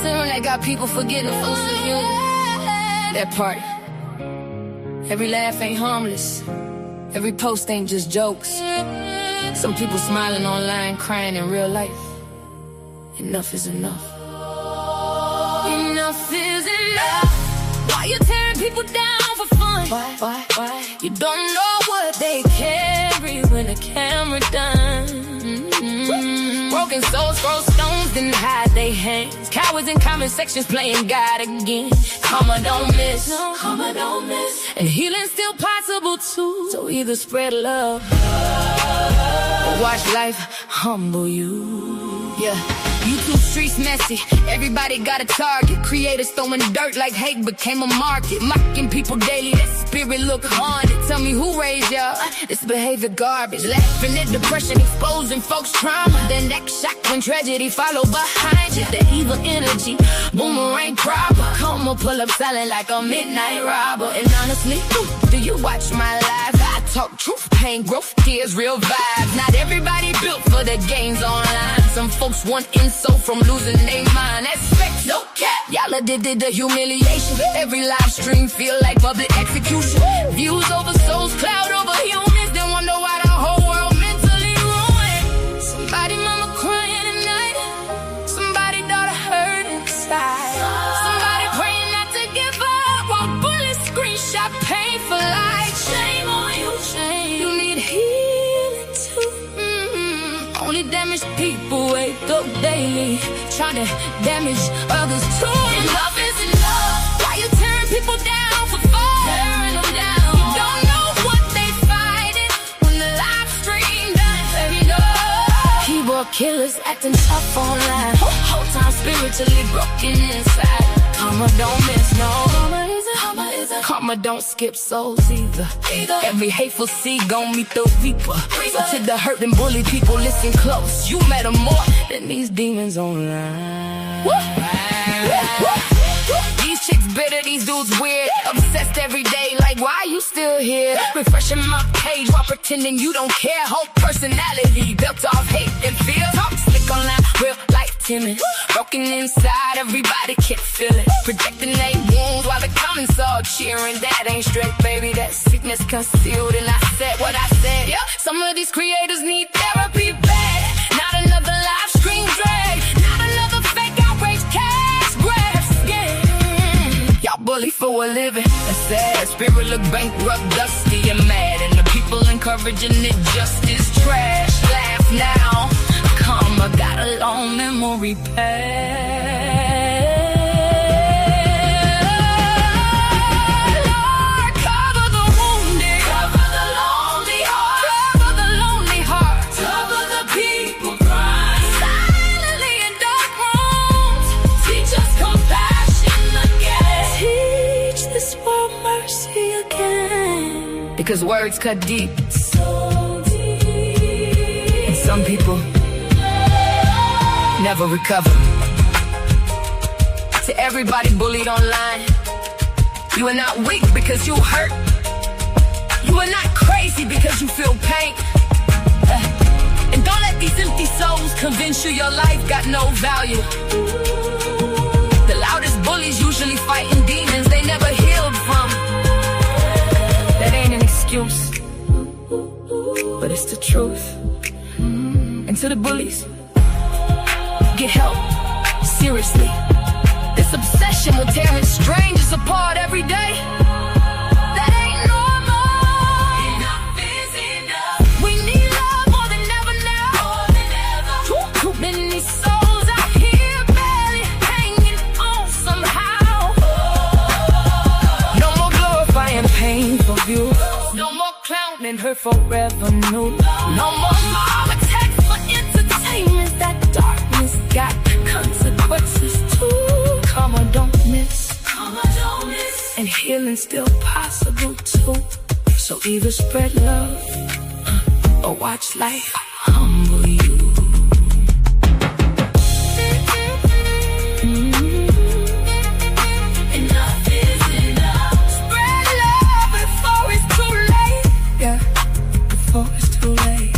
Serum that got people forgetting the full of human. That part. Every laugh ain't harmless. Every post ain't just jokes. Some people smiling online, crying in real life. Enough is enough. Enough is enough. Why you tearing people down for fun? Why? You don't know what they carry when the camera done. Broken souls throw stones, then hide they hands. Cowards in comment sections playing God again. Karma don't miss, karma don't miss. And healing's still possible too. So either spread love or watch life humble you. Yeah. YouTube streets messy, everybody got a target. Creators throwing dirt like hate became a market. Mocking people daily, that spirit look haunted. Tell me who raised y'all, this behavior garbage. Laughing at depression, exposing folks' trauma. Then next shock when tragedy follow behind you. The evil energy, boomerang proper. Come on, pull up silent like a midnight robber. And honestly, do you watch my live? I talk truth, pain, growth, tears, real vibes. Not everybody built for the games online. Some folks want insult from losing their mind. That's facts, no cap. Y'all did the humiliation. Every live stream feel like public execution. Views over souls, cloud over humans. Then wonder why the whole world mentally ruined. Somebody mama crying at night. Somebody daughter hurt inside. Somebody praying not to give up while bullets screenshot pain for life. Shame on you, shame. You need healing too. Only damaged people wake up daily, trying to damage others too. Enough is enough. Why you tearing people down for fun? Tearing them down. You don't know what they fighting when the live stream done. Baby, no. Keyboard killers acting tough online. Whole time spiritually broken inside. Karma don't miss, no. Karma don't skip souls either. Every hateful seed gon' meet the reaper. So to the hurt and bully people, listen close. You matter more than these demons online. These chicks bitter, these dudes weird. Obsessed every day, like why you still here? Refreshing my page while pretending you don't care. Whole personality built off hate and fear. Talk slick online, real life timid. Broken inside, everybody can't feel it. Projecting they wounds while the comments all cheering. That ain't straight, baby, that sickness concealed. And I said what I said. Yeah, some of these creators need therapy bad. Not another live stream drag. Not another fake outrage cash grab scam. Y'all bully for a living. That's sad. Spirit look bankrupt, dusty and mad. And the people encouraging it just is trash. Laugh now. Karma got a long memory past. Lord, cover the wounded, cover the lonely heart, cover the lonely heart, cover the people crying silently in dark rooms. Teach us compassion again. Teach this world mercy again. Because words cut deep, so deep. And some people never recover. To everybody bullied online, you are not weak because you hurt. You are not crazy because you feel pain. And don't let these empty souls convince you your life got no value. The loudest bullies usually fighting demons they never healed from. That ain't an excuse, but it's the truth. And to the bullies, get help, seriously. This obsession will tear his strangers apart every day. That ain't normal. Enough is enough. We need love more than ever now. More than ever. Too many souls out here barely hanging on somehow. No more glorifying painful views. No more clowning her forever new. No more mob attacks for entertainment. That darkness got consequences too. Karma don't miss, karma don't miss. And healing's still possible too. So either spread love or watch life humble you. Enough is enough. Spread love before it's too late. Yeah, before it's too late.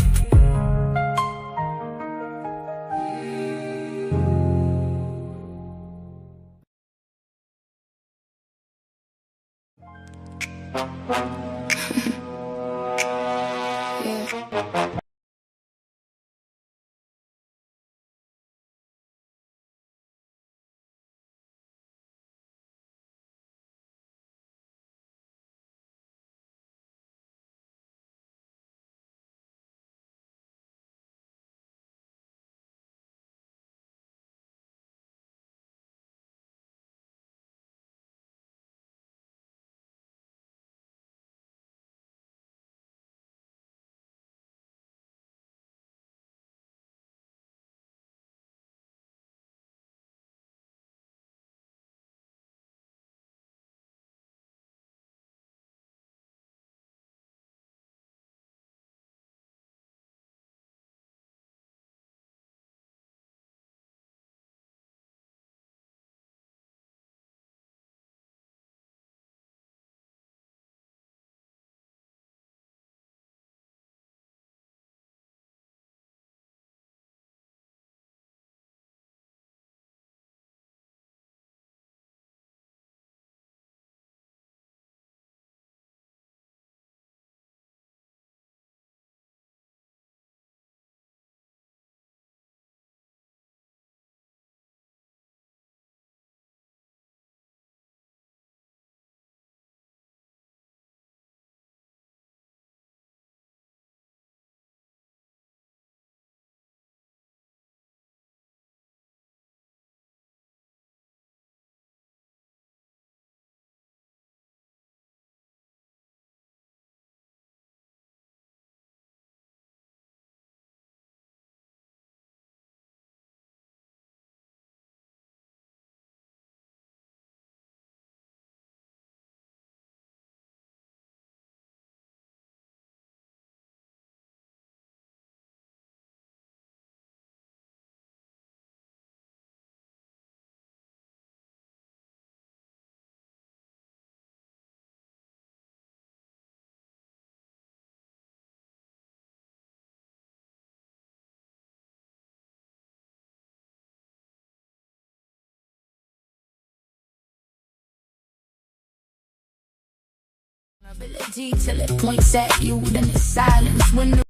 Ability till it points at you, then it's silence when the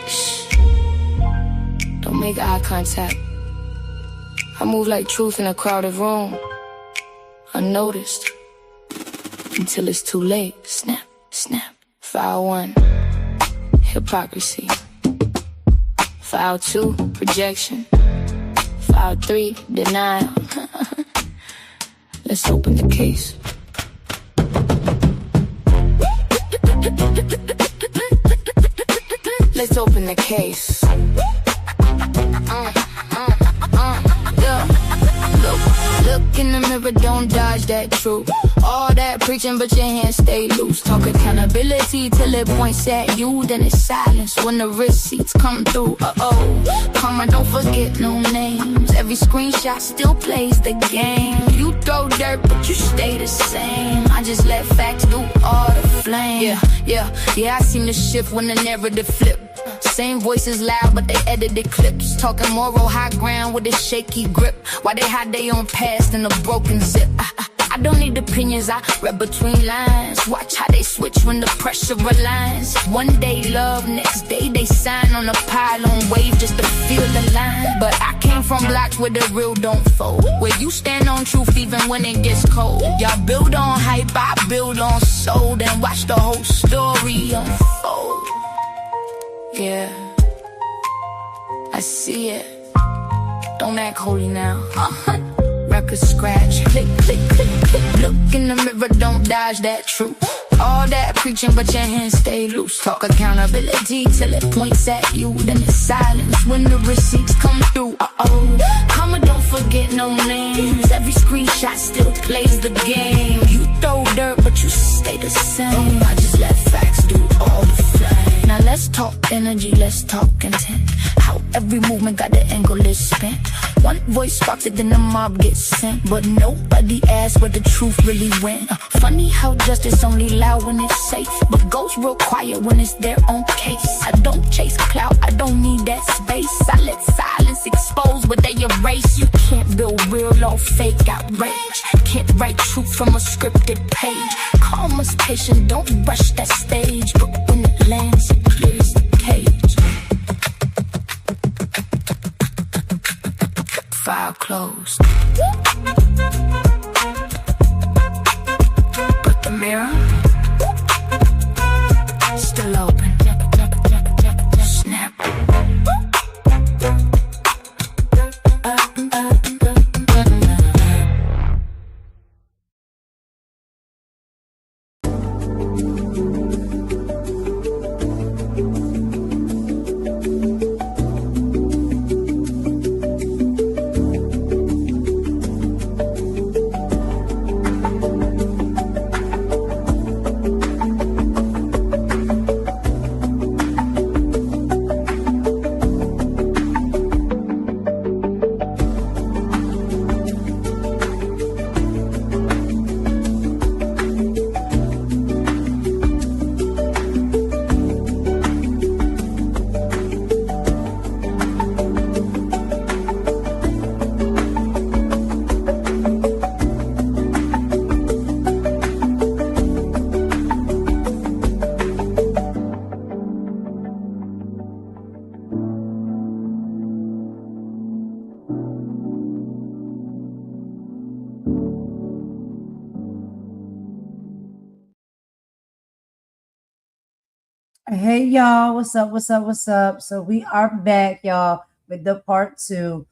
Shh. Don't make eye contact. I move like truth in a crowded room, unnoticed, until it's too late. Snap, snap. File 1, hypocrisy. File 2, projection. File 3, denial. Let's open the case. Let's open the case. Yeah. Look in the mirror, don't dodge that truth. All that preaching, but your hands stay loose. Talk accountability till it points at you, then it's silence when the receipts come through. Karma, don't forget no names. Every screenshot still plays the game. You throw dirt, but you stay the same. I just let facts do all the flame. Yeah, I seen the shift when the narrative flip. Same voices loud, but they edited clips. Talking moral high ground with a shaky grip. Why they hide their own past in a broken zip? I don't need opinions, I read between lines. Watch how they switch when the pressure aligns. One day love, next day they sign on a pylon wave just to feel the line. But I came from blocks where the real don't fold, where you stand on truth even when it gets cold. Y'all build on hype, I build on soul, then watch the whole story unfold. Yeah, I see it. Don't act holy now. Record scratch, click, click, click, click. Look in the mirror, don't dodge that truth. All that preaching, but your hands stay loose. Talk accountability till it points at you, then it's silence when the receipts come through. Karma, don't forget no names. Every screenshot still plays the game. You throw dirt, but you stay the same. I just let facts do all the flame. Now let's talk energy, let's talk intent. How every movement got the angle is spent. One voice sparks it, then the mob gets sent. But nobody asks where the truth really went. Funny how justice only loud when it's safe, but goes real quiet when it's their own case. I don't chase clout, I don't need that. that space. I let silence expose what they erase. You can't build real or fake outrage. Can't write truth from a scripted page. Calm us patient, don't rush that stage. But when it lands, it clears the cage. File closed. But the mirror still open. Snap. Hey y'all, what's up? What's up? What's up? So we are back, y'all, with the part two.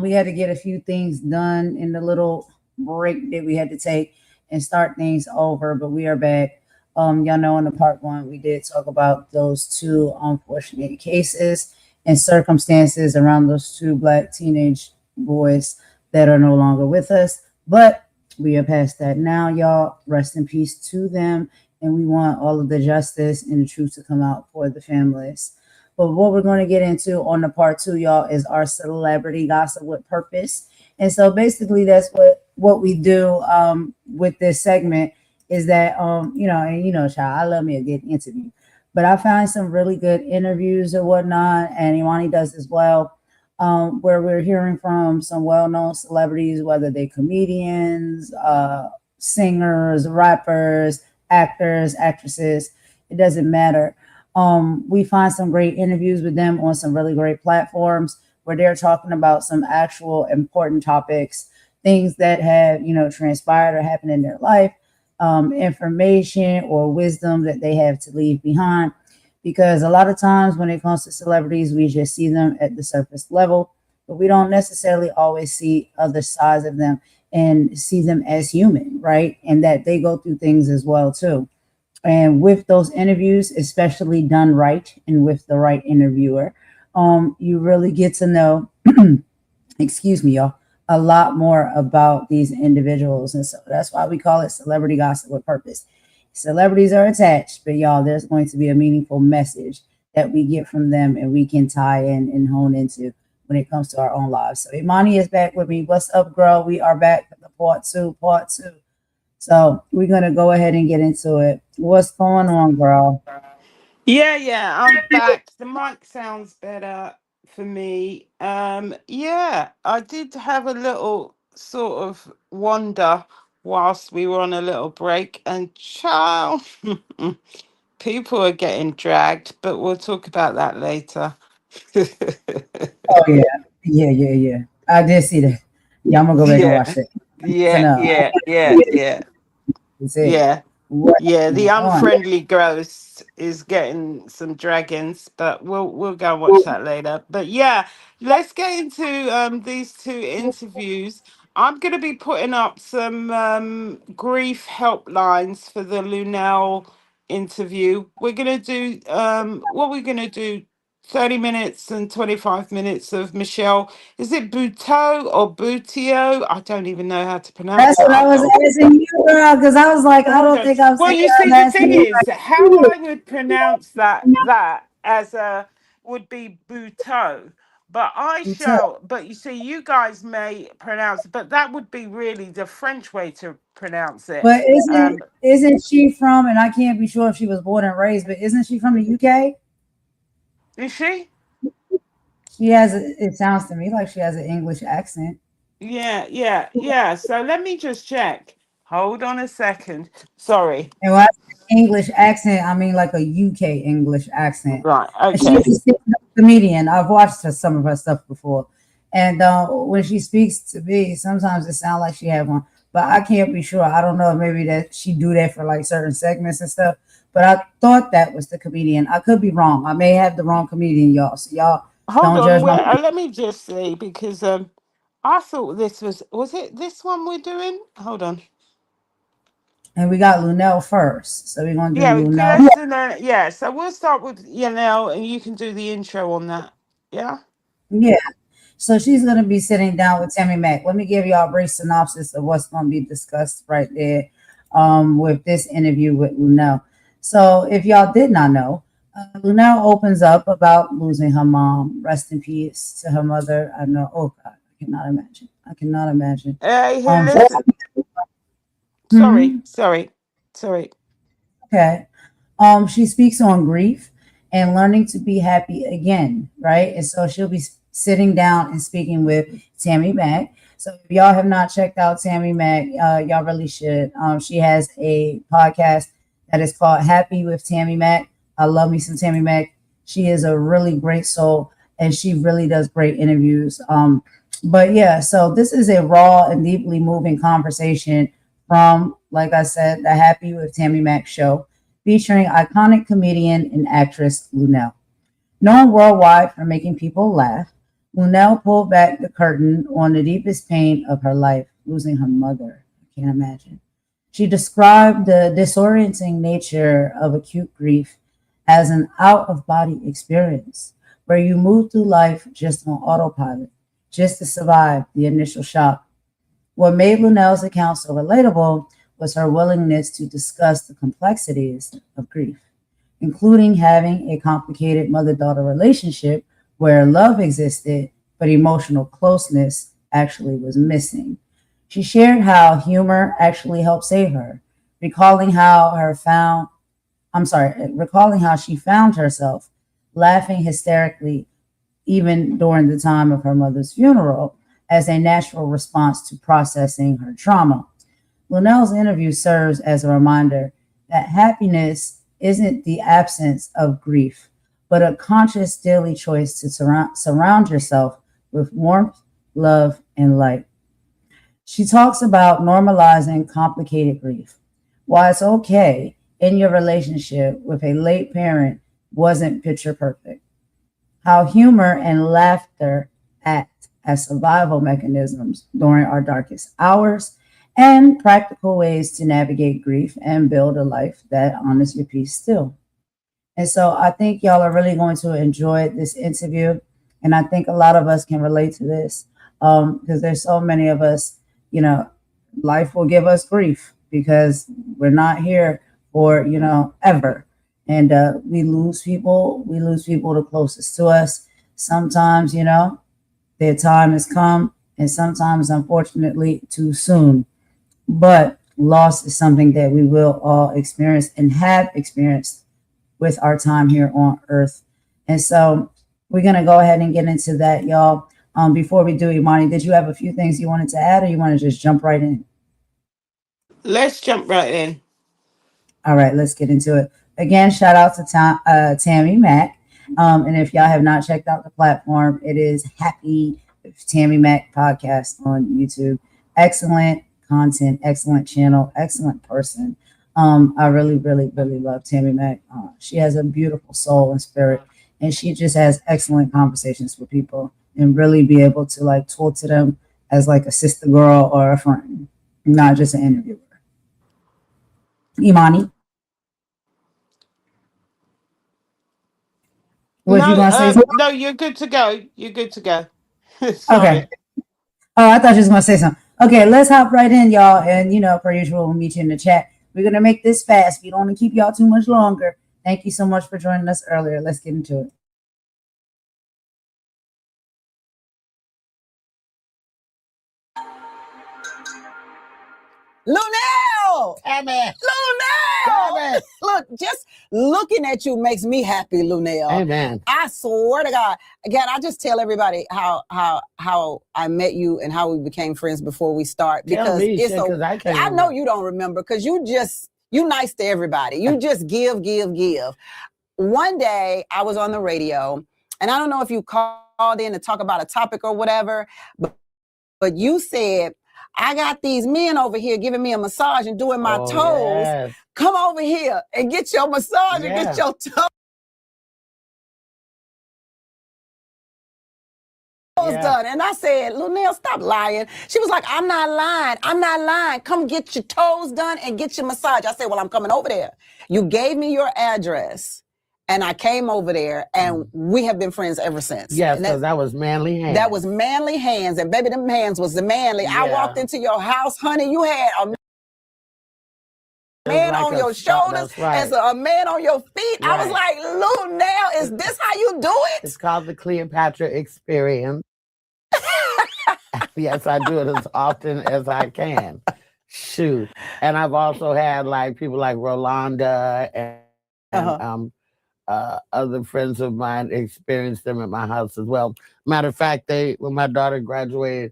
We had to get a few things done in the little break that we had to take and start things over, but we are back. Y'all know in the part one we did talk about those two unfortunate cases and circumstances around those two black teenage boys that are no longer with us. But we are past that now, y'all. Rest in peace to them, and we want all of the justice and the truth to come out for the families. But what we're going to get into on the part two, y'all, is our celebrity gossip with purpose. And so basically, that's what we do with this segment is that child, I love me a good interview, but I find some really good interviews or whatnot, and Imani does as well. Where we're hearing from some well-known celebrities, whether they're comedians, singers, rappers, actors, actresses, it doesn't matter. We find some great interviews with them on some really great platforms where they're talking about some actual important topics, things that have, transpired or happened in their life, information or wisdom that they have to leave behind. Because a lot of times when it comes to celebrities, we just see them at the surface level, but we don't necessarily always see other sides of them and see them as human, right? And that they go through things as well too. And with those interviews, especially done right and with the right interviewer, you really get to know, excuse me, y'all, a lot more about these individuals. And so that's why we call it celebrity gossip with purpose. Celebrities are attached, but y'all, there's going to be a meaningful message that we get from them and we can tie in and hone into when it comes to our own lives. So Imani is back with me. What's up, girl? We are back for the part two. So we're gonna go ahead and get into it. What's going on, girl? Yeah, I'm back. The mic sounds better for me. Yeah, I did have a little sort of wander whilst we were on a little break, and child, people are getting dragged, but we'll talk about that later. Oh yeah, yeah. I did see that. Yeah, I'm gonna go back and Yeah, watch that. So yeah, no, yeah, yeah, yeah. it's it. Yeah. What Yeah, the is on? unfriendly ghost is getting some dragons, but we'll go and watch that later. But yeah, let's get into these two interviews. I'm going to be putting up some grief helplines for the Luenell interview. We're going to do what we're going to do 30 minutes and 25 minutes of Michelle. Is it Buteau or Butio? I don't even know how to pronounce That's it. what I was asking you, girl, because I was like, I Hold don't on. think I'm Well, saying you her see, the last thing name is, how I would pronounce that as a would be Buteau. right. But you see, you guys may pronounce it, but that would be really the French way to pronounce it. But isn't Um, isn't she from? And I can't be sure if she was born and raised, but isn't she from the UK? is she? She has. It sounds to me like she has an English accent. Yeah. So let me just check. Hold on a second. Sorry. And when I say English accent, I mean like a UK English accent. Right. And she's Okay. a stand-up comedian. I've watched some of her stuff before. And when she speaks to me, sometimes it sounds like she have one, but I can't be sure. I don't know if maybe that she do that for like certain segments and stuff. But I thought that was the comedian. I could be wrong. I may have the wrong comedian, y'all. So y'all Hold don't on. judge my. Let me just see because I thought this was it this one we're doing? Hold on. And we got Luenell first, so we're gonna do Yeah, Luenell. let's do that. Yeah, so we'll start with Yanel, and you can do the intro on that. Yeah. Yeah. So she's going to be sitting down with Tammi Mac. Let me give y'all a brief synopsis of what's going to be discussed right there with this interview with Lunelle. So if y'all did not know, Lunelle opens up about losing her mom. Rest in peace to her mother. I know. Oh God, I cannot imagine. I cannot imagine. Hey, listen. Sorry, Mhm. sorry, sorry. Okay. She speaks on grief and learning to be happy again, right? And so she'll be sitting down and speaking with Tammi Mac. So if y'all have not checked out Tammi Mac, y'all really should. She has a podcast that is called Happy with Tammi Mac. I love me some Tammi Mac. She is a really great soul and she really does great interviews. But yeah, so this is a raw and deeply moving conversation from, like I said, the Happy with Tammi Mac show featuring iconic comedian and actress Luenell. Known worldwide for making people laugh, Luenell pulled back the curtain on the deepest pain of her life, losing her mother. I can't imagine. She described the disorienting nature of acute grief as an out of body experience where you move through life just on autopilot, just to survive the initial shock. What made Lunelle's account so relatable was her willingness to discuss the complexities of grief, including having a complicated mother daughter relationship where love existed, but emotional closeness actually was missing. She shared how humor actually helped save her, recalling how her found recalling how she found herself laughing hysterically even during the time of her mother's funeral as a natural response to processing her trauma. Lunell's interview serves as a reminder that happiness isn't the absence of grief, but a conscious daily choice to surround yourself with warmth, love, and light. She talks about normalizing complicated grief. Why it's okay in your relationship with a late parent wasn't picture perfect. How humor and laughter act as survival mechanisms during our darkest hours, and practical ways to navigate grief and build a life that honors your peace still. And so I think y'all are really going to enjoy this interview. And I think a lot of us can relate to this because there's so many of us, you know, life will give us grief because we're not here for, ever. And we lose people the closest to us. Sometimes, their time has come, and sometimes, unfortunately, too soon. But loss is something that we will all experience and have experienced with our time here on earth. And so we're going to go ahead and get into that, y'all. Before we do, Imani, did you have a few things you wanted to add or you want to just jump right in? Let's jump right in. All right, let's get into it. Again, shout out to Tammi Mac. And if y'all have not checked out the platform, it is Happy with Tammi Mac podcast on YouTube. Excellent content, excellent channel, excellent person. I really, really, really love Tammi Mac. She has a beautiful soul and spirit, and she just has excellent conversations with people and really be able to like talk to them as like a sister girl or a friend, not just an interviewer. Imani, was you No, gonna say something? no, you're good to go. You're good to go. Okay. Sorry. Oh, I thought you was gonna say something. Okay, let's hop right in, y'all. And per usual, we'll meet you in the chat. We're gonna make this fast. We don't want to keep y'all too much longer. Thank you so much for joining us earlier. Let's get into it. Lunelle! Tammi, Lunelle! Tammi, Look, just looking at you makes me happy, Luenell. Amen. I swear to God. Again, I just tell everybody how I met you and how we became friends before we start. Because Tell me, it's because I can't I know remember. you don't remember because you nice to everybody. You just give. One day I was on the radio, and I don't know if you called in to talk about a topic or whatever, but you said, I got these men over here giving me a massage and doing my toes. Yes. Come over here and get your massage and get your toes done. And I said, Lunelle, stop lying. She was like, I'm not lying. Come get your toes done and get your massage. I said, well, I'm coming over there. You gave me your address. And I came over there, and we have been friends ever since. Yes, because that was manly hands. That was manly hands, and baby, them hands was the manly. Yeah. I walked into your house, honey, you had a man on your shoulders, and a man on your feet. Right. I was like, Luenell, is this how you do it? It's called the Cleopatra experience. Yes, I do it as often as I can. Shoot. And I've also had like people like Rolanda and other friends of mine experienced them at my house as well. Matter of fact, when my daughter graduated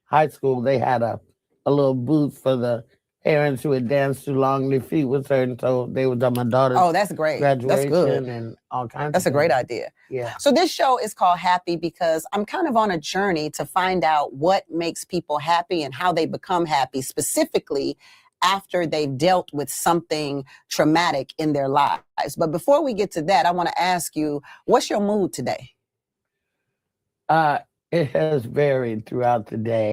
high school, they had a little booth for the parents who had danced too long their feet with her, and so they was on my daughter's that's great. Graduation. That's good. And all kinds That's of a great idea. Yeah. So this show is called Happy because I'm kind of on a journey to find out what makes people happy and how they become happy, specifically after they've dealt with something traumatic in their lives. But before we get to that, I want to ask you, what's your mood today? It has varied throughout the day.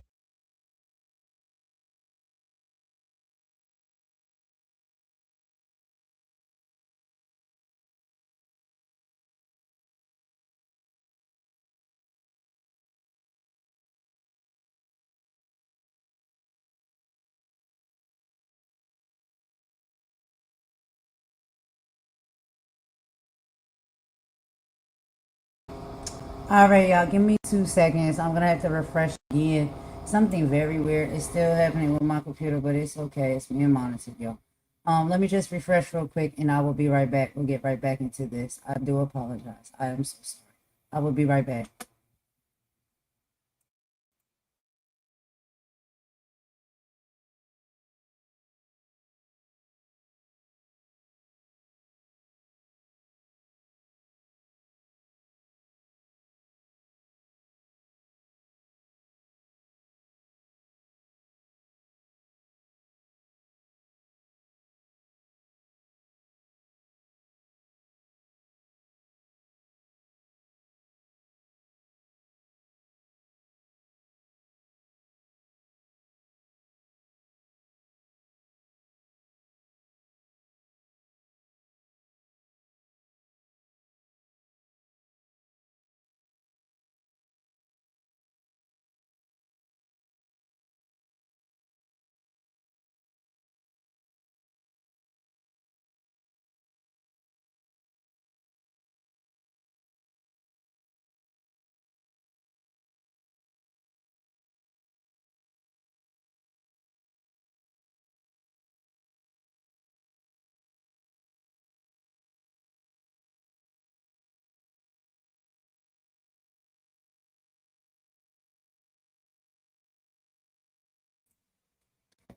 All right, y'all, give me 2 seconds. I'm gonna have to refresh again. Something very weird is still happening with my computer, but it's okay. It's being monitored, y'all. Let me just refresh real quick, and I will be right back. We'll get right back into this. I do apologize. I am so sorry. I will be right back.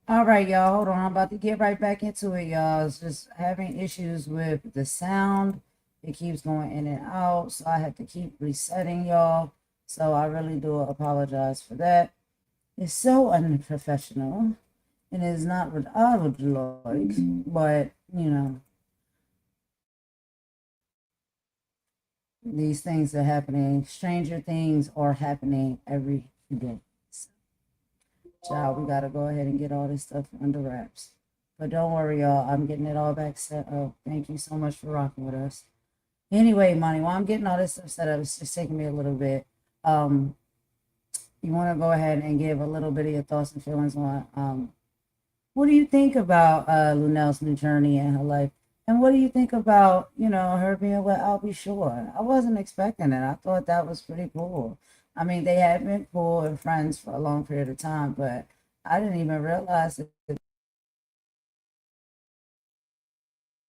All right, y'all, hold on. I'm about to get right back into it, y'all. It's just having issues with the sound. It keeps going in and out, so I have to keep resetting, y'all. So I really do apologize for that. It's so unprofessional, and it's not what I would like, but, you know, these things are happening. Stranger things are happening every day. Child, we gotta go ahead and get all this stuff under wraps. But don't worry, y'all. I'm getting it all back set up. Thank you so much for rocking with us. Anyway, Money, while I'm getting all this stuff set up, it's just taking me a little bit. You want to go ahead and give a little bit of your thoughts and feelings on what do you think about Lunelle's new journey in her life? And what do you think about, you know, her being with I'll Be Sure? I wasn't expecting it. I thought that was pretty cool. I mean, they had been cool and friends for a long period of time, but I didn't even realize that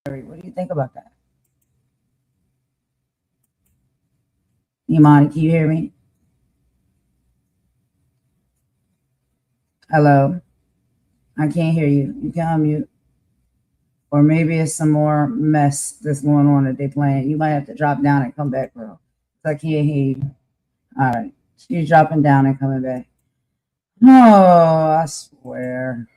What do you think about that? Imani, can you hear me? Hello? I can't hear you. You can unmute. Or maybe it's some more mess that's going on that they're playing. You might have to drop down and come back, bro. I can't hear you. All right. She's dropping down and coming back. Oh, I swear.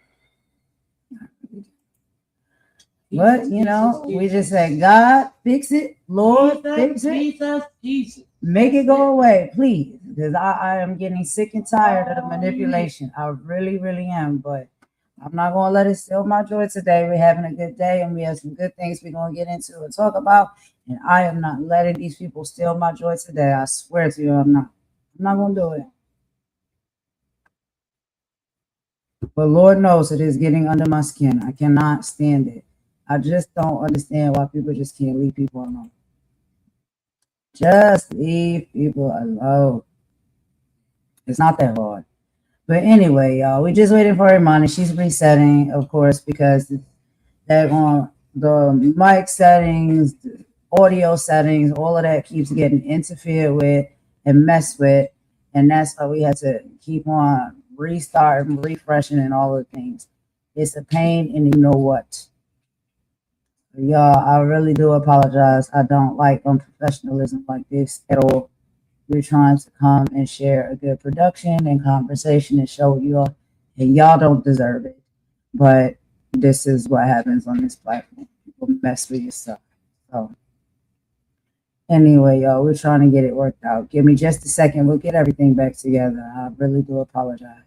But, you know, we just said, God, fix it. Lord, fix it. Jesus. Make it go away, please. Because I am getting sick and tired of the manipulation. I really, really am. But I'm not going to let it steal my joy today. We're having a good day, and we have some good things we're going to get into and talk about. And I am not letting these people steal my joy today. I swear to you, I'm not. I'm not going to do it. But Lord knows it is getting under my skin. I cannot stand it. I just don't understand why people just can't leave people alone. Just leave people alone. It's not that hard. But anyway, y'all, we're just waiting for Imani. She's resetting, of course, because that on the mic settings, the audio settings, all of that keeps getting interfered with and messed with. And that's why we had to keep on restarting, refreshing, and all of the things. It's a pain, and you know what? Y'all, I really do apologize. I don't like unprofessionalism like this at all. We're trying to come and share a good production and conversation and show you all, and y'all don't deserve it. But this is what happens on this platform. People mess with your stuff. So anyway, y'all, we're trying to get it worked out. Give me just a second. We'll get everything back together. I really do apologize.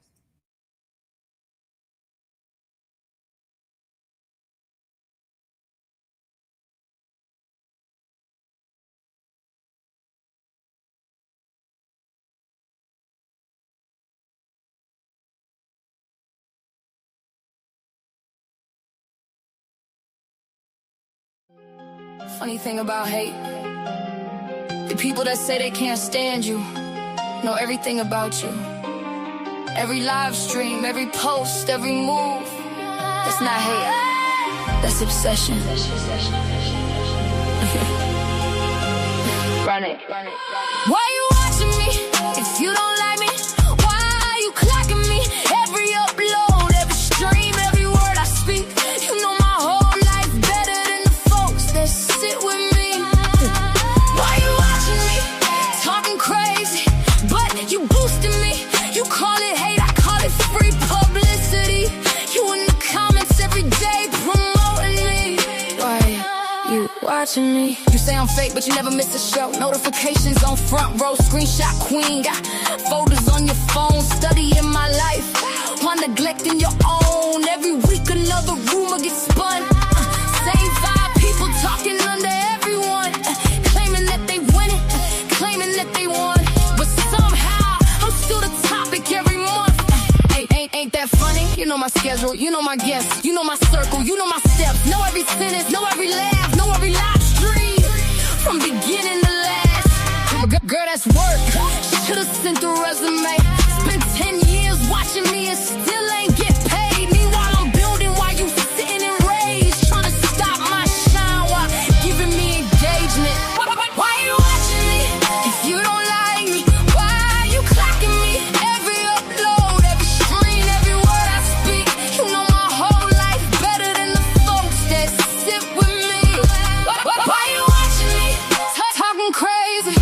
Funny thing about hate, the people that say they can't stand you know everything about you. Every live stream, every post, every move. That's not hate, that's obsession. Run it. Why you watching me if you don't like me? Why are you clocking me? Every upload, every stream, every word I speak. You know my whole life better than the folks that sit with me. Why you watching me talking crazy, but you boosting me? You call it hate, I call it free publicity. You in the comments every day promoting me. Why you watching me? You say I'm fake, but you never miss a show. Notifications on front row, screenshot queen. Got photos on your phone, studying my life while neglecting your own. Every week another rumor gets spun. Same five people talking under everyone, claiming that they win it, claiming that they won. But somehow I'm still the topic every month. Ain't that funny? You know my schedule, you know my guests, you know my circle, you know my steps. Know every sentence, know every laugh, know every live stream, from beginning to last. Girl, that's work. She could've sent a resume. Spent 10 years watching me and still ain't get paid. Meanwhile, I'm building while you sitting in rage, trying to stop my shine while giving me engagement. Why you watching me if you don't like me? Why are you clocking me? Every upload, every stream, every word I speak. You know my whole life better than the folks that sit with me. Why you watching me talking crazy,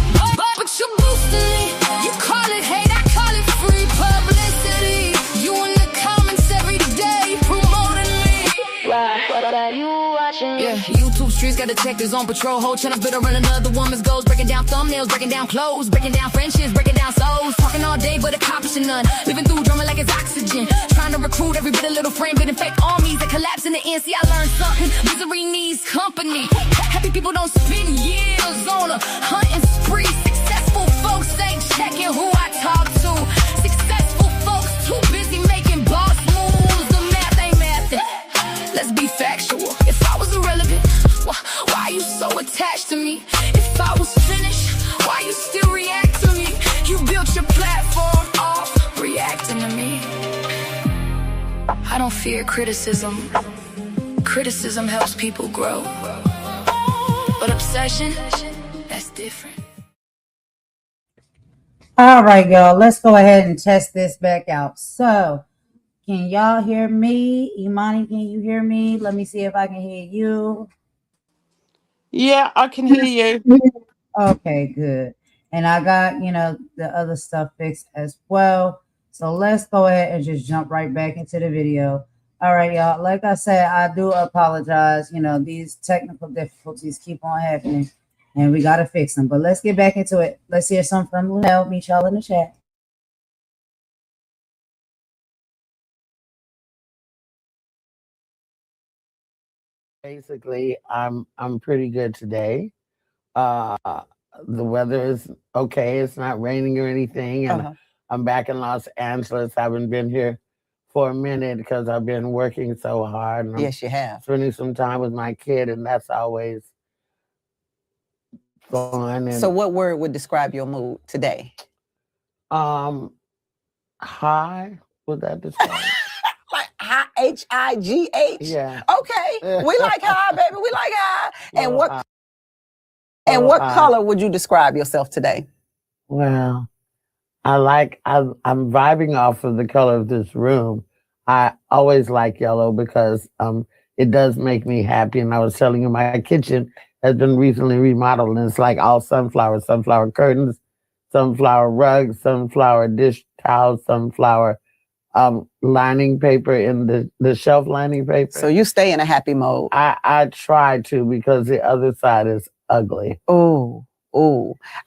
but you boosting me? You call it hate, I call it free publicity. You in the comments every day promoting me. Why you watching me? Yeah, YouTube streets got detectives on patrol. Whole channel bitter on another woman's goals. Breaking down thumbnails, breaking down clothes, breaking down friendships, breaking down souls. Talking all day but accomplishing none. Living through drama like it's oxygen. Trying to recruit every bit of little frame, getting fake armies that collapse in the end. See, I learned something. Misery needs company. Happy people don't spend years on a hunting spree. Successful folks ain't checking who I talk to. Successful folks too busy making boss moves. The math ain't mathing. Let's be factual. If I was irrelevant, why you so attached to me? If I was finished, why you still react to me? You built your platform off reacting to me. I don't fear criticism. criticism helps people grow. But obsession, that's different. All right, y'all. Let's go ahead and test this back out. So, can y'all hear me? Imani, can you hear me? Let me see if I can hear you. Yeah, I can hear you. Okay, good. And I got, the other stuff fixed as well. So let's go ahead and just jump right back into the video. All right, y'all. Like I said, I do apologize. These technical difficulties keep on happening and we got to fix them. But let's get back into it. Let's hear something from Luenell. Meet y'all in the chat. Basically, I'm pretty good today. Uh, the weather is okay. It's not raining or anything, and I'm back in Los Angeles. I haven't been here for a minute because I've been working so hard. And Yes, you have. spending some time with my kid, and that's always fun. And So what word would describe your mood today? high, would that describe? Like high, H-I-G-H? Yeah. Okay. We like high, baby. We like high. And Well, what color would you describe yourself today? Well, I'm vibing off of the color of this room. I always like yellow because it does make me happy. And I was telling you, my kitchen has been recently remodeled, and it's like all sunflower curtains, sunflower rugs, sunflower dish towels, sunflower lining paper in the shelf lining paper. So you stay in a happy mode. I try to, because the other side is ugly. Oh.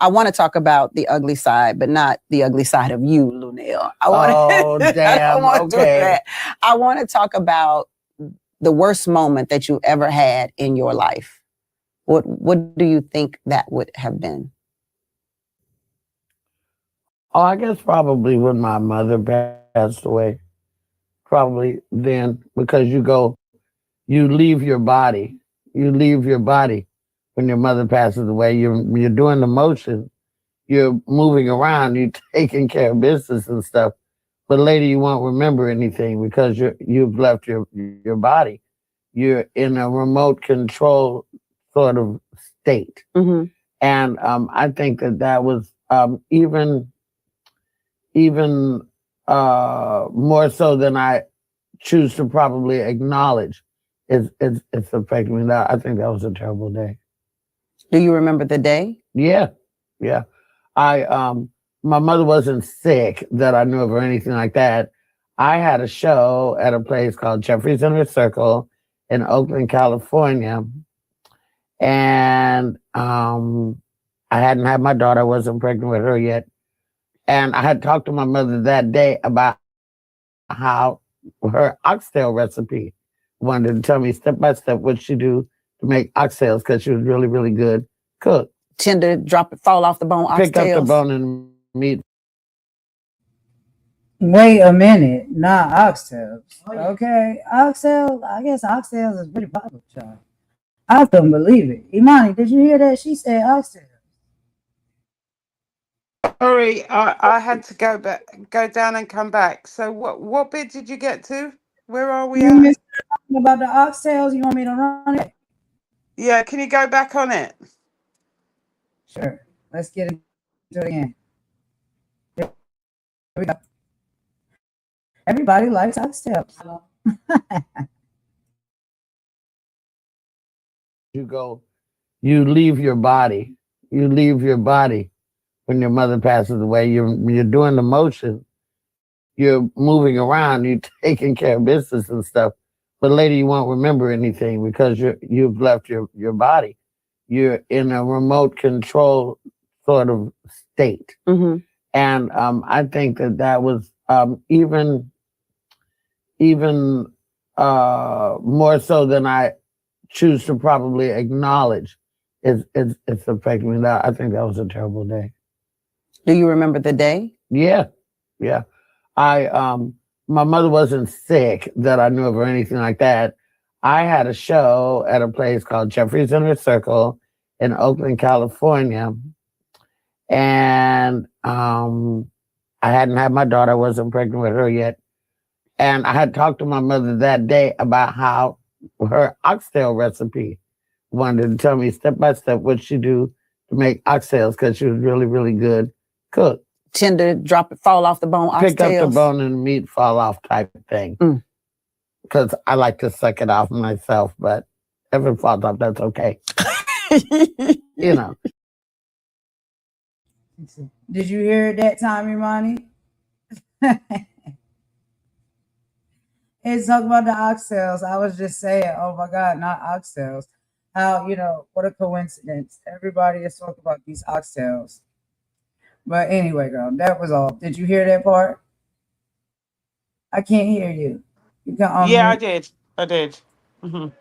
I want to talk about the ugly side, but not the ugly side of you, Luenell. Damn. Okay. I want to talk about the worst moment that you ever had in your life. What do you think that would have been? Oh, I guess probably when my mother passed away. Probably then, because you leave your body. You leave your body when your mother passes away. You're doing the motion. You're moving around. You're taking care of business and stuff. But later you won't remember anything because you've left your body. You're in a remote control sort of state. Mm-hmm. And I think that was even more so than I choose to probably acknowledge. It's affecting me. I think that was a terrible day. Do you remember the day? Yeah. My mother wasn't sick that I knew of or anything like that. I had a show at a place called Jeffrey's Inner Circle in Oakland, California. And I hadn't had my daughter. I wasn't pregnant with her yet. And I had talked to my mother that day about how her oxtail recipe, wanted to tell me step by step what she do to make oxtails, because she was really, really good cook. Tender, drop it, fall off the bone, oxtails. Pick up the bone and meat. Wait a minute, not oxtails. Okay, oxtails. I guess oxtails is pretty popular, child. I couldn't believe it. Imani, did you hear that? She said oxtails. Sorry, I had to go down and come back. So what bit did you get to? Where are we You at? missed talking about the oxtails. You want me to run it? Yeah, can you go back on it? Sure. Let's get into it again. Here we go. Everybody likes oxtails. You leave your body. You leave your body when your mother passes away. You're doing the motion. You're moving around. You're taking care of business and stuff. But later you won't remember anything because you've left your body. You're in a remote control sort of state. Mm-hmm. And I think that was even more so than I choose to probably acknowledge. It's affecting me. I think that was a terrible day. Do you remember the day? Yeah. My mother wasn't sick that I knew of or anything like that. I had a show at a place called Jeffrey's Inner Circle in Oakland, California. And I hadn't had my daughter. I wasn't pregnant with her yet. And I had talked to my mother that day about how her oxtail recipe. Wanted to tell me step by step what she do to make oxtails because she was really, really good cook. Tender, drop it, fall off the bone, Pick up the oxtails. bone and the meat fall off type of thing. Because I like to suck it off myself, but if it falls off, that's okay. You know. Did you hear that, Tammi Money? It's talking about the oxtails. I was just saying, oh my God, not oxtails. How, what a coincidence. Everybody is talking about these oxtails. But anyway, girl, that was all. Did you hear that part? I can't hear you. You can Yeah, I unmute. did. I did. Mhm.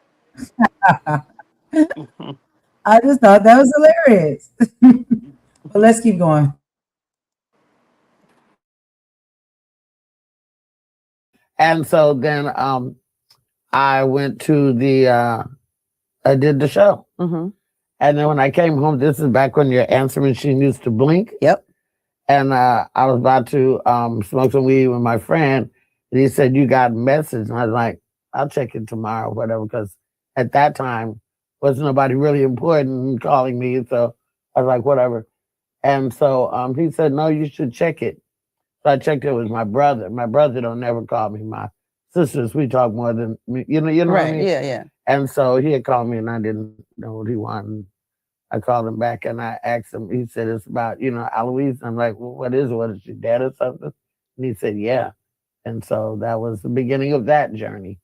Mhm. I just thought that was hilarious. But let's keep going. And so then I went to I did the show. Mm-hmm. And then when I came home, this is back when your answer machine used to blink. Yep. And I was about to smoke some weed with my friend. And he said, you got a message. And I was like, I'll check it tomorrow, whatever. Because at that time, wasn't nobody really important calling me. So I was like, whatever. And so he said, no, you should check it. So I checked it with my brother. My brother don't never call me. My sisters, we talk more than me. You know what I mean? Yeah, yeah. And so he had called me and I didn't know what he wanted. I called him back and I asked him, he said, it's about, Eloise. I'm like, well, what is it? What is she dead or something? And he said, yeah. And so that was the beginning of that journey.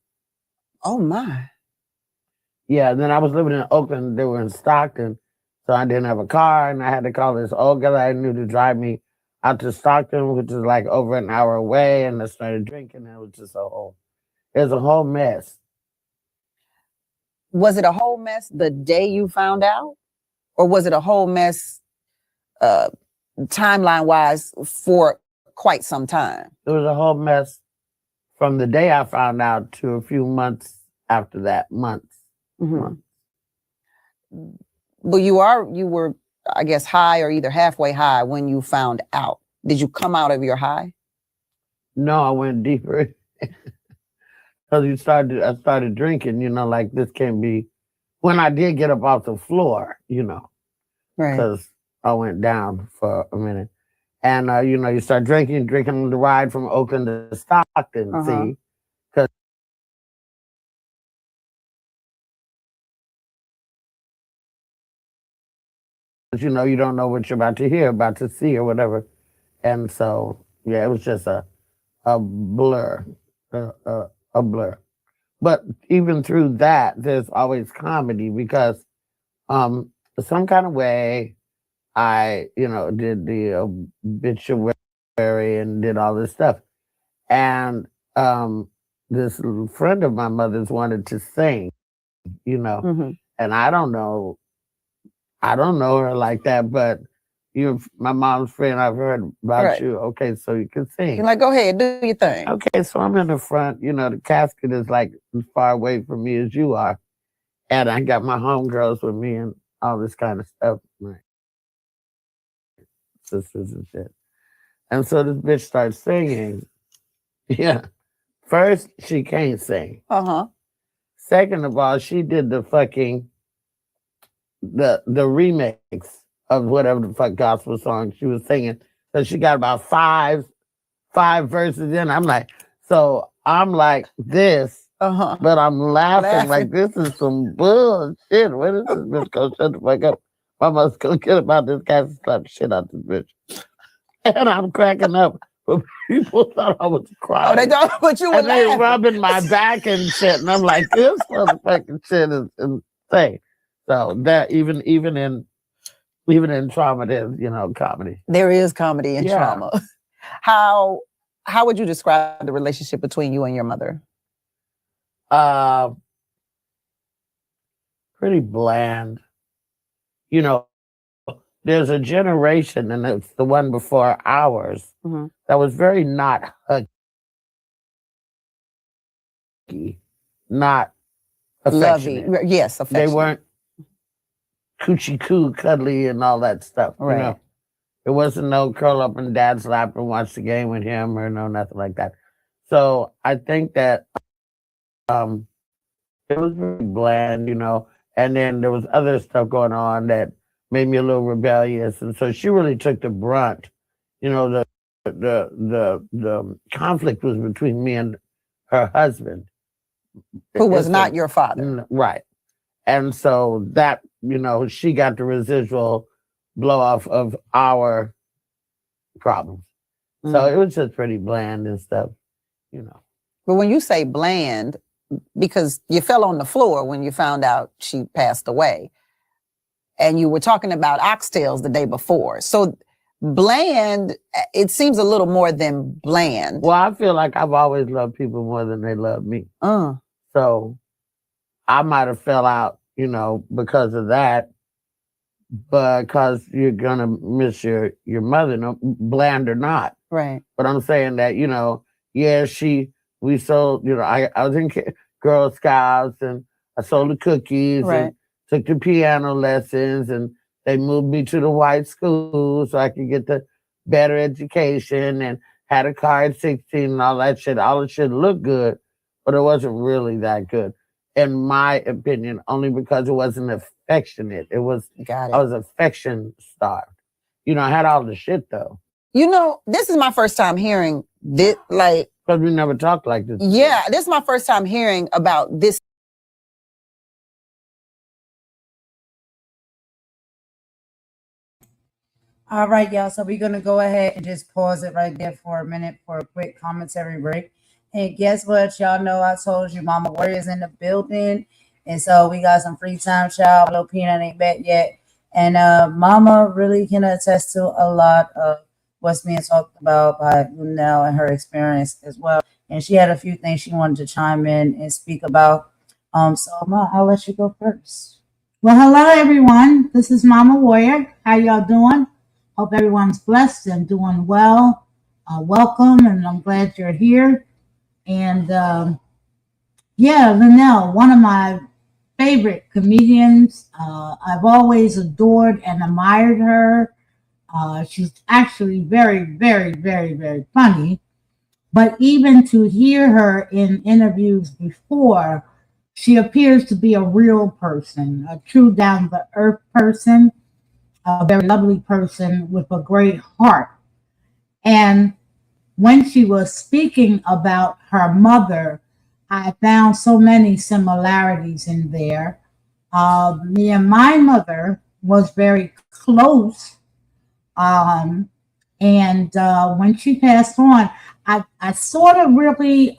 Oh my. Yeah, and then I was living in Oakland. They were in Stockton. So I didn't have a car and I had to call this old guy I knew to drive me out to Stockton, which is like over an hour away. And I started drinking and it was just it was a whole mess. Was it a whole mess the day you found out? Or was it a whole mess timeline-wise for quite some time? It was a whole mess from the day I found out to a few months after that. Months. But you were, I guess, high or either halfway high when you found out. Did you come out of your high? No, I went deeper. Because I started drinking, like this can't be. When I did get up off the floor, Right. because I went down for a minute. And, you start drinking on the ride from Oakland to Stockton, see? Because you don't know what you're about to hear, about to see or whatever. And so, yeah, it was just a blur, a blur. But even through that, there's always comedy because some kind of way I, did the obituary and did all this stuff. And this friend of my mother's wanted to sing, and I don't know her like that, but you're my mom's friend. I've heard about you. Okay, so you can sing. You're like, go ahead, do your thing. Okay, so I'm in the front. The casket is like as far away from me as you are. And I got my homegirls with me and all this kind of stuff. My sisters and shit. And so this bitch starts singing. Yeah. First, she can't sing. Second of all, she did the fucking the remix of whatever the fuck gospel song she was singing. So she got about five verses in. I'm like this, but I'm laughing like this is some bullshit. What is this bitch? Go shut the fuck up. I must go get about this guy to slap the shit out this bitch. And I'm cracking up. But people thought I was crying. Oh, they don't, but you were and they laughing. rubbing my back and shit. And I'm like, this motherfucking shit is insane. So that even in trauma, there's comedy. There is comedy in trauma. How would you describe the relationship between you and your mother? Pretty bland. There's a generation, and it's the one before ours, that was very not huggy, not affectionate. Lovey. Yes, affectionate. They weren't coochie coo, cuddly, and all that stuff. Right. It wasn't no curl up in dad's lap and watch the game with him or no nothing like that. So I think that It was very bland, you know. And then there was other stuff going on that made me a little rebellious, and so she really took the brunt. You know, the conflict was between me and her husband, Who was It's not your father. right. And so that, you know, she got the residual blow off of our problems. So it was just pretty bland and stuff, you know. But when you say bland, because you fell on the floor when you found out she passed away, and you were talking about oxtails the day before. So bland, it seems a little more than bland. Well, I feel like I've always loved people more than they love me. So I might have fell out, you know, because of that, because you're gonna miss your mother, no, bland or not. Right. But I'm saying that, you know, yeah, we sold, you know, I was in Girl Scouts, and I sold the cookies, Right. and took the piano lessons, and they moved me to the white school so I could get the better education, and had a car at 16 and all that shit. All the shit looked good, but it wasn't really that good, in my opinion, only because it wasn't affectionate. I was affection starved. You know, I had all the shit though. You know, this is my first time hearing this, like, because we never talked like this. Yeah, this is my first time hearing about this. All right, y'all. So we're gonna go ahead and just pause it right there for a minute for a quick commentary break. And guess what? Y'all know I told you Mama Warrior's in the building. And so we got some free time, child. Little Peanut ain't back yet. And Mama really can attest to a lot of what's being talked about by Luenell and her experience as well. And she had a few things she wanted to chime in and speak about. So Ma, I'll let you go first. Well, hello everyone. This is Mama Warrior. How y'all doing? Hope everyone's blessed and doing well. Welcome, and I'm glad you're here. And yeah, Luenell, one of my favorite comedians. I've always adored and admired her. She's actually very, very, very, very funny. But even to hear her in interviews before, she appears to be a real person, a true down-to-earth person, a very lovely person with a great heart. And when she was speaking about her mother, I found so many similarities in there. Me and my mother was very close. And when she passed on, I sort of really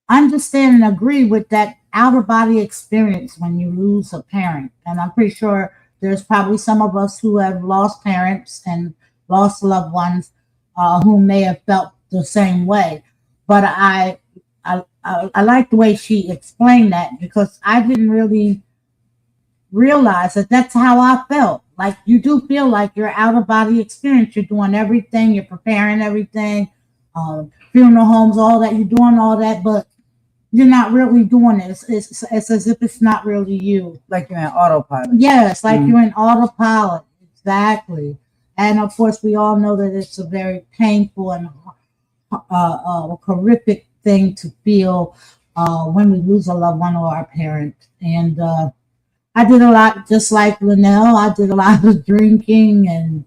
understand and agree with that out-of-body experience when you lose a parent. And I'm pretty sure there's probably some of us who have lost parents and lost loved ones who may have felt the same way. But I like the way she explained that, because I didn't really realize that that's how I felt. Like, you do feel like you're out-of-body experience. You're doing everything. You're preparing everything. Funeral homes, all that. You're doing all that, but you're not really doing it. It's as if it's not really you. Like you're in autopilot. Yes, like you're in autopilot. Exactly. And of course, we all know that it's a very painful and horrific thing to feel when we lose a loved one or our parent. And I did a lot, just like Luenell. I did a lot of drinking, and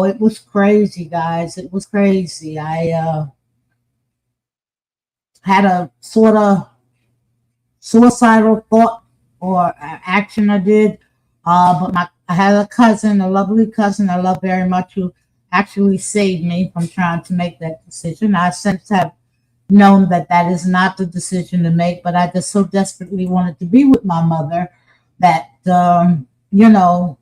it was crazy, guys. It was crazy. I had a sort of suicidal thought or action I did. But I had a cousin, a lovely cousin I love very much, who actually saved me from trying to make that decision. I since have known that that is not the decision to make, but I just so desperately wanted to be with my mother that, you know,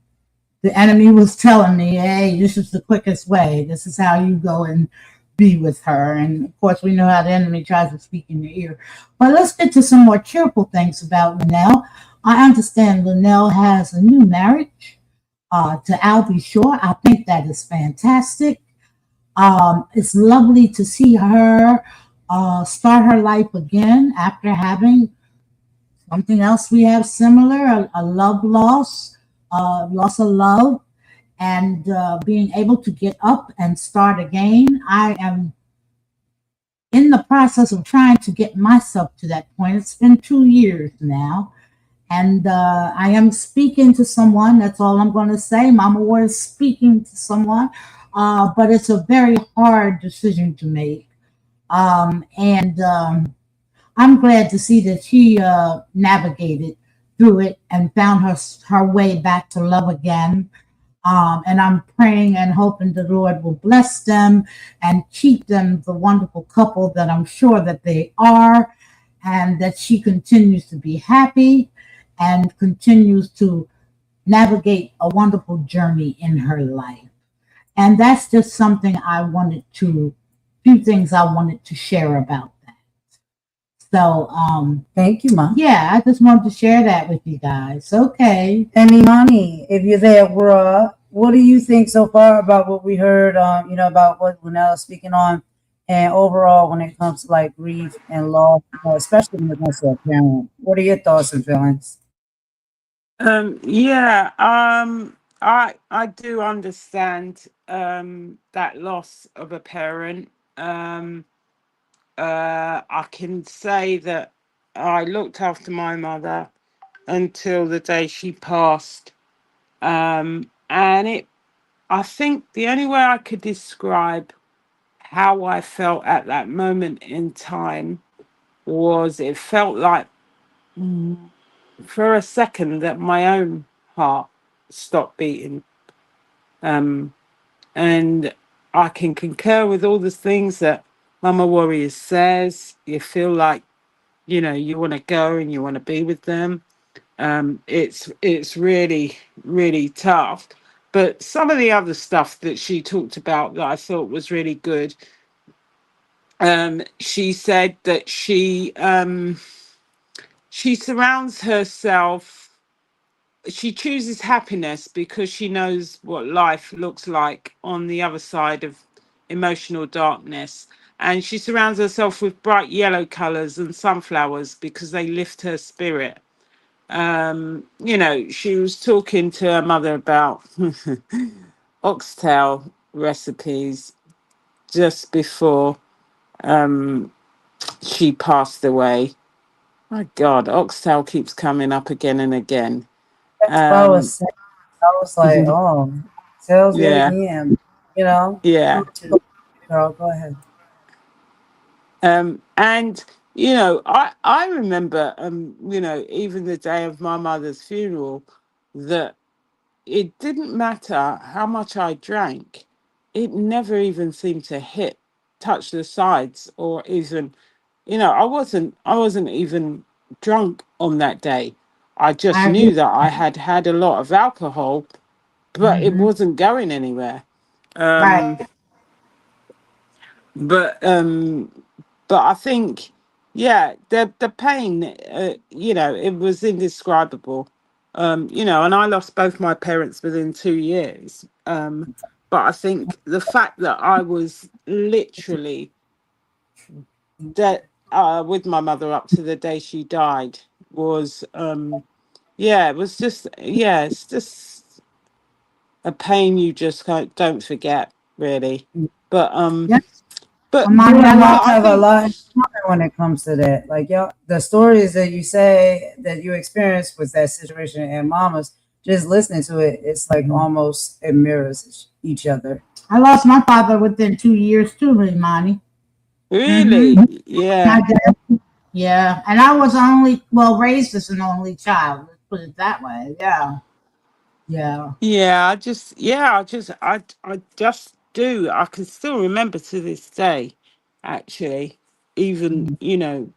the enemy was telling me, hey, this is the quickest way. This is how you go and be with her. And of course, we know how the enemy tries to speak in your ear. But let's get to some more cheerful things about Luenell. I understand Luenell has a new marriage to Albie Shore. I think that is fantastic. It's lovely to see her start her life again after having something else we have similar, a love loss, loss of love, and being able to get up and start again. I am in the process of trying to get myself to that point. It's been 2 years now. And I am speaking to someone. That's all I'm going to say. Mama was speaking to someone. But it's a very hard decision to make. And I'm glad to see that she navigated through it and found her way back to love again. And I'm praying and hoping the Lord will bless them and keep them the wonderful couple that I'm sure that they are, and that she continues to be happy and continues to navigate a wonderful journey in her life. And that's just something few things I wanted to share about that. So, Thank you, Mom. yeah, I just wanted to share that with you guys. Okay. And Imani, if you're there, what do you think so far about what we heard, about what Lunelle is speaking on, and overall when it comes to like grief and loss, especially when it comes to a parent? What are your thoughts and feelings? Yeah, I do understand that loss of a parent. I can say that I looked after my mother until the day she passed. And I think the only way I could describe how I felt at that moment in time was it felt like for a second that my own heart stopped beating. Um, and I can concur with all the things that Mama Warrior says. You feel like, you want to go and you want to be with them. It's really, really tough. But some of the other stuff that she talked about that I thought was really good. She said that she surrounds herself. She chooses happiness because she knows what life looks like on the other side of emotional darkness. And she surrounds herself with bright yellow colors and sunflowers because they lift her spirit. She was talking to her mother about oxtail recipes just before she passed away. My God, oxtail keeps coming up again and again. That's what I was Um, saying. I was like, oh, tells yet yeah, again, you know. yeah. Girl, go ahead. And I remember, even the day of my mother's funeral, that it didn't matter how much I drank, it never even seemed to touch the sides, or even, I wasn't even drunk on that day. I just I agree. knew that I had had a lot of alcohol, but it Hmm. wasn't going anywhere. Right. Um, but um, but I think, yeah, the pain, it was indescribable. And I lost both my parents within 2 years. But I think the fact that I was literally dead with my mother up to the day she died was, it was just, yeah, it's just a pain you just don't forget, really. But Yeah, but you Amani, I and lost. I I have a think. lot in common when it comes to that. Like, y'all, the stories that you say that you experienced with that situation and Mama's, just listening to it, it's like almost it mirrors each other. I lost my father within 2 years too, Imani. Mm-hmm. Really? My Yeah. dad. Yeah, and I was raised as an only child. Let's put it that way. Yeah, yeah. I just do. I can still remember to this day, actually, even, the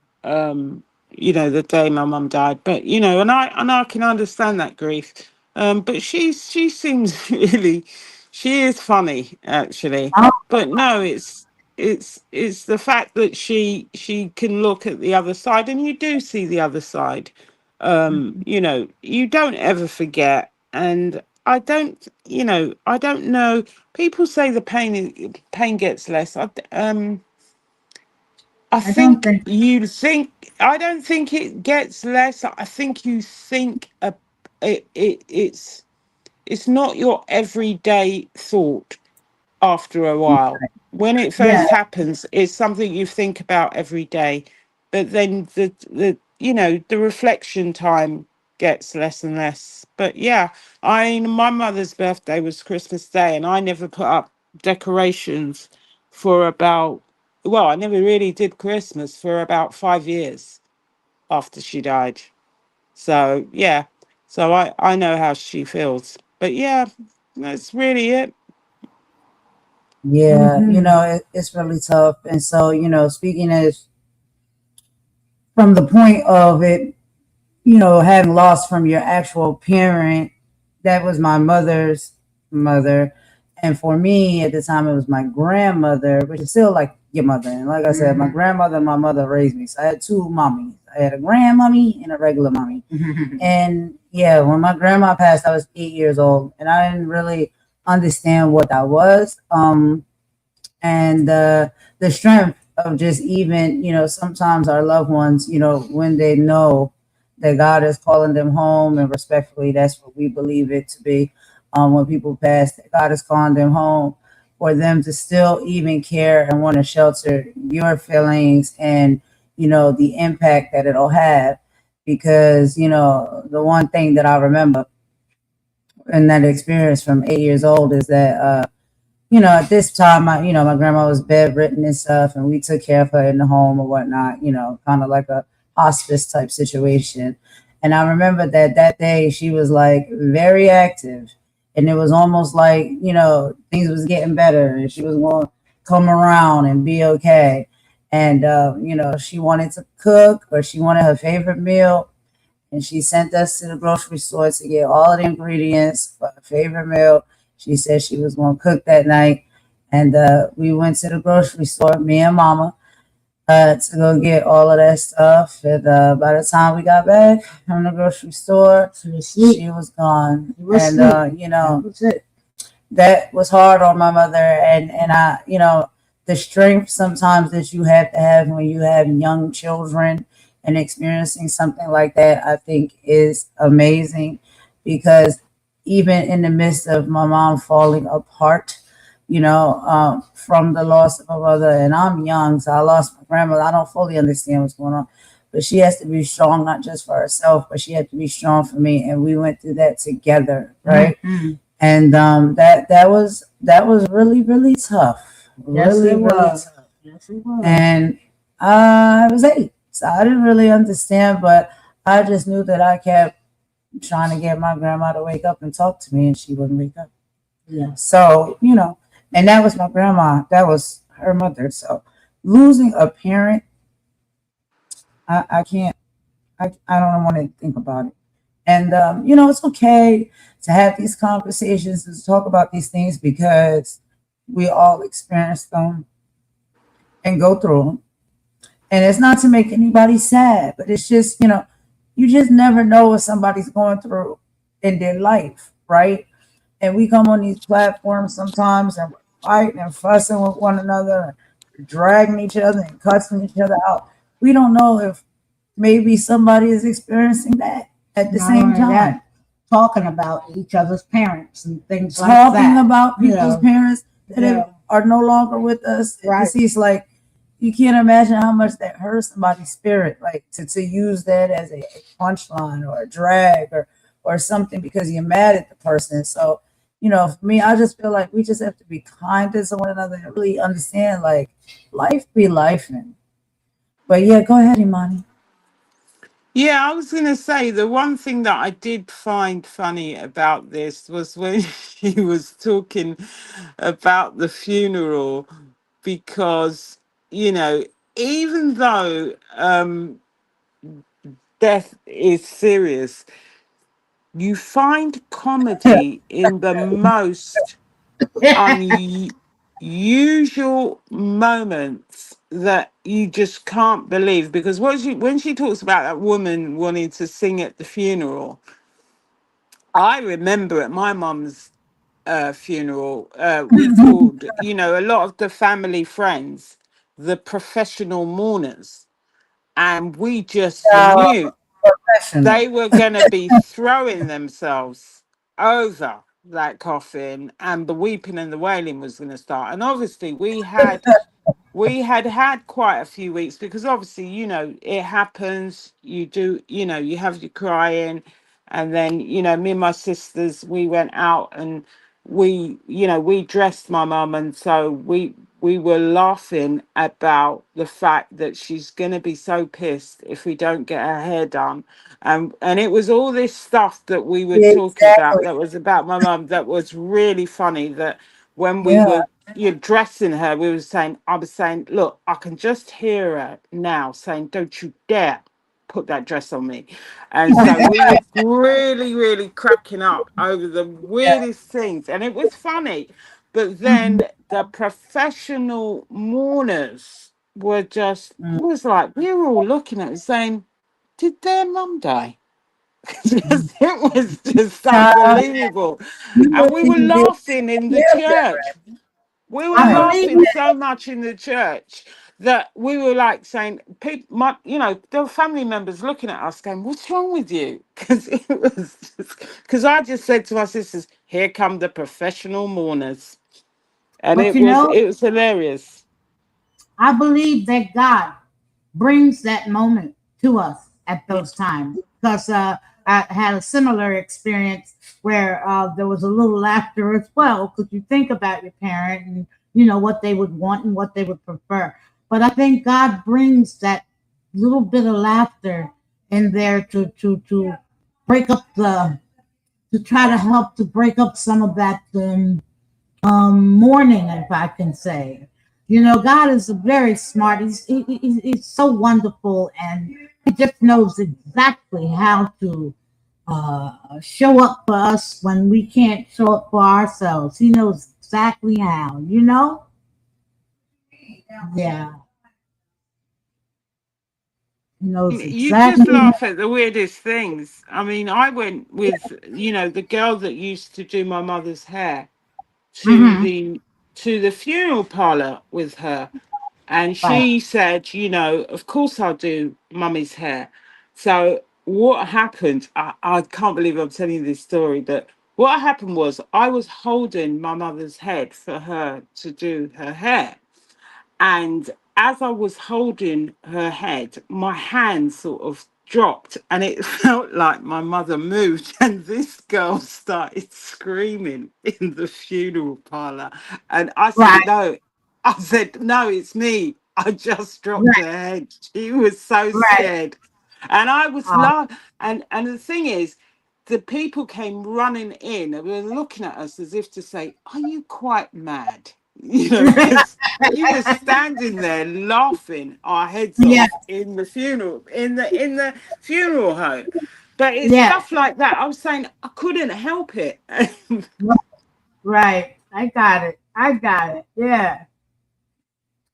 day my mum died. But, and I can understand that grief. But she seems really, she is funny, actually. Oh, But no, it's the fact that she can look at the other side, and you do see the other side. You don't ever forget. And I don't know. People say the pain gets less. I I don't think think. you think. I don't think it gets less. I think you think it's not your everyday thought after a while. when it Yeah, first happens, it's something you think about every day, but then the reflection time gets less and less. But yeah, my mother's birthday was Christmas Day, and I never put up decorations for about, well, I never really did Christmas for about 5 years after she died. So yeah, so I know how she feels. But yeah, that's really it. yeah, Mhm. it's really tough. And so, speaking as from the point of it, having lost from your actual parent, that was my mother's mother. And for me at the time, it was my grandmother, which is still like your mother. And like I said, my grandmother and my mother raised me. So I had two mommies. I had a grandmommy and a regular mommy. And yeah, when my grandma passed, I was 8 years old, and I didn't really understand what that was. And the strength of just even, sometimes our loved ones, when they know that God is calling them home, and respectfully, that's what we believe it to be. When people pass, that God is calling them home, for them to still even care and want to shelter your feelings and, the impact that it'll have. Because, the one thing that I remember in that experience from 8 years old is that, at this time, my grandma was bedridden and stuff, and we took care of her in the home or whatnot, kind of like a hospice type situation. And I remember that day she was like very active, and it was almost like, things was getting better, and she was going to come around and be okay. And, she wanted to cook, or she wanted her favorite meal, and she sent us to the grocery store to get all of the ingredients for her favorite meal. She said she was going to cook that night, and we went to the grocery store, me and Mama, to go get all of that stuff. And by the time we got back from the grocery store, she was gone. And that was hard on my mother, and I, the strength sometimes that you have to have when you have young children and experiencing something like that, I think is amazing. Because even in the midst of my mom falling apart, from the loss of my mother, and I'm young, so I lost my grandmother. I don't fully understand what's going on, but she has to be strong, not just for herself, but she had to be strong for me, and we went through that together, right? And that was really, really tough. Yes, Really, it really was. tough. Yes, it was. And I was 8, so I didn't really understand, but I just knew that I kept trying to get my grandma to wake up and talk to me, and she wouldn't wake up. Yeah. So, and that was my grandma. That was her mother. So losing a parent, I can't, I don't want to think about it. And, it's okay to have these conversations, to talk about these things, because we all experience them and go through them. And it's not to make anybody sad, but it's just, you just never know what somebody's going through in their life, right? And we come on these platforms sometimes and we're fighting and fussing with one another, and dragging each other and cussing each other out. We don't know if maybe somebody is experiencing that at the Not same only time. that, talking about each other's parents and things like Talking that. about people's parents that Yeah. are no longer with us. Right. It's like, you can't imagine how much that hurts somebody's spirit, like to use that as a punchline or a drag or something because you're mad at the person. So, for me, I just feel like we just have to be kind to one another and really understand, like, life be life. But yeah, go ahead, Imani. Yeah, I was going to say the one thing that I did find funny about this was when she was talking about the funeral, because, you know, even though death is serious, you find comedy in the most unusual moments that you just can't believe. Because when she talks about that woman wanting to sing at the funeral, I remember at my mum's funeral, we called, a lot of the family friends the professional mourners, and we just Uh, knew Professional. they were going to be throwing themselves over. that coffin, and the weeping and the wailing was going to start. And obviously, we had quite a few weeks, because obviously, you know, it happens. You do, you know, you have your crying, and then, you know, me and my sisters, we went out and we, you know, we dressed my mum, and so we were laughing about the fact that she's gonna be so pissed if we don't get her hair done. And it was all this stuff that we were talking about, Exactly. that was about my mum, that was really funny. That when we Yeah. were, you're dressing her, we were saying, I was saying, look, I can just hear her now saying, don't you dare put that dress on me. And so we were really, really cracking up over the weirdest things. And it was funny. But then Mhm. the professional mourners were just, Mm. was like, we were all looking at it saying, did their mum die? Mm. Just, it was just Child, unbelievable. you And we were wouldn't even be able laughing in to the give that church. rest. We were I Right. believe laughing that. so much in the church that we were like saying, people, my, you know, there were family members looking at us going, what's wrong with you? Because it was just, because I just said to my sisters, here come the professional mourners. And But it was hilarious. I believe that God brings that moment to us at Yeah. those times because I had a similar experience where there was a little laughter as well because you think about your parent and you know what they would want and what they would prefer. But I think God brings that little bit of laughter in there to break up the to try to help to break up some of that mourning, if I can say. You know, God is very smart. He's so wonderful, and He just knows exactly how to show up for us when we can't show up for ourselves. He knows exactly how, you know? Yeah, He knows You just exactly. laugh at the weirdest things. I mean, I went with, you know, the girl that used to do my mother's hair to Mm-hmm. the funeral parlor with her. And Right, she said, you know, of course I'll do mummy's hair. So what happened, I can't believe I'm telling you this story, that what happened was I was holding my mother's head for her to do her hair. And as I was holding her head, my hand sort of dropped and it felt like my mother moved. And this girl started screaming in the funeral parlor. And I said, right, no, I said, no, it's me. I just dropped right, her head. She was so right. scared. And I was Uh, laughing. And the thing is, the people came running in and were looking at us as if to say, are you quite mad? You know, because we were standing there laughing our heads yeah, off in the funeral, in the funeral home. But it's yeah, stuff like that. I was saying I couldn't help it. right. I got it. I got it. Yeah,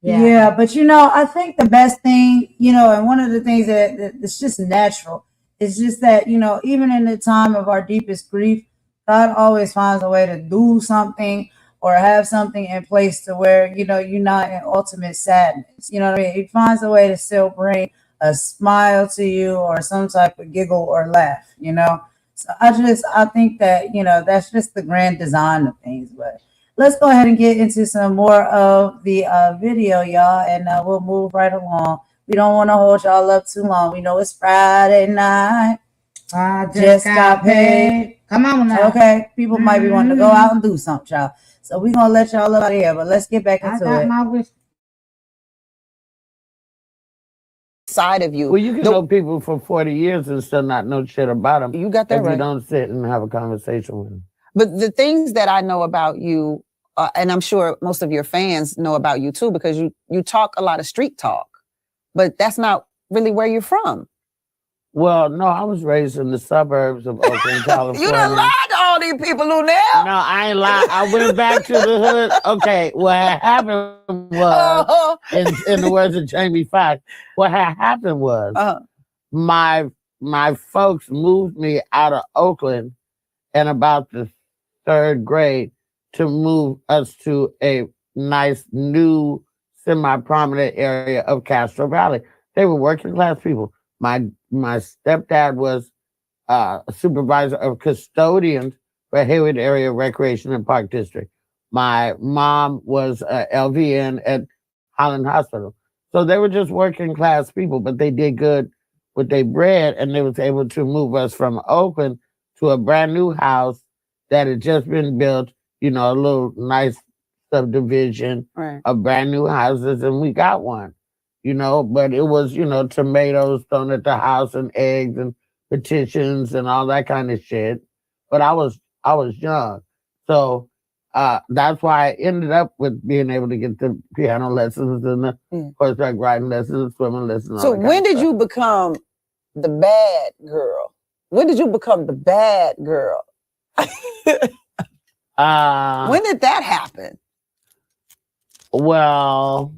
yeah. Yeah, but you know, I think the best thing, you know, and one of the things that's just natural is just that, you know, even in the time of our deepest grief, God always finds a way to do something or have something in place to where, you know, you're not in ultimate sadness. You know what I mean? He finds a way to still bring a smile to you or some type of giggle or laugh, you know? So I think that, you know, that's just the grand design of things. But let's go ahead and get into some more of the video, y'all, and we'll move right along. We don't want to hold y'all up too long. We know it's Friday night. I Just got paid. Come on now. Okay, people might be wanting to go out and do something, y'all. So we're going to let y'all up out of here, but let's get back I into got it. my wish. Side of you. Well, you can know people for 40 years and still not know shit about them. You got that if right. you don't sit and have a conversation with them. But the things that I know about you, and I'm sure most of your fans know about you too, because you talk a lot of street talk, but that's not really where you're from. Well, no, I was raised in the suburbs of Oakland, California. You done lied to all these people, Luenell. No, I ain't lying. I went back to the hood. Okay, what had happened was, in the words of Jamie Foxx, what had happened was my folks moved me out of Oakland in about the third grade to move us to a nice new semi-prominent area of Castro Valley. They were working class people. My stepdad was a supervisor of custodians for Hayward Area Recreation and Park District. My mom was a LVN at Highland Hospital. So they were just working class people, but they did good with their bread, and they was able to move us from Oakland to a brand new house that had just been built, you know, a little nice subdivision Right. of brand new houses, and we got one, you know, but it was, you know, tomatoes thrown at the house and eggs and petitions and all that kind of shit. But I was young. So that's why I ended up with being able to get the piano lessons and the horseback riding lessons, swimming lessons. So when did you become the bad girl? When did you become the bad girl? When did that happen? Well,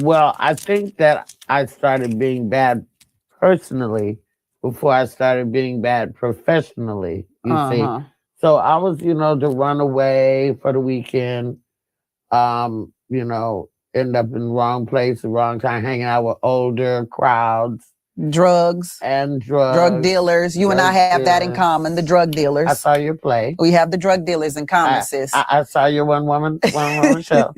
I think that I started being bad personally before I started being bad professionally. You see, so I was, you know, to run away for the weekend. You know, end up in the wrong place, the wrong time, hanging out with older crowds. Drugs. Drug dealers. You and I have that in common, the drug dealers. I saw your play. We have the drug dealers in common, sis. I saw your one woman show.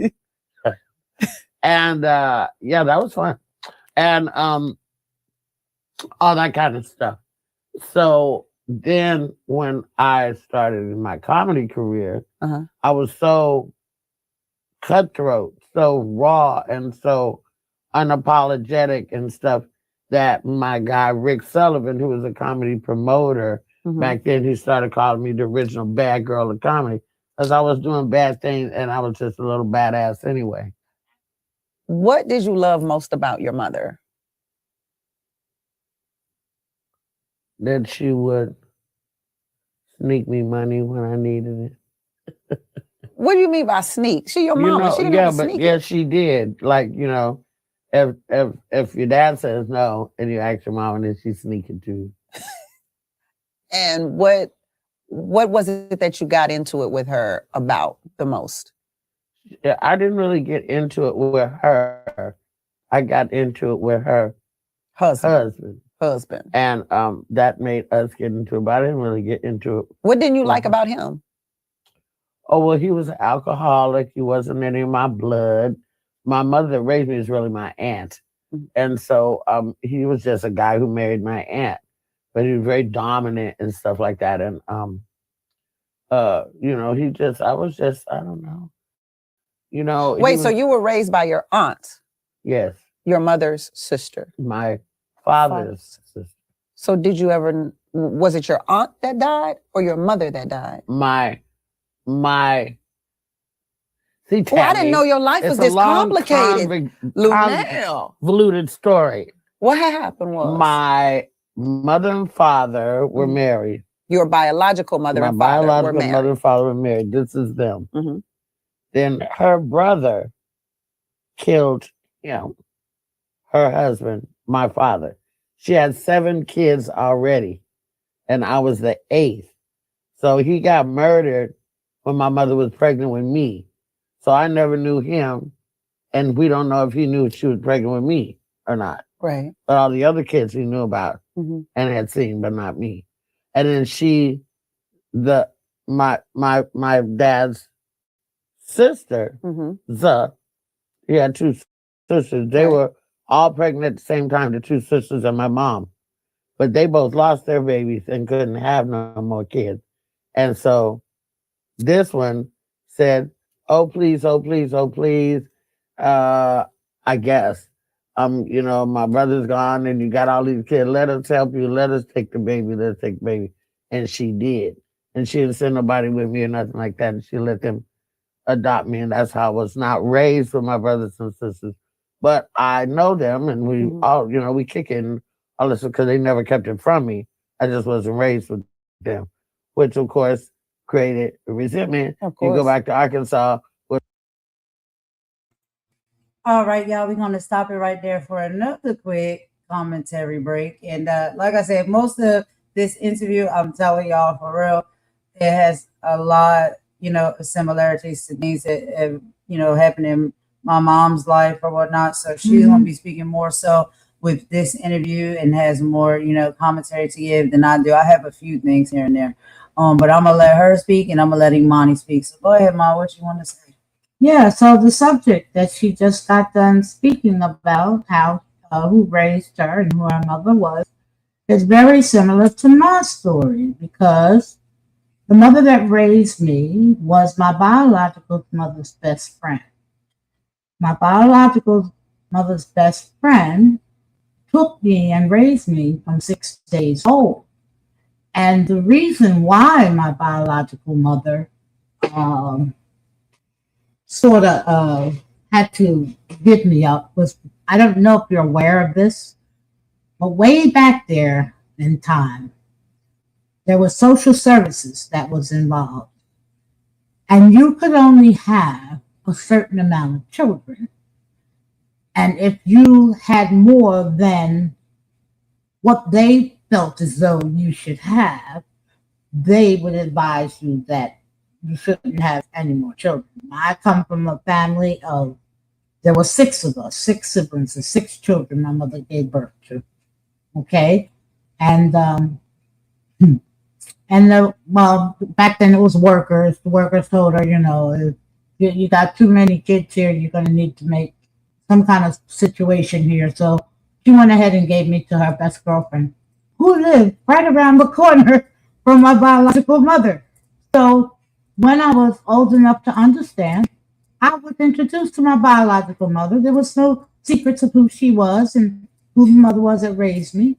And yeah, that was fun. And all that kind of stuff. So then when I started my comedy career, I was so cutthroat, so raw, and so unapologetic and stuff that my guy Rick Sullivan, who was a comedy promoter back then, he started calling me the original bad girl of comedy because I was doing bad things and I was just a little badass anyway. What did you love most about your mother? That she would sneak me money when I needed it. What do you mean by sneak? She your mama. She didn't have to sneak it. She did. Like, you know, if your dad says no and you ask your mom, and then she's sneaking too. And what was it that you got into it with her about the most? Yeah, I didn't really get into it with her. I got into it with her husband. And that made us get into it, but I didn't really get into it. What didn't you like about him? Oh, well, he was an alcoholic. He wasn't any of my blood. My mother that raised me is really my aunt. And so he was just a guy who married my aunt. But he was very dominant and stuff like that. And, you know, I don't know. You know. Wait, so you were raised by your aunt? Yes. Your mother's sister? My father's sister. So was it your aunt that died or your mother that died? See, Tammi, I didn't know your life was this complicated. Luenell. Convoluted story. What happened was? My mother and father were married. Your biological mother and father were married. My biological mother and father were married. This is them. Then her brother killed, you know, her husband, my father. She had 7 kids already, and I was the 8th. So he got murdered when my mother was pregnant with me. So I never knew him, and we don't know if he knew she was pregnant with me or not. Right. But all the other kids he knew about and had seen, but not me. And then my dad's sister, he had 2 sisters. They were all pregnant at the same time, the 2 sisters and my mom. But they both lost their babies and couldn't have no more kids. And so this one said, oh, please, oh, please, oh, please. I guess, you know, my brother's gone and you got all these kids. Let us help you. Let us take the baby. Let's take the baby. And she did. And she didn't send nobody with me or nothing like that. And she let them adopt me. And that's how I was not raised with my brothers and sisters. But I know them, and we all, you know, we kick it and all this because they never kept it from me. I just wasn't raised with them, which of course created resentment. You go back to Arkansas. All right, y'all, we're going to stop it right there for another quick commentary break. And like I said, most of this interview, I'm telling y'all for real, it has a lot, you know, similarities to things that have, you know, happened in my mom's life or whatnot. So she's going to be speaking more so with this interview and has more, commentary to give than I do. I have a few things here and there. But I'm gonna let her speak and I'm gonna let Imani speak. So go ahead, Ma, what you want to say? Yeah, so the subject that she just got done speaking about, how who raised her and who her mother was, is very similar to my story because the mother that raised me was my biological mother's best friend. My biological mother's best friend took me and raised me from 6 days old. And the reason why my biological mother um, sort of had to give me up was, I don't know if you're aware of this, but way back there in time, there were social services that was involved. And you could only have a certain amount of children. And if you had more than what they felt as though you should have, they would advise you that you shouldn't have any more children. I come from a family of, there were 6 of us, 6 siblings, and 6 children my mother gave birth to. Okay? And well, back then it was workers. The workers told her, if you got too many kids here, you're going to need to make some kind of situation here. So she went ahead and gave me to her best girlfriend, who lived right around the corner from my biological mother. So when I was old enough to understand, I was introduced to my biological mother. There was no secrets of who she was and who the mother was that raised me.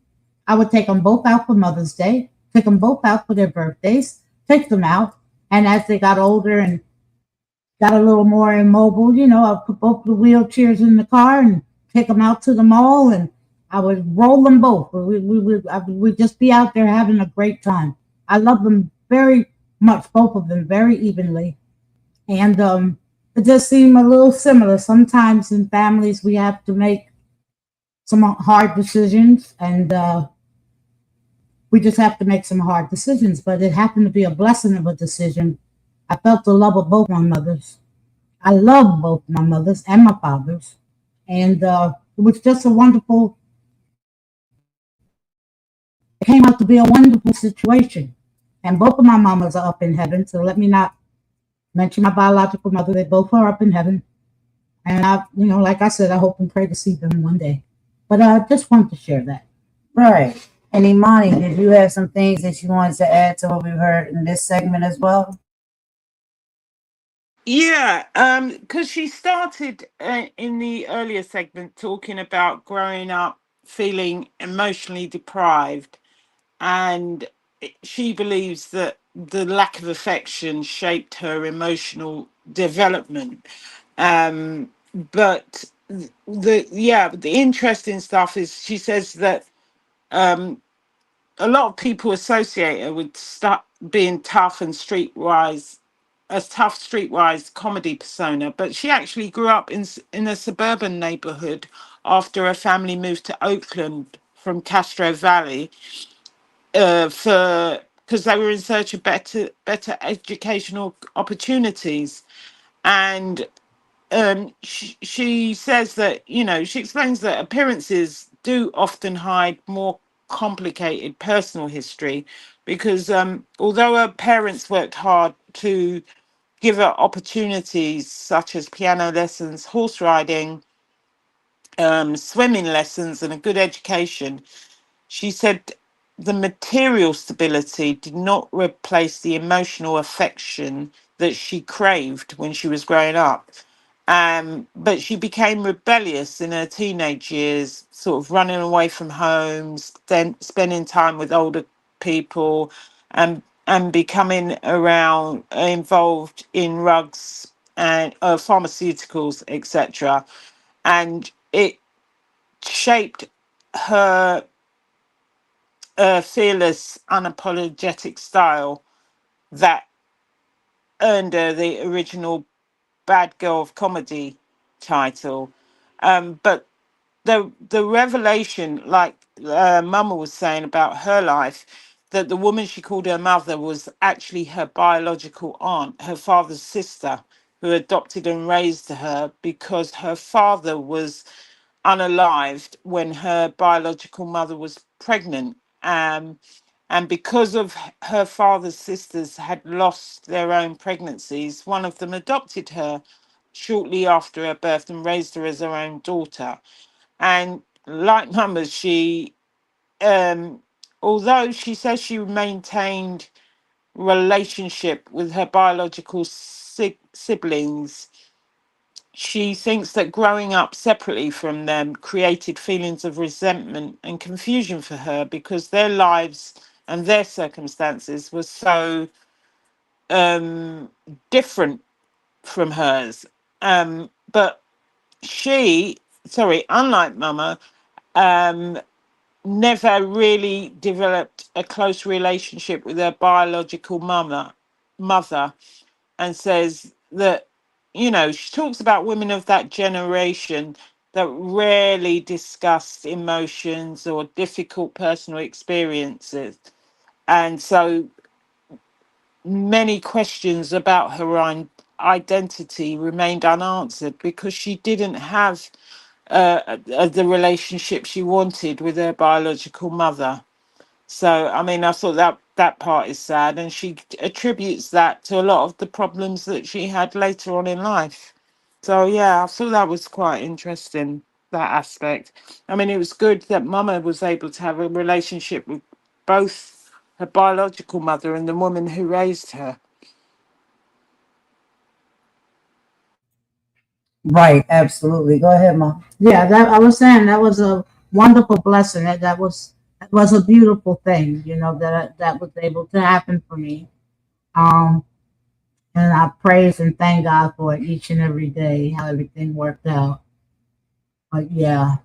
I would take them both out for Mother's Day, take them both out for their birthdays, take them out. And as they got older and got a little more immobile, I put both the wheelchairs in the car and take them out to the mall, and I would roll them both. We'd just be out there having a great time. I love them very much, both of them, very evenly. And it just seemed a little similar. Sometimes in families, we have to make some hard decisions, and we just have to make some hard decisions. But it happened to be a blessing of a decision. I felt the love of both my mothers. I love both my mothers and my fathers. And it was just a wonderful, it came out to be a wonderful situation. And both of my mamas are up in heaven. So let me not mention my biological mother. They both are up in heaven. And I, like I said, I hope and pray to see them one day. But I just wanted to share that. Right. And Imani, did you have some things that you wanted to add to what we've heard in this segment as well? Yeah, because she started in the earlier segment talking about growing up feeling emotionally deprived, and she believes that the lack of affection shaped her emotional development. But the interesting stuff is she says that a lot of people associate her with being tough and streetwise, a tough streetwise comedy persona, but she actually grew up in a suburban neighborhood after her family moved to Oakland from Castro Valley, for because they were in search of better educational opportunities. And she says that, she explains that appearances do often hide more complicated personal history, because although her parents worked hard to give her opportunities such as piano lessons, horse riding, swimming lessons, and a good education, she said the material stability did not replace the emotional affection that she craved when she was growing up. But she became rebellious in her teenage years, sort of running away from home, then spending time with older people, and becoming around involved in drugs and pharmaceuticals, etc. And it shaped her fearless, unapologetic style that earned her the original Bad Girl of Comedy title. But the revelation, like Mama was saying about her life, that the woman she called her mother was actually her biological aunt, her father's sister, who adopted and raised her because her father was unalived when her biological mother was pregnant. And because of her father's sisters had lost their own pregnancies, one of them adopted her shortly after her birth and raised her as her own daughter. And like Mama, although she says she maintained relationship with her biological siblings, she thinks that growing up separately from them created feelings of resentment and confusion for her because their lives and their circumstances were so different from hers. But unlike Mama, um, never really developed a close relationship with her biological mother, and says that, she talks about women of that generation that rarely discussed emotions or difficult personal experiences. And so many questions about her identity remained unanswered because she didn't have the relationship she wanted with her biological mother. So, I mean, I thought that part is sad, and she attributes that to a lot of the problems that she had later on in life. So, yeah, I thought that was quite interesting, that aspect. I mean, it was good that Mama was able to have a relationship with both her biological mother and the woman who raised her. Right, absolutely. Go ahead, Mom. Yeah, that I was saying that was a wonderful blessing. That was a beautiful thing, that was able to happen for me. Um, and I praise and thank God for it each and every day, how everything worked out. But yeah,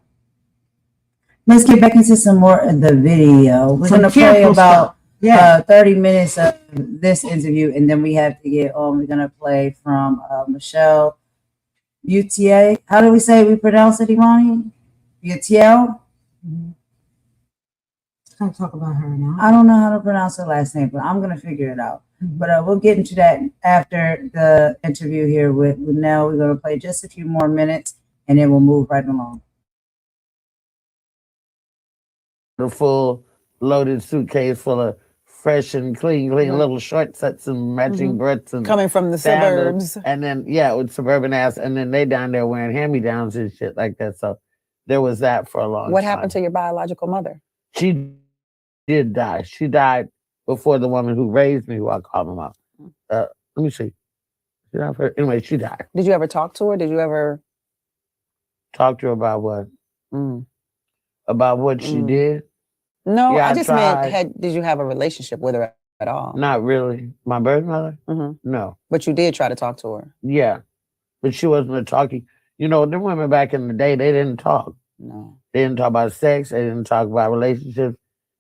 Let's get back into some more of the video. We're some going to play careful about stuff. 30 minutes of this interview, and then we have to get on. We're going to play from Michelle Buteau. How do we say we pronounce it, Imani? Buteau? Can't talk about her now. I don't know how to pronounce her last name, but I'm going to figure it out. But we'll get into that after the interview here with Luenell. We're going to play just a few more minutes, and then we'll move right along. The full loaded suitcase full of fresh and clean little short sets and matching breasts and Coming from the sandals. suburbs. And then, with suburban ass. And then they down there wearing hand-me-downs and shit like that. So there was that for a long time. What happened to your biological mother? She did die. She died before the woman who raised me, who I call them out. Let me see. Anyway, she died. Did you ever talk to her? Did you ever talk to her about what? About what she did? No, Yeah, I just meant, did you have a relationship with her at all? Not really. My birth mother? No. But you did try to talk to her? Yeah. But she wasn't a talking. Them women back in the day, they didn't talk. No. They didn't talk about sex. They didn't talk about relationships.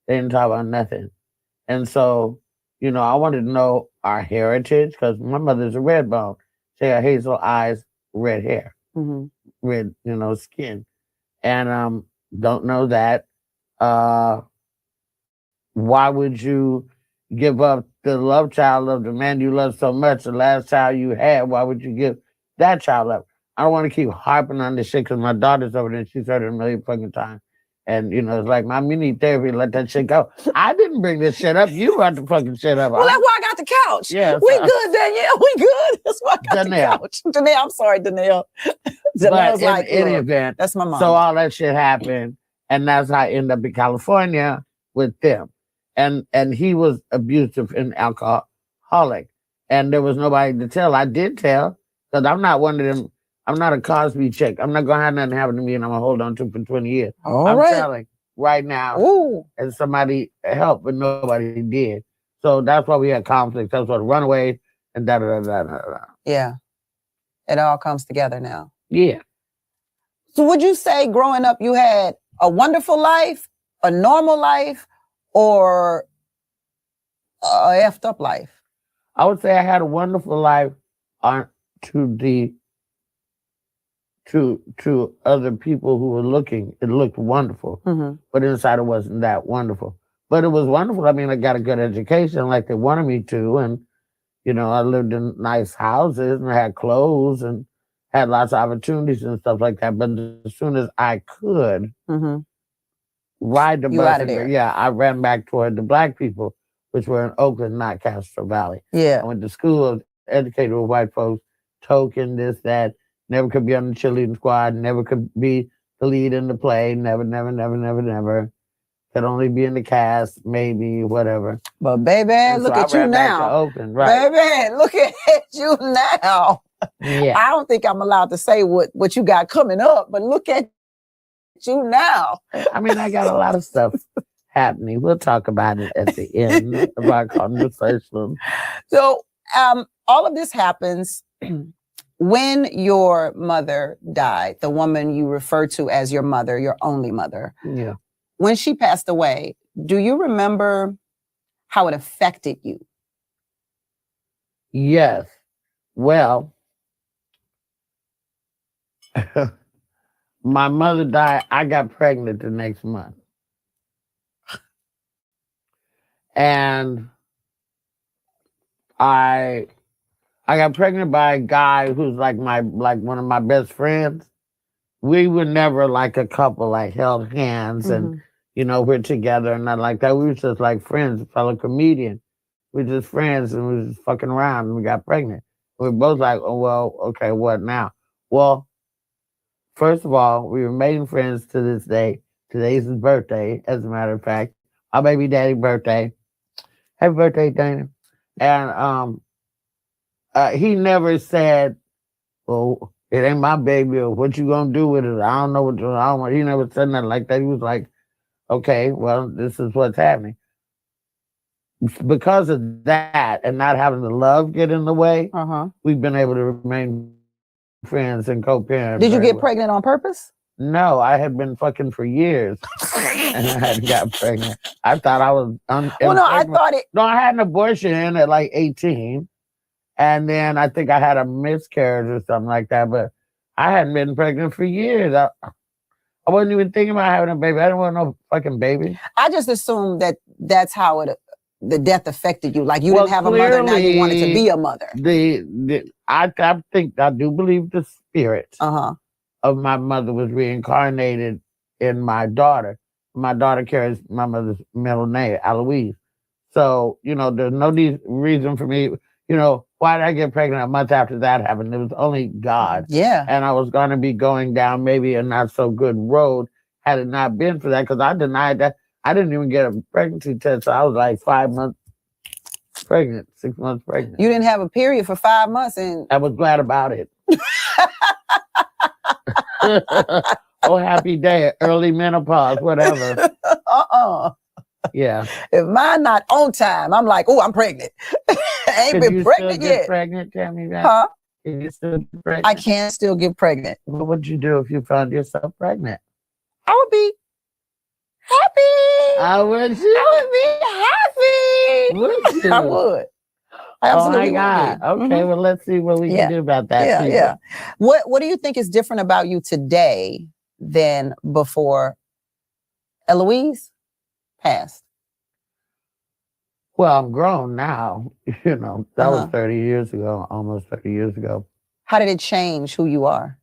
They didn't talk about nothing. And so, I wanted to know our heritage because my mother's a red bone. She had hazel eyes, red hair, red, skin. And don't know that. Why would you give up the love child of the man you love so much, the last child you had? Why would you give that child up? I don't want to keep harping on this shit because my daughter's over there. She's heard it a million fucking times. And, it's like, Mom, you need therapy. Let that shit go. I didn't bring this shit up. You brought the fucking shit up. Well, that's why I got the couch. Yeah, we good, Danielle. We good. That's why I got the couch. Danielle, I'm sorry, Danielle. But in any event, that's my mom. So all that shit happened. And that's how I ended up in California with them. And he was abusive and alcoholic. And there was nobody to tell. I did tell, because I'm not one of them. I'm not a Cosby chick. I'm not going to have nothing happen to me and I'm going to hold on to it for 20 years. I'm telling right now. And somebody helped, but nobody did. So that's why we had conflicts. That's why runaways and da-da-da-da-da-da. Yeah. It all comes together now. Yeah. So would you say growing up you had a wonderful life, a normal life, or a effed up life? I would say I had a wonderful life to other people who were looking. It looked wonderful, but inside it wasn't that wonderful. But it was wonderful. I mean, I got a good education like they wanted me to, and I lived in nice houses and I had clothes and had lots of opportunities and stuff like that. But as soon as I could ride the You bus, out of there. yeah, I ran back toward the black people, which were in Oakland, not Castro Valley. Yeah. I went to school, educated with white folks, token, this, that, never could be on the cheerleading squad, never could be the lead in the play, never. Could only be in the cast, maybe, whatever. But baby, And look so at I you ran back to now. Oakland, right? Baby, look at you now. Yeah. I don't think I'm allowed to say what you got coming up, but look at you now. I mean, I got a lot of stuff happening. We'll talk about it at the end of our conversation. So all of this happens when your mother died, the woman you refer to as your mother, your only mother. Yeah. When she passed away, do you remember how it affected you? Yes. Well, my mother died. I got pregnant the next month. And I got pregnant by a guy who's like one of my best friends. We were never like a couple, like held hands and we're together and nothing like that. We were just like friends, a fellow comedian. We were just friends and we were just fucking around and we got pregnant. We were both like, oh, well, okay, what now? Well, first of all, we remain friends to this day. Today's his birthday, as a matter of fact. Our baby daddy's birthday. Happy birthday, Dana. And he never said, well, it ain't my baby, or what you gonna do with it? I don't know what I don't want. He never said nothing like that. He was like, okay, well, this is what's happening. Because of that and not having the love get in the way, we've been able to remain friends and co-parent. Did you get pregnant on purpose? No, I had been fucking for years and I hadn't got pregnant. I thought I was No, I had an abortion at like 18. And then I think I had a miscarriage or something like that. But I hadn't been pregnant for years. I wasn't even thinking about having a baby. I didn't want no fucking baby. I just assumed that that's how the death affected you. Like you didn't have a mother, now you wanted to be a mother. I do believe the spirit of my mother was reincarnated in my daughter. My daughter carries my mother's middle name, Eloise. So, there's no reason for me, why did I get pregnant a month after that happened? It was only God. Yeah. And I was going to be going down maybe a not so good road had it not been for that, because I denied that. I didn't even get a pregnancy test. So I was like 5 months pregnant, 6 months pregnant. You didn't have a period for 5 months, and I was glad about it. Oh, happy day, early menopause, whatever. Yeah. If mine not on time, I'm like, oh, I'm pregnant. I ain't been pregnant yet. Pregnant, Tammi Mac? Huh? Can you still get pregnant? I can still get pregnant. What would you do if you found yourself pregnant? I would be happy. I would be happy. Would you? I would. I absolutely oh my God. would. Okay, well, let's see what we can do about that. Yeah. What do you think is different about you today than before Eloise passed? Well, I'm grown now. That was 30 years ago, almost 30 years ago. How did it change who you are?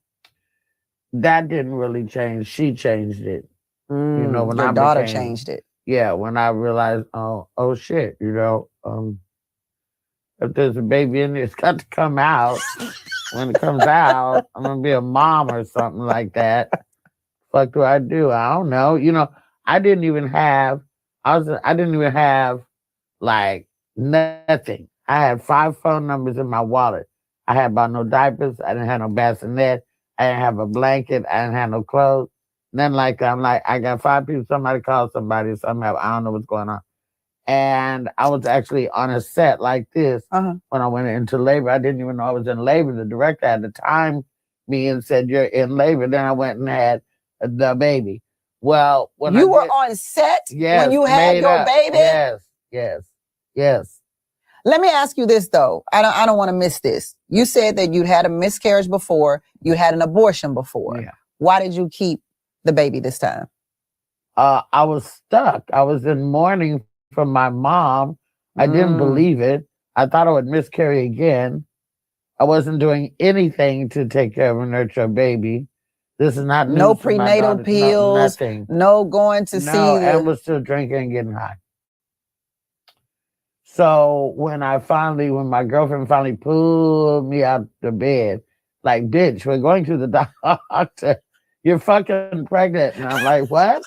That didn't really change. She changed it. When your daughter changed it. Yeah, when I realized, oh shit, if there's a baby in there, it's got to come out. When it comes out, I'm gonna be a mom or something like that. Fuck do I do? I don't know. I didn't even have like nothing. I had 5 phone numbers in my wallet. I had about no diapers. I didn't have no bassinet. I didn't have a blanket. I didn't have no clothes. Then I'm like, I got 5 people. Somebody called somebody. I don't know what's going on. And I was actually on a set like this when I went into labor. I didn't even know I was in labor. The director at the time me and said, you're in labor. Then I went and had the baby. Well, when you were on set when you had your baby? Yes. Let me ask you this though. I don't want to miss this. You said that you'd had a miscarriage before, you had an abortion before. Yeah. Why did you keep the baby this time? I was stuck. I was in mourning from my mom. I didn't believe it. I thought I would miscarry again. I wasn't doing anything to take care of and nurture a baby. This is not No news to my prenatal daughter. pills. Nothing. No going to No, see and the. was still drinking and getting high. So when my girlfriend finally pulled me out the bed, like, bitch, we're going to the doctor. You're fucking pregnant. And I'm like, what?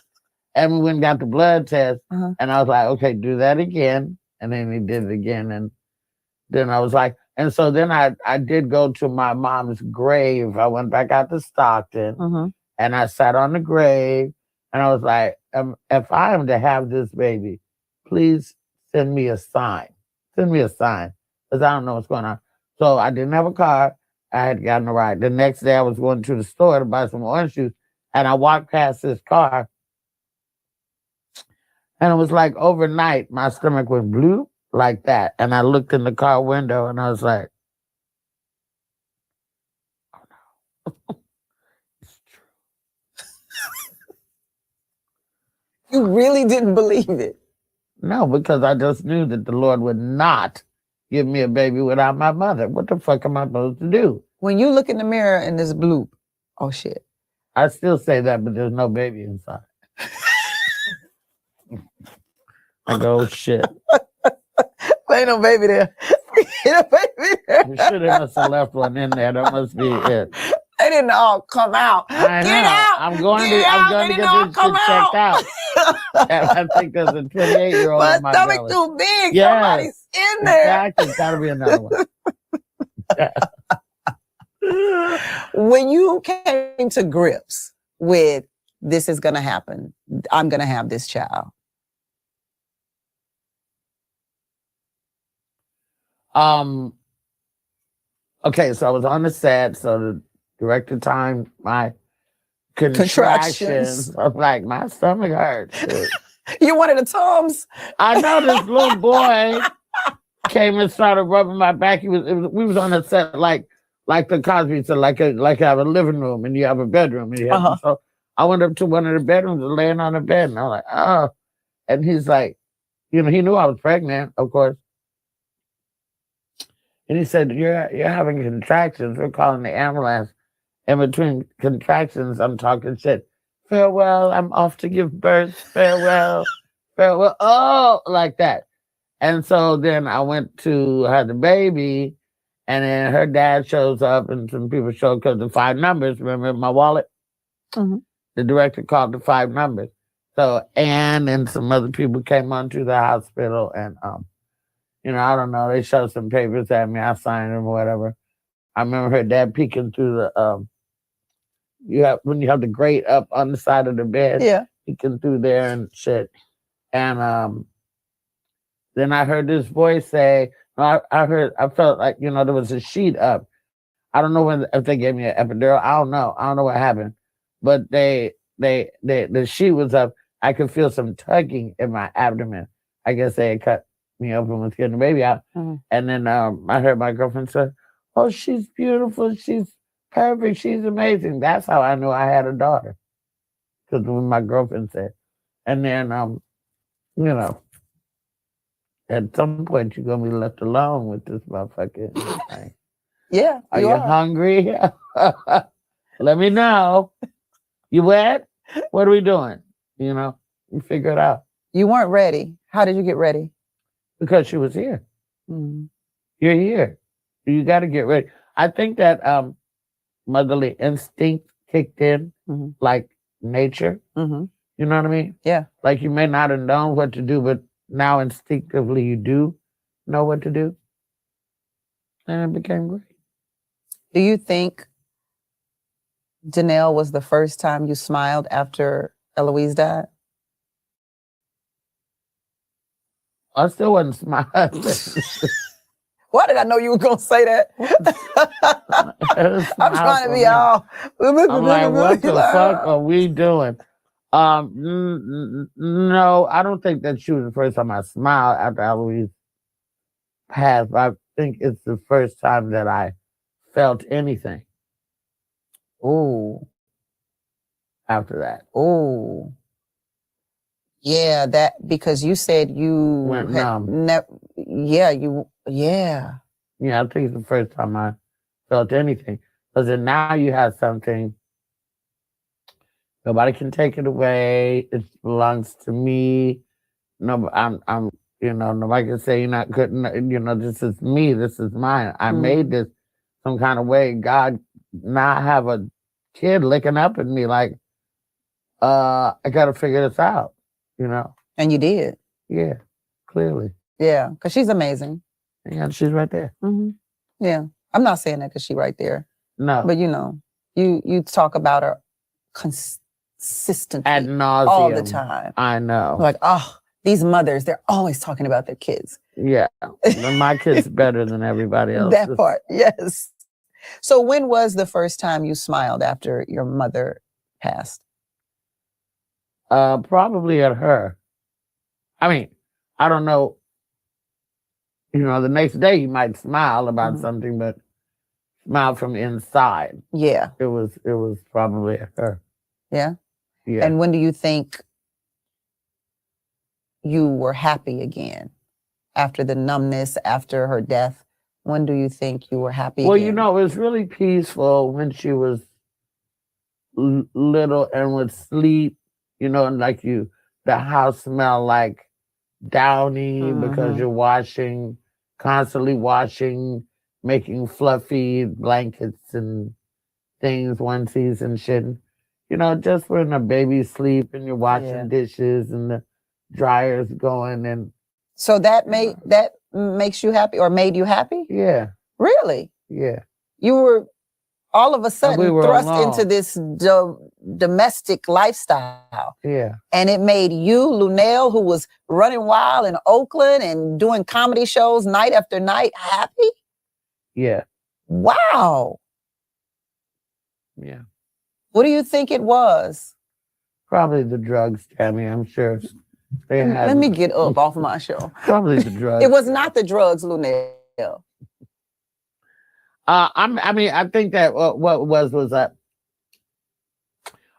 And we went and got the blood test. Uh-huh. And I was like, okay, do that again. And then he did it again. And then I was like, and so then I did go to my mom's grave. I went back out to Stockton and I sat on the grave and I was like, if I am to have this baby, please send me a sign. Send me a sign because I don't know what's going on. So I didn't have a car. I had gotten a ride. The next day I was going to the store to buy some orange juice and I walked past this car and it was like overnight, my stomach went blue like that. And I looked in the car window and I was like, oh no, it's true. You really didn't believe it? No, because I just knew that the Lord would not give me a baby without my mother. What the fuck am I supposed to do? When you look in the mirror and this bloop, oh shit. I still say that, but there's no baby inside. I go, oh, shit. There ain't no baby there. Ain't no baby there. You should have must have left one in there. That must be it. They didn't all come out. I Get know. out. I'm going Get to out. get They this didn't shit all come checked out. And I think there's a 28-year-old My in my stomach belly. too big. Yes, Somebody's in there. exactly. Gotta be another one. When you came to grips with this is gonna happen, I'm gonna have this child. Okay, so I was on the set, so the director timed my contractions. I was like, my stomach hurts. You wanted the Tums? I know this little boy came and started rubbing my back. We was on a set like the Cosby said, like you have a living room and you have a bedroom. And you have, so I went up to one of the bedrooms and laying on the bed, and I was like, oh. And he's like, he knew I was pregnant, of course. And he said, you're having contractions. We're calling the ambulance. In between contractions, I'm talking shit. Farewell, I'm off to give birth. Farewell, farewell. Oh, like that. And so then I went to have the baby, and then her dad shows up, and some people show up because the 5 numbers. Remember my wallet? Mm-hmm. The director called the 5 numbers. So Ann and some other people came onto the hospital, and I don't know. They showed some papers at me. I signed them or whatever. I remember her dad peeking through the when you have the grate up on the side of the bed, peeking through there and shit. And then I heard this voice say, I felt like, there was a sheet up. I don't know if they gave me an epidural. I don't know what happened. But the sheet was up. I could feel some tugging in my abdomen. I guess they had cut me open and was getting the baby out. Mm-hmm. And then I heard my girlfriend say, oh, she's beautiful. She's perfect. She's amazing. That's how I knew I had a daughter. Because when my girlfriend said. And then, at some point you're going to be left alone with this motherfucker. Like, yeah. Are you hungry? Let me know. You wet? What are we doing? You figure it out. You weren't ready. How did you get ready? Because she was here. Mm-hmm. You're here. You got to get ready. I think that motherly instinct kicked in, like nature. Mm-hmm. You know what I mean? Yeah. Like you may not have known what to do, but now instinctively you do know what to do. And it became great. Do you think Janelle was the first time you smiled after Eloise died? I still wasn't smiling. Why did I know you were going to say that? I'm trying to be all... I'm like, what the fuck are we doing? No, I don't think that she was the first time I smiled after Eloise passed. I think it's the first time that I felt anything. Ooh. After that. Ooh. Yeah, because you said you went numb. Yeah, I think it's the first time I felt anything. Because then now you have something, nobody can take it away. It belongs to me. No, I'm, nobody can say you're not good. This is me. This is mine. I made this some kind of way. God, now I have a kid licking up at me like, I got to figure this out, And you did. Yeah, clearly. Yeah, because she's amazing. Yeah, she's right there. Yeah, I'm not saying that because she's right there. No. But you talk about her consistently ad nauseum all the time. I know. Like, these mothers, they're always talking about their kids. Yeah, my kid's better than everybody else. That part, yes. So when was the first time you smiled after your mother passed? Probably at her. I mean, I don't know. The next day you might smile about something, but smile from inside. Yeah. It was probably at her. Yeah? Yeah. And when do you think you were happy again? After the numbness, after her death? When do you think you were happy again? Well, it was really peaceful when she was little and would sleep, and like the house smelled like downy because you're constantly washing, making fluffy blankets and things, onesies and shit. Just when a baby's sleep and you're washing dishes and the dryer's going. And so that makes you happy or made you happy? Yeah. Really? Yeah. You were all of a sudden thrust alone into this domestic lifestyle. Yeah. And it made you, Luenell, who was running wild in Oakland and doing comedy shows night after night, happy? Yeah. Wow. Yeah. What do you think it was? Probably the drugs, Tammy, I'm sure. Let me get up off my show. Probably the drugs. It was not the drugs, Luenell. I think that what was that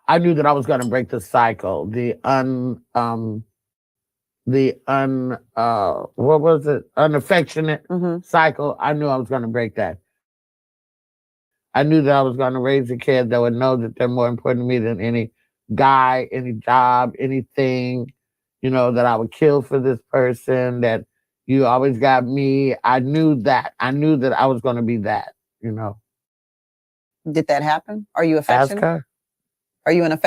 I knew that I was going to break the cycle, unaffectionate cycle. I knew I was going to break that. I knew that I was going to raise a kid that would know that they're more important to me than any guy, any job, anything, that I would kill for this person, that you always got me. I knew that. I knew that I was going to be that, Did that happen? Are you affectionate? Ask her. Are you an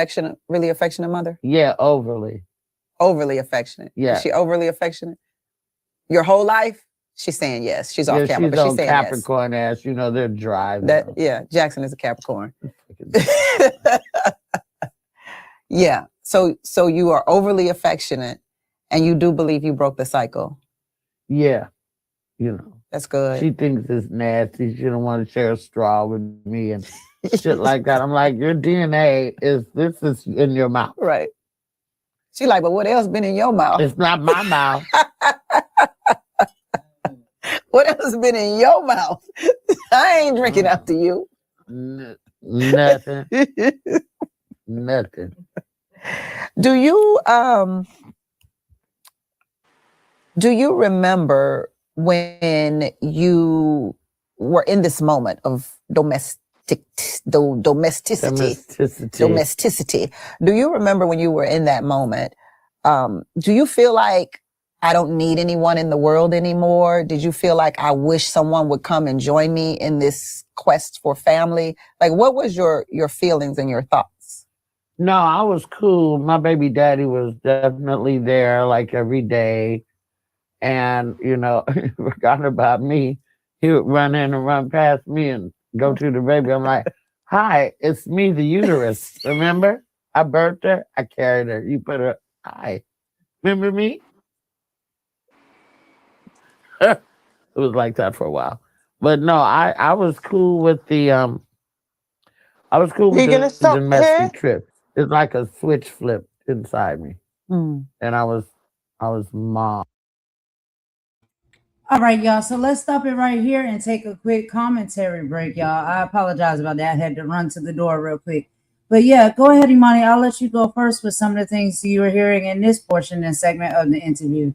really affectionate mother? Yeah, overly. Overly affectionate? Yeah. Is she overly affectionate? Your whole life? She's saying yes. She's off camera, but she's saying Capricorn yes. Ass, they're dry. Jackson is a Capricorn. Yeah. So you are overly affectionate and you do believe you broke the cycle. Yeah. That's good. She thinks it's nasty. She don't want to share a straw with me and shit like that. I'm like, your DNA is in your mouth. Right. She like, but what else been in your mouth? It's not my mouth. What else been in your mouth? I ain't drinking after you. Nothing. Nothing. Do you remember when you were in this moment of domesticity? Do you remember when you were in that moment? Do you feel like I don't need anyone in the world anymore? Did you feel like I wish someone would come and join me in this quest for family? Like, what was your feelings and your thoughts? No, I was cool. My baby daddy was definitely there like every day. And, forgot about me. He would run in and run past me and go to the baby. I'm like, hi, it's me, the uterus. Remember? I birthed her. I carried her. You put her, hi. Remember me? It was like that for a while. But no, I was cool with the domestic trip. It's like a switch flipped inside me. And I was mom. All right, y'all. So let's stop it right here and take a quick commentary break, y'all. I apologize about that. I had to run to the door real quick. But yeah, go ahead, Imani. I'll let you go first with some of the things you were hearing in this portion and segment of the interview.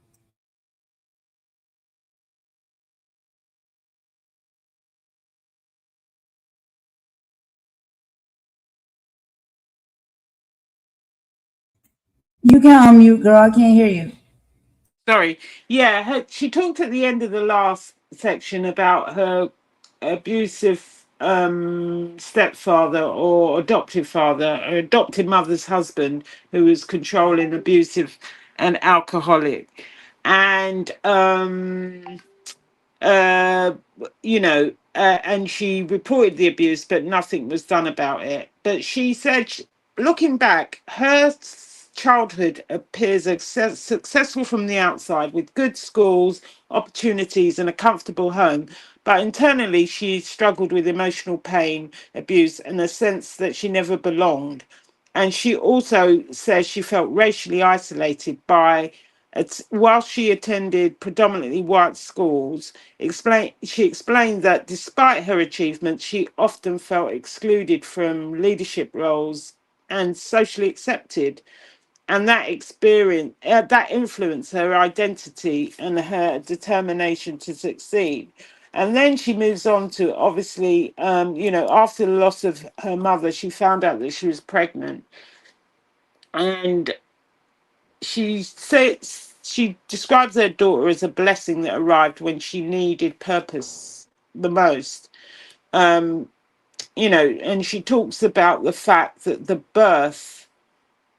You can unmute, girl. I can't hear you. Sorry. Yeah, she talked at the end of the last section about her abusive stepfather or adoptive father, her adopted mother's husband, who was controlling, abusive, and alcoholic. And uh, and she reported the abuse, but nothing was done about it. But she said, looking back, her childhood appears successful from the outside with good schools, opportunities, and a comfortable home. But internally, she struggled with emotional pain, abuse, and a sense that she never belonged. And she also says she felt racially isolated by, while she attended predominantly white schools. She explained that despite her achievements, she often felt excluded from leadership roles and socially accepted. And that experience, that influenced her identity and her determination to succeed. And then she moves on to, obviously, after the loss of her mother, she found out that she was pregnant. And she describes her daughter as a blessing that arrived when she needed purpose the most. um and she talks about the fact that the birth,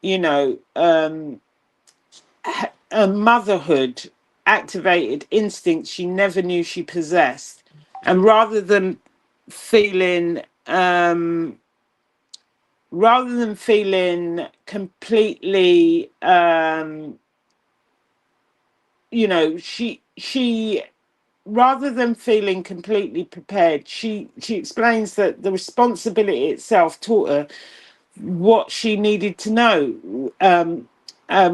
you know um motherhood activated instincts she never knew she possessed. And feeling um rather than feeling completely, she rather than feeling completely prepared, she explains that the responsibility itself taught her what she needed to know,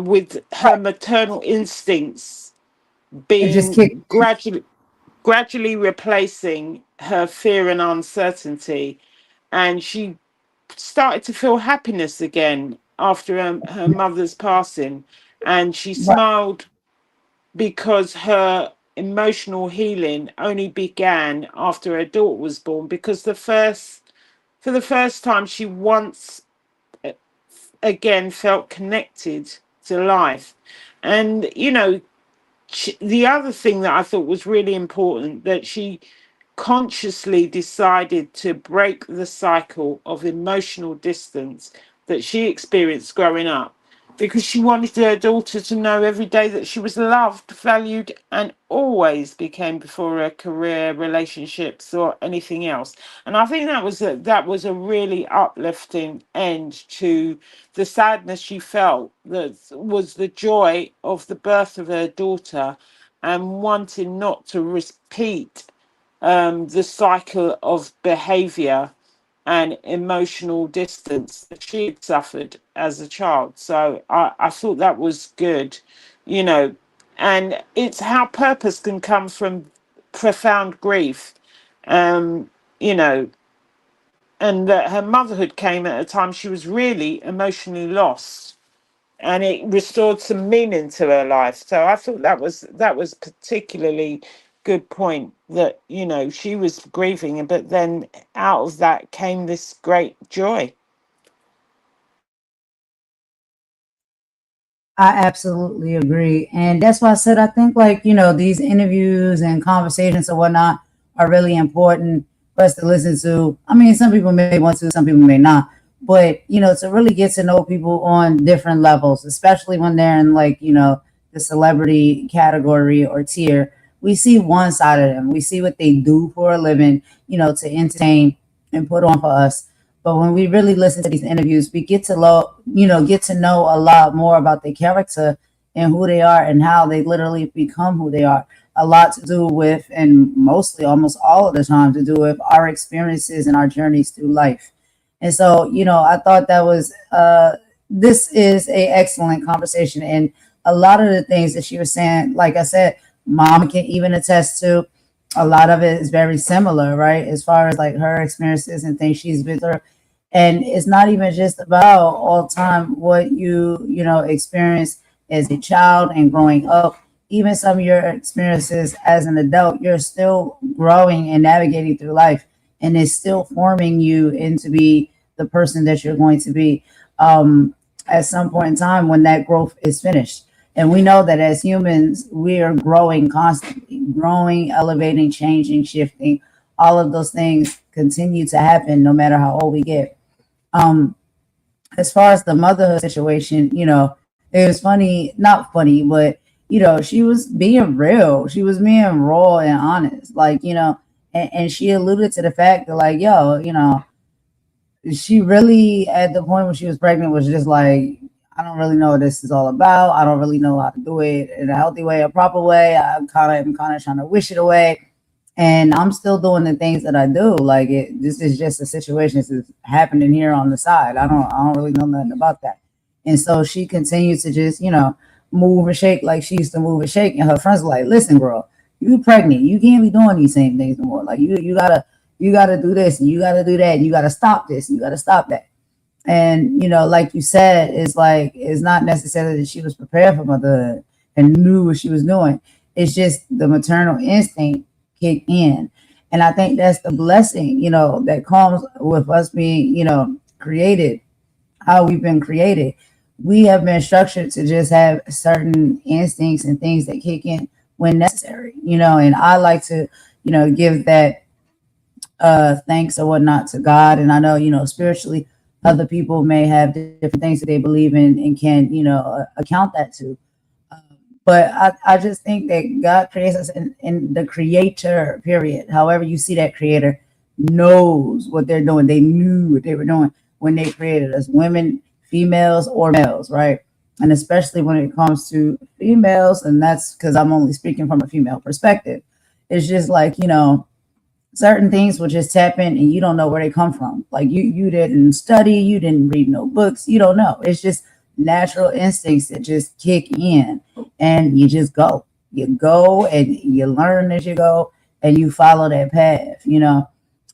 with her maternal instincts It just kicked. being gradually replacing her fear and uncertainty. And she started to feel happiness again after her mother's passing. And she Right. smiled because her emotional healing only began after her daughter was born, because for the first time she once again felt connected to life. And the other thing that I thought was really important, that she consciously decided to break the cycle of emotional distance that she experienced growing up, because she wanted her daughter to know every day that she was loved, valued, and always became before her career, relationships, or anything else. And I think that was a really uplifting end to the sadness she felt, that was the joy of the birth of her daughter, and wanting not to repeat the cycle of behavior and emotional distance that she had suffered as a child. So I thought that was good, you know, and it's how purpose can come from profound grief, um, you know, and that her motherhood came at a time she was really emotionally lost, and it restored some meaning to her life. So I thought that was particularly good point, that she was grieving, but then out of that came this great joy. I absolutely agree. And that's why I said I think, like, these interviews and conversations or whatnot are really important for us to listen to. I mean, some people may want to, some people may not. But, to really get to know people on different levels, especially when they're in, like, the celebrity category or tier, we see one side of them. We see what they do for a living, to entertain and put on for us. But when we really listen to these interviews, we get to know a lot more about their character and who they are and how they literally become who they are. A lot to do with, and mostly almost all of the time, to do with our experiences and our journeys through life. And so, I thought that was this is a excellent conversation. And a lot of the things that she was saying, like I said, mom can even attest to. A lot of it is very similar, right? As far as like her experiences and things she's been through. And it's not even just about all the time what you experience as a child and growing up. Even some of your experiences as an adult, you're still growing and navigating through life, and it's still forming you into be the person that you're going to be. at some point in time when that growth is finished. And we know that as humans, we are growing constantly, growing, elevating, changing, shifting. All of those things continue to happen no matter how old we get. Um, as far as the motherhood situation, it was funny, not funny, but she was being real. She was being raw and honest. Like, and she alluded to the fact that like, yo, she really at the point when she was pregnant was just like, I don't really know what this is all about. I don't really know how to do it in a healthy way, a proper way. I'm kind of trying to wish it away. And I'm still doing the things that I do. Like this is just a situation that's happening here on the side. I don't really know nothing about that. And so she continues to just, move and shake like she used to move and shake. And her friends are like, listen, girl, you pregnant. You can't be doing these same things no more. Like you gotta do this and you gotta do that. And you gotta stop this. And you gotta stop that. And like you said, it's not necessarily that she was prepared for motherhood and knew what she was doing. It's just the maternal instinct kick in. And I think that's the blessing, that comes with us being, created, how we've been created. We have been structured to just have certain instincts and things that kick in when necessary, and I like to, give that thanks or whatnot to God. And I know, spiritually, other people may have different things that they believe in and can, account that to. But I just think that God creates us in the creator, period. However you see that creator knows what they're doing. They knew what they were doing when they created us, women, females, or males, right? And especially when it comes to females, and that's because I'm only speaking from a female perspective. It's just like, certain things will just tap in and you don't know where they come from. Like you didn't study, you didn't read no books, you don't know. It's just natural instincts that just kick in and you just go. You go and you learn as you go and you follow that path,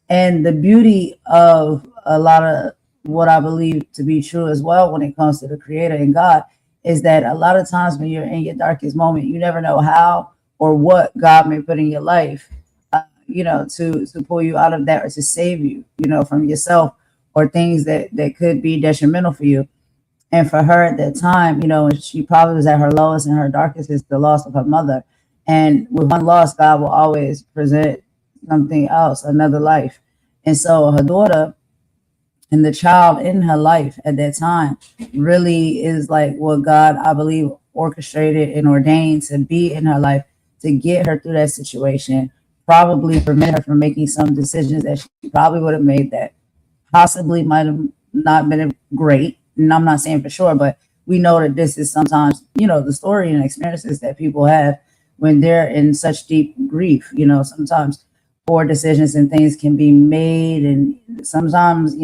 And the beauty of a lot of what I believe to be true as well when it comes to the creator and God is that a lot of times when you're in your darkest moment, you never know how or what God may put in your life, to pull you out of that or to save you, from yourself or things that could be detrimental for you. And for her at that time, when she probably was at her lowest and her darkest is the loss of her mother. And with one loss, God will always present something else, another life. And so her daughter and the child in her life at that time really is like what God, I believe, orchestrated and ordained to be in her life to get her through that situation, probably prevent her from making some decisions that she probably would have made that possibly might have not been great. And I'm not saying for sure, but we know that this is sometimes, the story and experiences that people have when they're in such deep grief. Sometimes poor decisions and things can be made, and sometimes,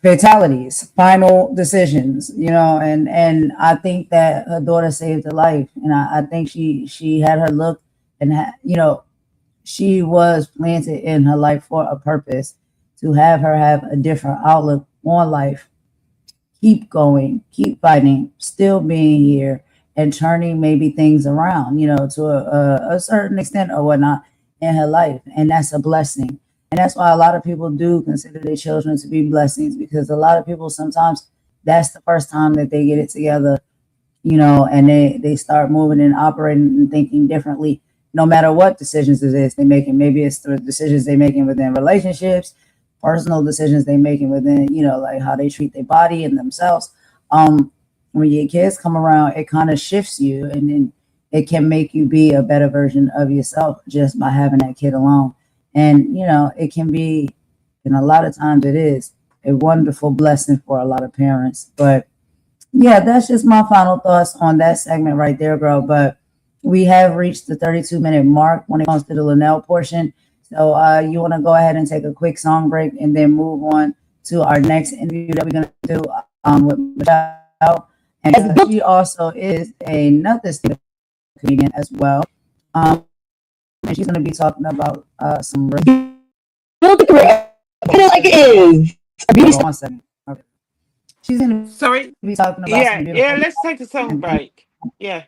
fatalities, final decisions, and I think that her daughter saved her life. And I think she had her look and, she was planted in her life for a purpose to have her have a different outlook on life, keep going, keep fighting, still being here and turning maybe things around, to a certain extent or whatnot in her life. And that's a blessing. And that's why a lot of people do consider their children to be blessings, because a lot of people sometimes that's the first time that they get it together, and they start moving and operating and thinking differently, no matter what decisions it is they're making. Maybe it's the decisions they're making within relationships, personal decisions they're making within, like how they treat their body and themselves. When your kids come around, it kind of shifts you, and then it can make you be a better version of yourself just by having that kid along. And, it can be, and a lot of times it is, a wonderful blessing for a lot of parents. But yeah, that's just my final thoughts on that segment right there, girl. But we have reached the 32-minute mark when it comes to the Luenell portion. So you want to go ahead and take a quick song break and then move on to our next interview that we're going to do with Michelle. And she also is another stand-up comedian as well. And she's going to be talking about some... Build the career. Put it like it is. One second. Okay. She's going to Sorry. be talking about some beautiful... Yeah, let's take a song break. Yeah.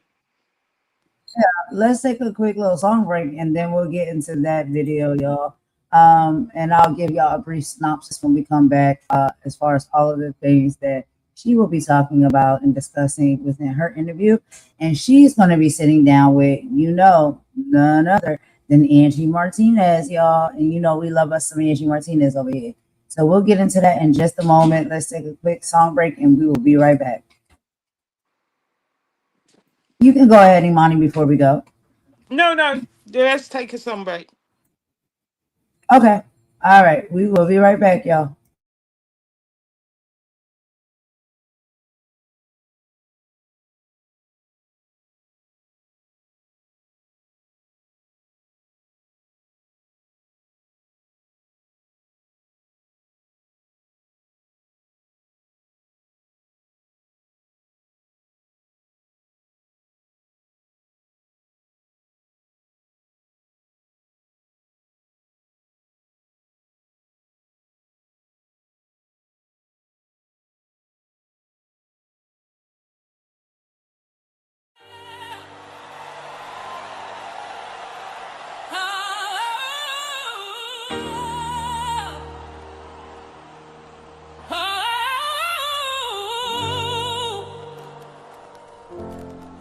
Yeah, let's take a quick little song break and then we'll get into that video, y'all. And I'll give y'all a brief synopsis when we come back, as far as all of the things that she will be talking about and discussing within her interview. And she's going to be sitting down with, none other than Angie Martinez, y'all. And we love us some Angie Martinez over here. So we'll get into that in just a moment. Let's take a quick song break and we will be right back. You can go ahead, Imani, before we go. No, let's take a song break. Okay. All right. We will be right back, y'all.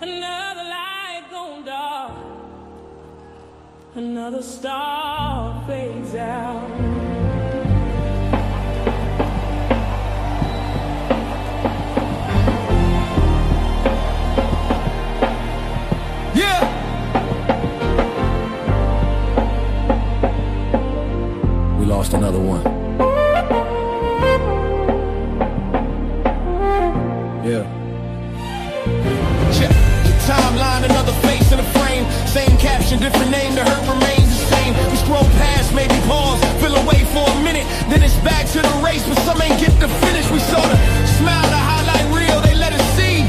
Another light gone dark, another star fades out. Yeah. We lost another one. Yeah. Check the timeline, another face in a frame. Same caption, different name, the hurt remains the same. We scroll past, maybe pause, feel away for a minute. Then it's back to the race, but some ain't get to finish. We saw the smile, the highlight reel, they let us see.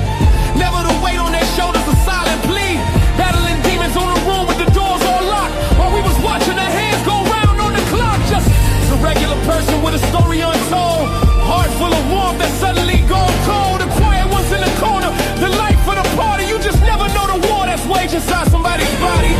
Never the weight on their shoulders, a silent plea. Battling demons on the room with the doors all locked. While we was watching their hands go round on the clock. Just a regular person with a story untold. Heart full of warmth that suddenly gone cold. The quiet ones in the corner, the life of the party. You just never know the war that's waged inside somebody's body.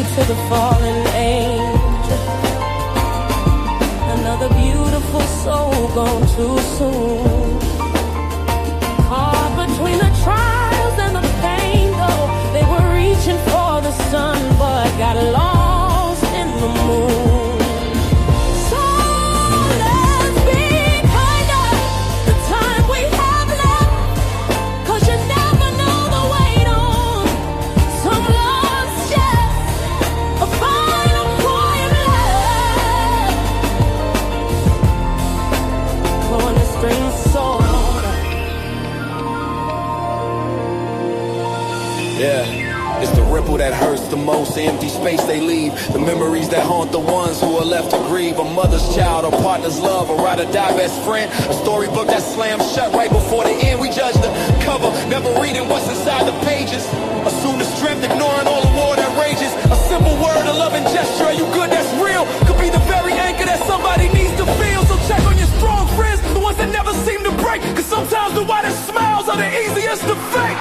To the fallen angel, another beautiful soul gone too soon. Caught between the trials and the pain, though they were reaching for the sun, but got lost in the moon. So let's be kinder the time we have left, 'cause you never know the weight on some lost chest. A final quiet love, blowing the string sword. Yeah, it's the ripple that hurts the most, the empty space they leave, the memories that haunt the ones who are left to grieve. A mother's child, a partner's love, a ride or die best friend, a storybook that slams shut right before the end. We judge the cover, never reading what's inside the pages. Assume the strength, ignoring all the war that rages. A simple word, a loving gesture, are you good, that's real, could be the very anchor that somebody needs to feel. So check on your strong friends, the ones that never seem to break, 'cause sometimes the widest smiles are the easiest to fake.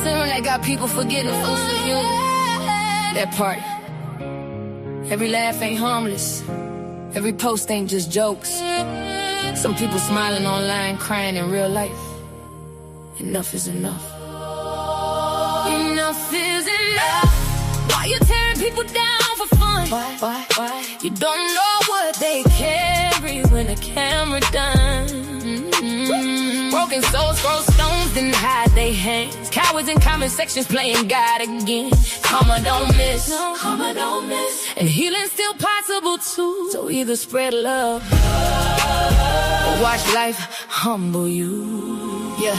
Saying they got people forgetting folks are human. That part. Every laugh ain't harmless. Every post ain't just jokes. Some people smiling online, crying in real life. Enough is enough. Enough is enough. Why you tearing people down for fun? Why? You don't know what they carry when the camera done. Broken souls throw stones, then hide they hands. Cowards in comment sections playing God again. Karma don't miss, karma don't miss. And healing's still possible too. So either spread love or watch life humble you. Yeah.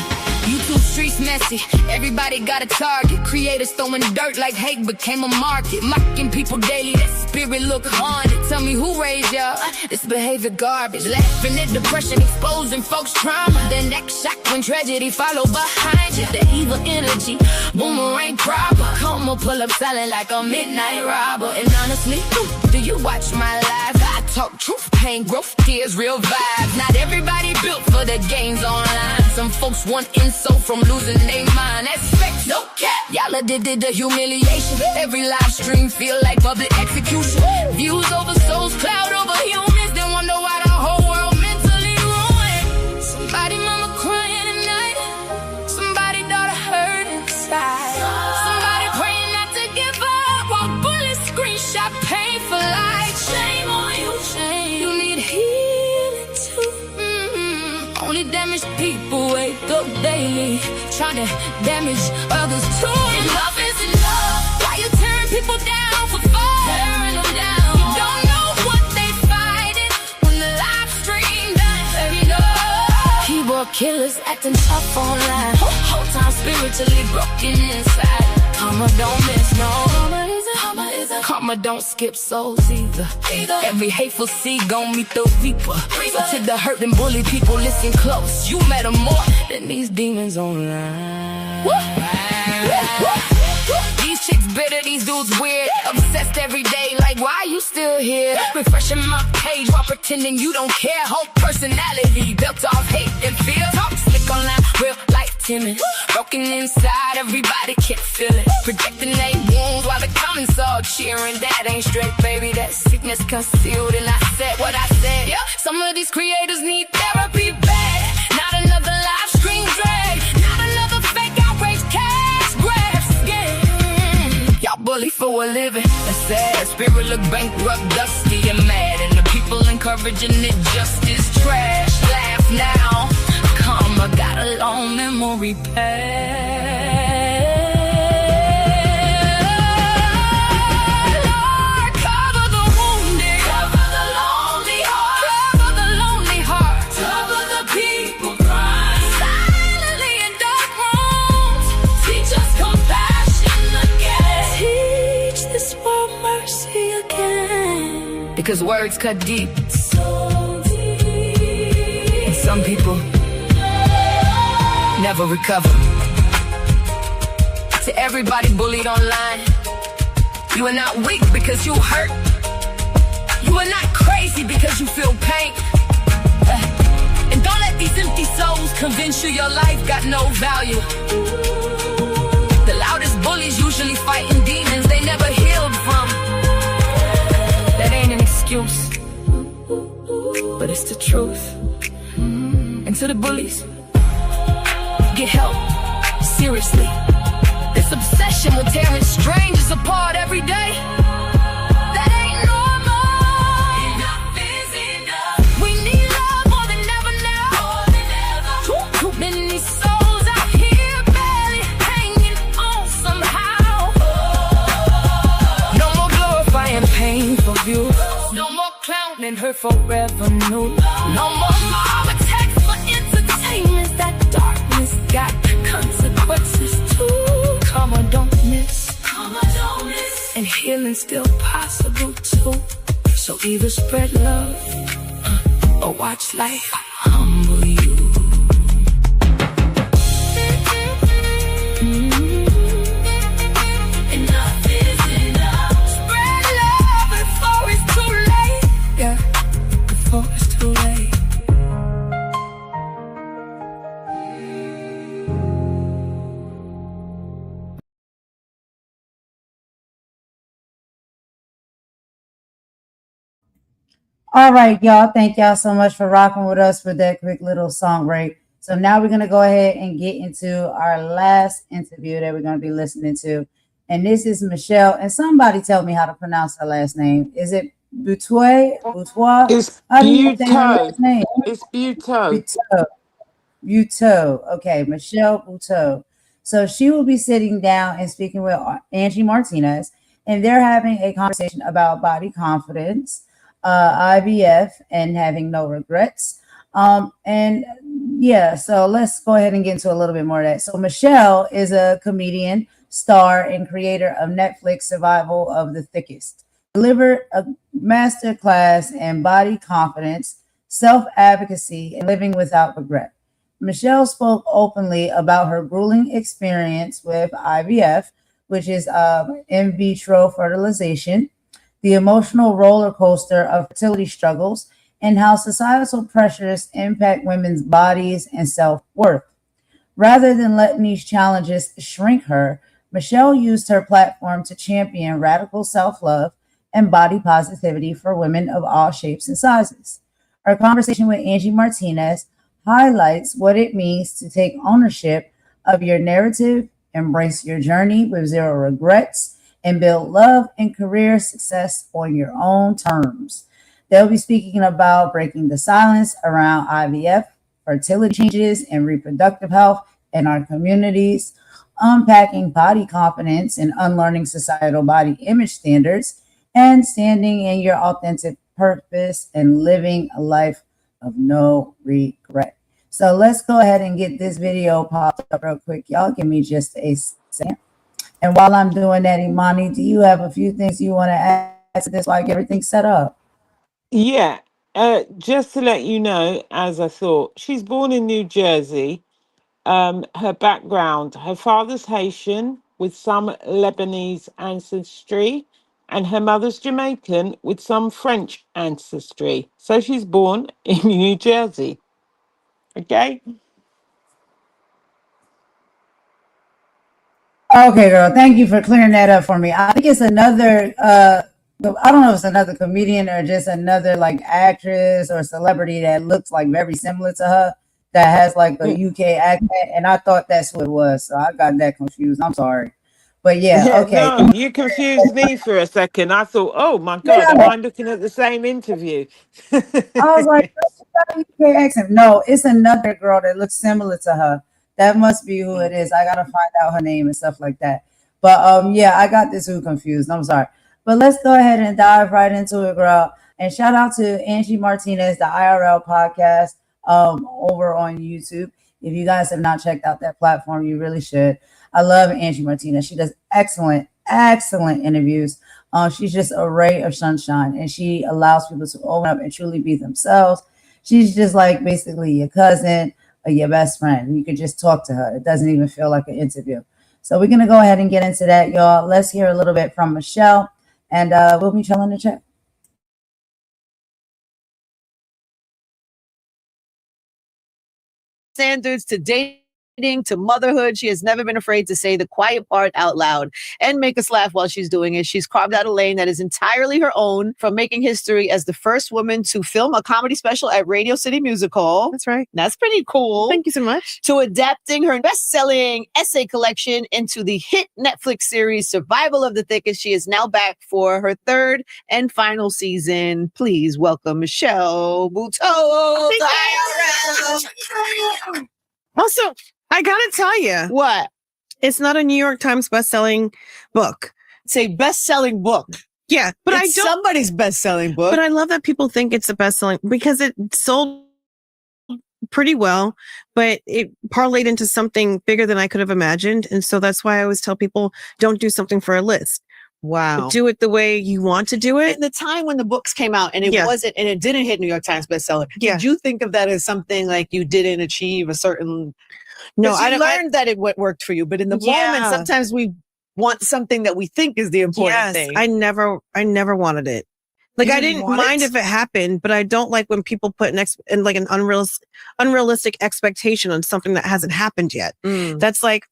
YouTube streets messy, everybody got a target. Creators throwing dirt like hate became a market. Mocking people daily, that spirit look haunted. Tell me who raised y'all, this behavior garbage. Laughing at depression, exposing folks' trauma. Then next shock when tragedy follow behind you. The evil energy, boomerang proper. Come on, pull up silent like a midnight robber. And honestly, do you watch my live? I talk truth, pain, growth, tears, real vibes. Not everybody built for the games online. Some folks want insult from losing their mind. That's facts, no cap. Y'all did the humiliation. Every live stream feel like public execution. Views over souls, cloud over humans. Then wonder why the whole world mentally ruined. Somebody mama crying at night. Somebody daughter hurt inside. Somebody praying not to give up while bullets screenshot pain for life. Shame on you, shame. You need healing too. Only damaged people wake up daily, trying to damage others too. Enough is enough. Why you tearing people down for fun? Tearing them down. You don't know what they fighting when the live stream done. Keyboard killers acting tough online. Whole time spiritually broken inside. Karma don't miss, no. Karma don't skip souls either. Every hateful seed gon' meet the reaper. So to the hurt and bully people, listen close. You matter more than these demons online. These chicks bitter, these dudes weird. Obsessed every day, like why you still here? Refreshing my page while pretending you don't care. Whole personality built off hate and fear. Talk slick online, real life timid. Broken inside, everybody can't feel it. Projecting their wounds while the comments all cheering. That ain't straight, baby, that sickness concealed. And I said what I said. Yeah, some of these creators need therapy bad. Not another live stream drag. Not another fake outrage cash grab scam. Y'all bully for a living, that's sad. Spirit look bankrupt, dusty and mad. And the people encouraging it just is trash. Laugh now, karma got a long memory past. Lord, cover the wounded, cover the lonely heart, cover the lonely heart, cover the people crying silently in dark rooms. Teach us compassion again. Teach this world mercy again. Because words cut deep, so deep. And some people never recover. To everybody bullied online, you are not weak because you hurt. You are not crazy because you feel pain. And don't let these empty souls convince you your life got no value. The loudest bullies usually fighting demons they never healed from. That ain't an excuse, but it's the truth. And to the bullies, get help, seriously. This obsession with tearing strangers apart every day, that ain't normal. Enough is enough. We need love more than ever now. More than ever. Too many souls out here barely hanging on somehow. No more glorifying painful views. No more clowning her forever new. No more mob attacks for entertainment. That darkness got consequences too. Karma don't miss, karma don't miss. And healing's still possible too. So either spread love or watch life humble you. Enough is enough. Spread love before it's too late. Yeah, before it's too late. All right, y'all. Thank y'all so much for rocking with us for that quick little song break. So now we're gonna go ahead and get into our last interview that we're gonna be listening to, and this is Michelle. And somebody tell me how to pronounce her last name. Is it Buteau? Buteau? It's How do you say her Buteau. last name? It's Buteau. Buteau. Buteau. Okay, Michelle Buteau. So she will be sitting down and speaking with Angie Martinez, and they're having a conversation about body confidence, IVF, and having no regrets. And yeah, so let's go ahead and get into a little bit more of that. So Michelle is a comedian, star, and creator of Netflix Survival of the Thickest. Delivered a master class in body confidence, self advocacy, and living without regret. Michelle spoke openly about her grueling experience with IVF, which is in vitro fertilization, the emotional roller coaster of fertility struggles, and how societal pressures impact women's bodies and self worth. Rather than letting these challenges shrink her, Michelle used her platform to champion radical self love and body positivity for women of all shapes and sizes. Our conversation with Angie Martinez highlights what it means to take ownership of your narrative, embrace your journey with zero regrets, and build love and career success on your own terms. They'll be speaking about breaking the silence around IVF, fertility changes, and reproductive health in our communities, unpacking body confidence and unlearning societal body image standards, and standing in your authentic purpose and living a life of no regret. So let's go ahead and get this video popped up real quick. Y'all give me just a second. And while I'm doing that, Imani, do you have a few things you want to add to this while I get everything set up? Yeah. Just to let you know, as I thought, she's born in New Jersey. Her background, her father's Haitian with some Lebanese ancestry, and her mother's Jamaican with some French ancestry. So she's born in New Jersey. Okay. Okay, girl. Thank you for clearing that up for me. I think it's another I don't know if it's another comedian or just another like actress or celebrity that looks like very similar to her that has like a UK accent, and I thought that's what it was. So I got that confused. I'm sorry. But yeah, Yeah, okay. no, you confused me for a second. I thought, oh my God, am Yeah, I looking at the same interview? I was like, "What's that UK accent?" No, it's another girl that looks similar to her. That must be who it is. I gotta find out her name and stuff like that. But yeah, I got this who confused. I'm sorry. But let's go ahead and dive right into it, girl. And shout out to Angie Martinez, the IRL podcast, over on YouTube. If you guys have not checked out that platform, you really should. I love Angie Martinez. She does excellent interviews. She's just a ray of sunshine, and she allows people to open up and truly be themselves. She's just like basically your cousin or your best friend. You can just talk to her. It doesn't even feel like an interview. So we're gonna go ahead and get into that, y'all. Let's hear a little bit from Michelle, and we'll be chilling the chat. Standards to dating to motherhood. She has never been afraid to say the quiet part out loud and make us laugh while she's doing it. She's carved out a lane that is entirely her own, from making history as the first woman to film a comedy special at Radio City Music Hall. That's right. That's pretty cool. Thank you so much. To adapting her best-selling essay collection into the hit Netflix series Survival of the Thickest. She is now back for her third and final season. Please welcome Michelle Buteau. Also, I gotta tell you, What? it's not a New York Times bestselling book. It's a best-selling book. Yeah, but It's somebody's best-selling book. But I love that people think it's a bestselling because it sold pretty well, but it parlayed into something bigger than I could have imagined. And so that's why I always tell people, don't do something for a list. Wow. Do it the way you want to do it. At the time when the books came out and it Yeah. wasn't, and it didn't hit New York Times bestseller, Yeah. did you think of that as something like you didn't achieve a certain? No, 'Cause I you don't. learned that it worked for you, but in the Yeah. moment, sometimes we want something that we think is the important thing. I never wanted it. Like You I didn't didn't want mind it? if it happened, but I don't like when people put an unrealistic expectation on something that hasn't happened yet. Mm. That's like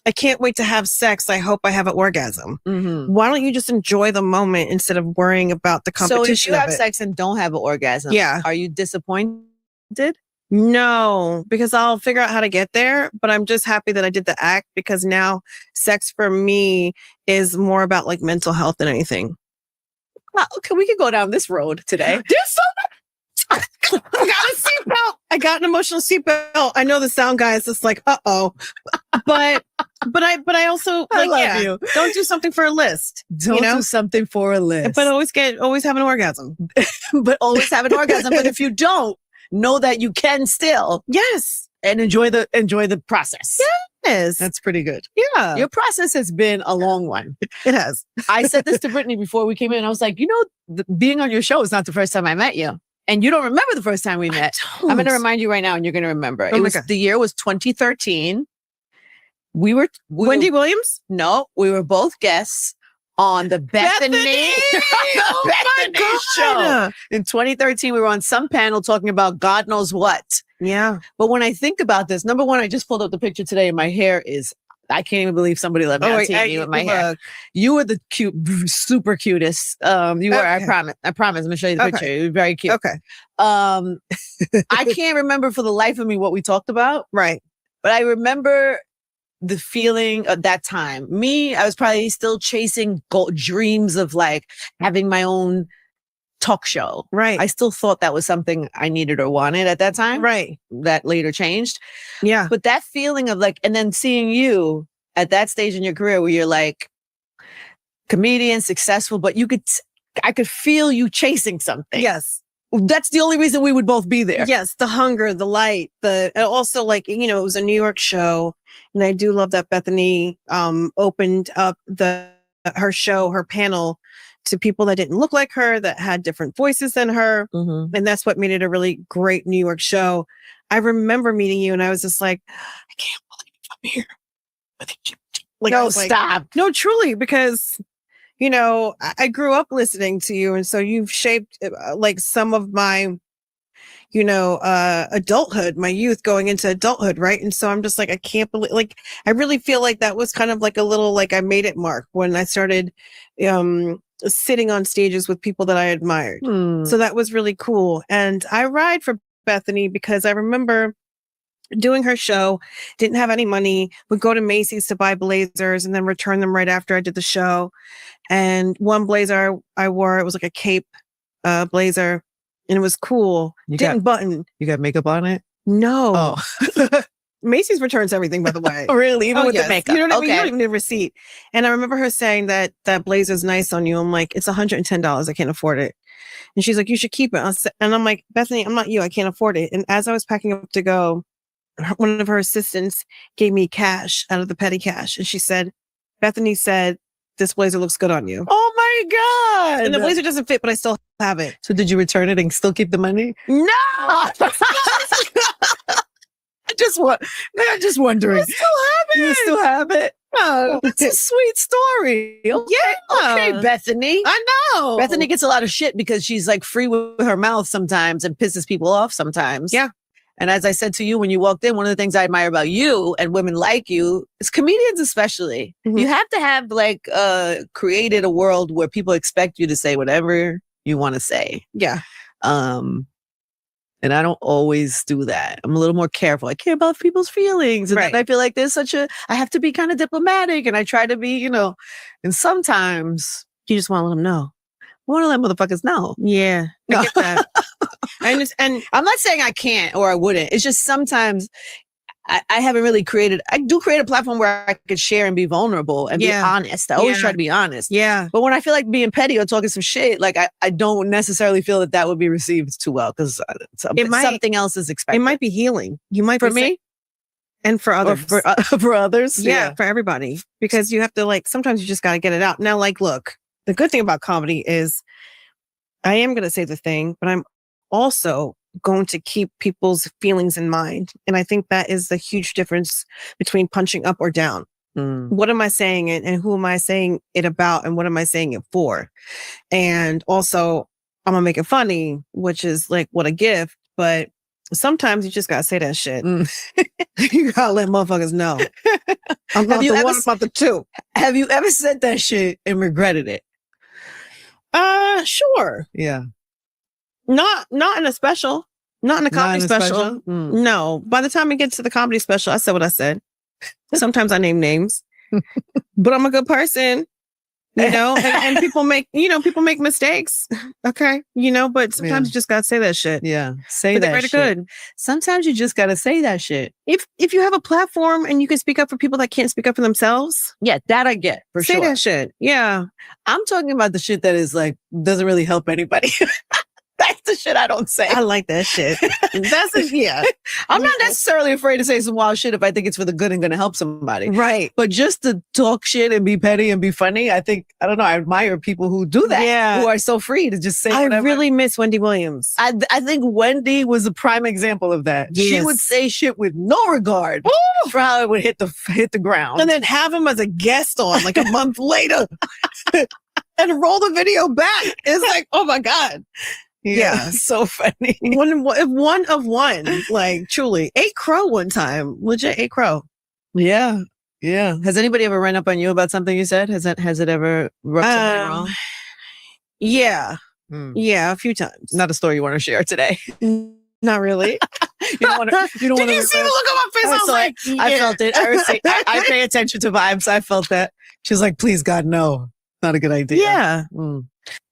I can't wait to have sex. I hope I have an orgasm. Mm-hmm. Why don't you just enjoy the moment instead of worrying about the competition? So if you have of it? sex and don't have an orgasm, are you disappointed? No, because I'll figure out how to get there, but I'm just happy that I did the act because now sex for me is more about like mental health than anything. Okay, we can go down this road today. There's so much. I got a seatbelt. I got an emotional seatbelt. I know the sound guy is just like, uh-oh. But I also I like, love you. Don't do something for a list. Don't do something for a list. But always have an orgasm. But always have an orgasm. But if you don't, know that you can still. Yes. And enjoy the process. Yes. That's pretty good. Yeah. Your process has been a long one. It has. I said this to Brittany before we came in. I was like, being on your show is not the first time I met you. And you don't remember the first time we met. I'm going to remind you right now and you're going to remember. The year was 2013. Wendy Williams? No, we were both guests on the Bethany show. In 2013, we were on some panel talking about God knows what. Yeah. But when I think about this, number one, I just pulled up the picture today and my hair is, I can't even believe somebody let me on TV with my hair. You were the super cutest. You were, I promise. I'm going to show you the picture. You were very cute. Okay. I can't remember for the life of me what we talked about. Right. But I remember the feeling of that time. I was probably still chasing dreams of like having my own talk show. Right. I still thought that was something I needed or wanted at that time. Right. That later changed. Yeah. But that feeling of like, and then seeing you at that stage in your career where you're like comedian, successful, but I could feel you chasing something. Yes. That's the only reason we would both be there. Yes. The hunger, the light, and also like, it was a New York show. And I do love that Bethany opened up her show, her panel to people that didn't look like her, that had different voices than her. Mm-hmm. And that's what made it a really great New York show. I remember meeting you and I was just like, I can't believe I'm here. Like, no, stop. No, truly, because, I grew up listening to you. And so you've shaped like some of my, adulthood, my youth going into adulthood. Right. And so I'm just like, I can't believe, like, I really feel like that was kind of like a little, like I made it mark when I started, sitting on stages with people that I admired. So that was really cool. And I ride for Bethany because I remember doing her show, didn't have any money, would go to Macy's to buy blazers and then return them right after I did the show. And one blazer I wore, it was like a cape blazer and it was cool. Didn't button. You got makeup on it? No. Oh. Macy's returns everything, by the way. Really? Even with the makeup? You know what I mean? You don't even need a receipt. And I remember her saying that blazer's nice on you. I'm like, it's $110. I can't afford it. And she's like, you should keep it. And I'm like, Bethany, I'm not you. I can't afford it. And as I was packing up to go, one of her assistants gave me cash out of the petty cash. And she said, Bethany said, this blazer looks good on you. Oh my God. And the blazer doesn't fit, but I still have it. So did you return it and still keep the money? No! I'm just wondering. I still have it. You still have it? Oh, that's a sweet story. Okay. Yeah. Okay, Bethany. I know. Bethany gets a lot of shit because she's like free with her mouth sometimes and pisses people off sometimes. Yeah. And as I said to you when you walked in, one of the things I admire about you and women like you is comedians especially. Mm-hmm. You have to have like created a world where people expect you to say whatever you want to say. Yeah. And I don't always do that. I'm a little more careful. I care about people's feelings. And right. then I feel like I have to be kind of diplomatic and I try to be, and sometimes you just want to let them know. I want to let motherfuckers know. Yeah. I get that. And I'm not saying I can't or I wouldn't. It's just sometimes I haven't really I do create a platform where I could share and be vulnerable and be honest. I always try to be honest. Yeah. But when I feel like being petty or talking some shit, like I don't necessarily feel that would be received too well because something else is expected. It might be healing. You might for me and for others. For others. Yeah, for everybody. Because you have to sometimes you just got to get it out. Now, look, the good thing about comedy is I am going to say the thing, but I'm also going to keep people's feelings in mind. And I think that is the huge difference between punching up or down. What am I saying and who am I saying it about and what am I saying it for? And also, I'm going to make it funny, which is what a gift. But sometimes you just got to say that shit. You got to let motherfuckers know. About the one, about the two. Have you ever said that shit and regretted it? Sure. Yeah. Not in a special. Not in a comedy special. Mm. No. By the time it gets to the comedy special, I said what I said. Sometimes I name names. But I'm a good person. You know, and people make mistakes. Okay. You know, but sometimes you just gotta say that shit. Yeah. Say but that shit. Good. Sometimes you just gotta say that shit. If you have a platform and you can speak up for people that can't speak up for themselves. Yeah, that I get for sure. Say that shit. Yeah. I'm talking about the shit that is like doesn't really help anybody. That's the shit I don't say. I like that shit. Yeah. I'm not necessarily afraid to say some wild shit if I think it's for the good and going to help somebody. Right. But just to talk shit and be petty and be funny, I admire people who do that. Yeah. Who are so free to just say whatever. I really miss Wendy Williams. I think Wendy was a prime example of that. Yes. She would say shit with no regard for how it would hit the ground. And then have him as a guest on like a month later and roll the video back. It's like, oh my God. Yeah, so funny. One of one, like truly. Ate crow one time. Legit ate crow. Yeah. Yeah. Has anybody ever run up on you about something you said? Has it ever rubbed somebody wrong? Yeah. Yeah, a few times. Not a story you want to share today. Not really. You don't want to. Did you see the look on my face? I was like, yeah. I felt it. I pay attention to vibes. I felt that. She was like, please, God, no. Not a good idea. Yeah.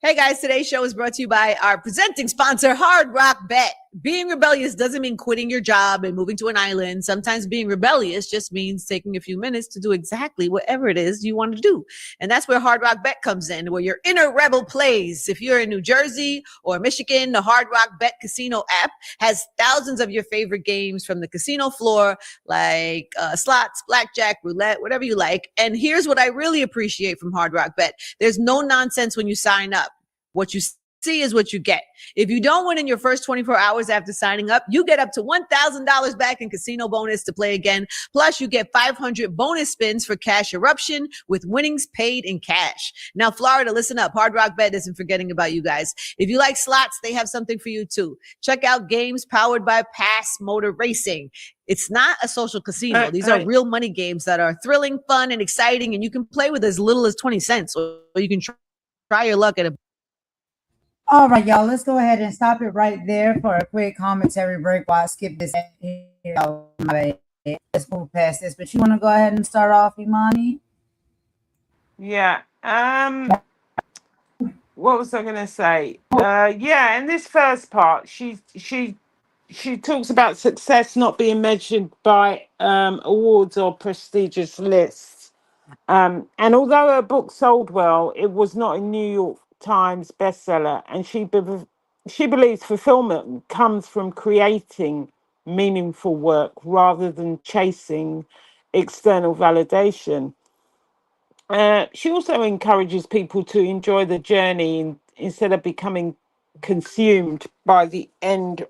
Hey guys, today's show is brought to you by our presenting sponsor, Hard Rock Bet. Being rebellious doesn't mean quitting your job and moving to an island. Sometimes being rebellious just means taking a few minutes to do exactly whatever it is you want to do. And that's where Hard Rock Bet comes in, where your inner rebel plays. If you're in New Jersey or Michigan, the Hard Rock Bet Casino app has thousands of your favorite games from the casino floor, like slots, blackjack, roulette, whatever you like. And here's what I really appreciate from Hard Rock Bet. There's no nonsense when you sign up. What you see is what you get. If you don't win in your first 24 hours after signing up, you get up to $1,000 back in casino bonus to play again. Plus, you get 500 bonus spins for cash eruption with winnings paid in cash. Now, Florida, listen up. Hard Rock Bet isn't forgetting about you guys. If you like slots, they have something for you too. Check out games powered by Pass Motor Racing. It's not a social casino. These are real money games that are thrilling, fun, and exciting, and you can play with as little as 20 cents. So you can try your luck at a All right, y'all, let's go ahead and stop it right there for a quick commentary break while I skip this. Let's move past this, but you want to go ahead and start off, Imani? Yeah. What was I going to say? Yeah, in this first part, she talks about success not being measured by awards or prestigious lists. And although her book sold well, it was not a New York Times bestseller, and she believes fulfillment comes from creating meaningful work rather than chasing external validation. She also encourages people to enjoy the journey instead of becoming consumed by the end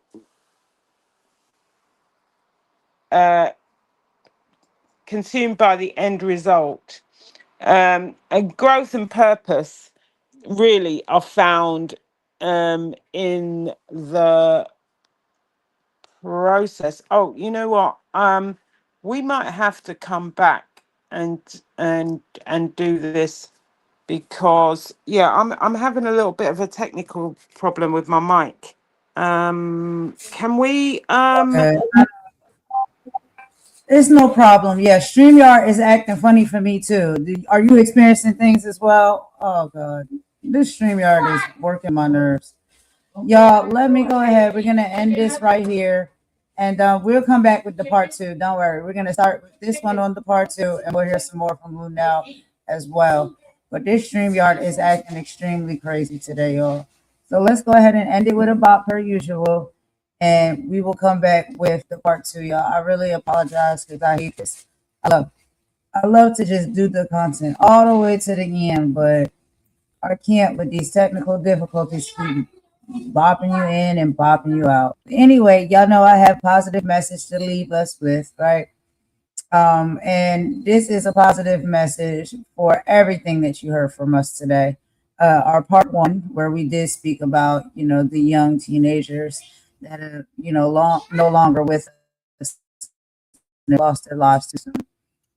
result. And growth and purpose really are found in the process. Oh, you know what? We might have to come back and do this because I'm having a little bit of a technical problem with my mic. Can we It's no problem. Yeah, StreamYard is acting funny for me too. Are you experiencing things as well? Oh God, this StreamYard is working my nerves. Y'all, let me go ahead. We're gonna end this right here, and we'll come back with the part two. Don't worry. We're gonna start with this one on the part two, and we'll hear some more from Luenell as well. But this StreamYard is acting extremely crazy today, y'all. So let's go ahead and end it with a bop per usual. And we will come back with the part two, y'all. I really apologize because I hate this. I love to just do the content all the way to the end, but I can't with these technical difficulties keep bopping you in and bopping you out. Anyway, y'all know I have positive message to leave us with, right? And this is a positive message for everything that you heard from us today. Our part one, where we did speak about, the young teenagers that are, no longer with us, and lost their lives too soon.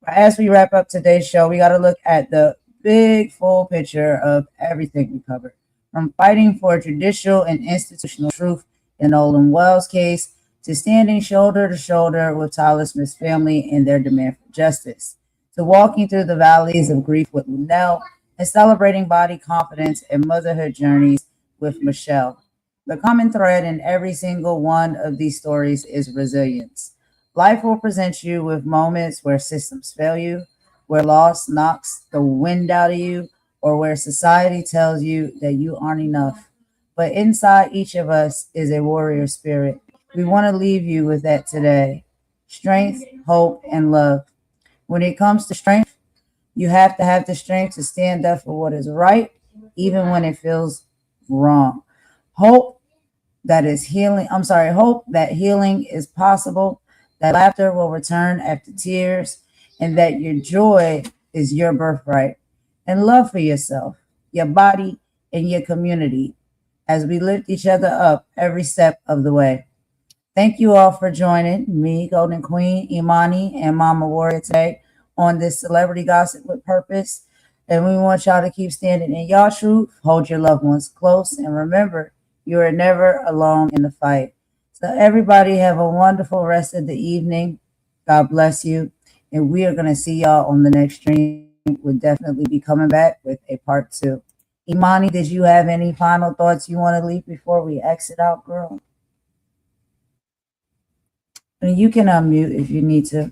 As we wrap up today's show, we got to look at the big full picture of everything we covered. From fighting for judicial and institutional truth in Lunell's case to standing shoulder to shoulder with Tyler Smith's family in their demand for justice, to walking through the valleys of grief with Lunelle and celebrating body confidence and motherhood journeys with Michelle. The common thread in every single one of these stories is resilience. Life will present you with moments where systems fail you, where loss knocks the wind out of you, or where society tells you that you aren't enough. But inside each of us is a warrior spirit. We want to leave you with that today: strength, hope, and love. When it comes to strength, you have to have the strength to stand up for what is right, even when it feels wrong. Hope hope that healing is possible, that laughter will return after tears, and that your joy is your birthright. And love for yourself, your body, and your community as we lift each other up every step of the way. Thank you all for joining me, Golden Queen, Imani, and Mama Warrior today on this Celebrity Gossip with Purpose. And we want y'all to keep standing in y'all truth, hold your loved ones close, and remember, you are never alone in the fight. So everybody have a wonderful rest of the evening. God bless you. And we are going to see y'all on the next stream. We'll definitely be coming back with a part 2. Imani, did you have any final thoughts you want to leave before we exit out, girl? And you can unmute if you need to.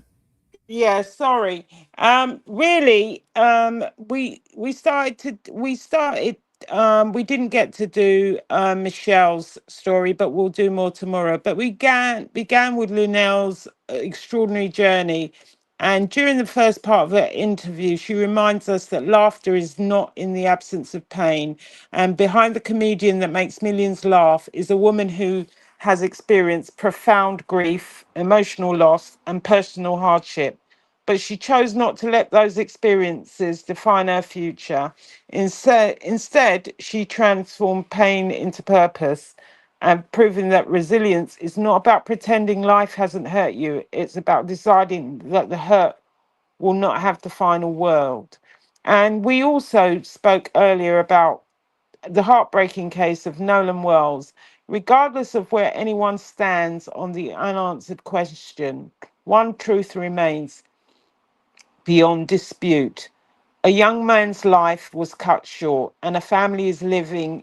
Yeah, sorry. Really, we didn't get to do Michelle's story, but we'll do more tomorrow. But we began with Lunelle's extraordinary journey. And during the first part of her interview, she reminds us that laughter is not in the absence of pain. And behind the comedian that makes millions laugh is a woman who has experienced profound grief, emotional loss, and personal hardship. But she chose not to let those experiences define her future. Instead, she transformed pain into purpose and proving that resilience is not about pretending life hasn't hurt you. It's about deciding that the hurt will not have the final word. And we also spoke earlier about the heartbreaking case of Nolan Wells. Regardless of where anyone stands on the unanswered question, one truth remains beyond dispute. A young man's life was cut short, and a family is living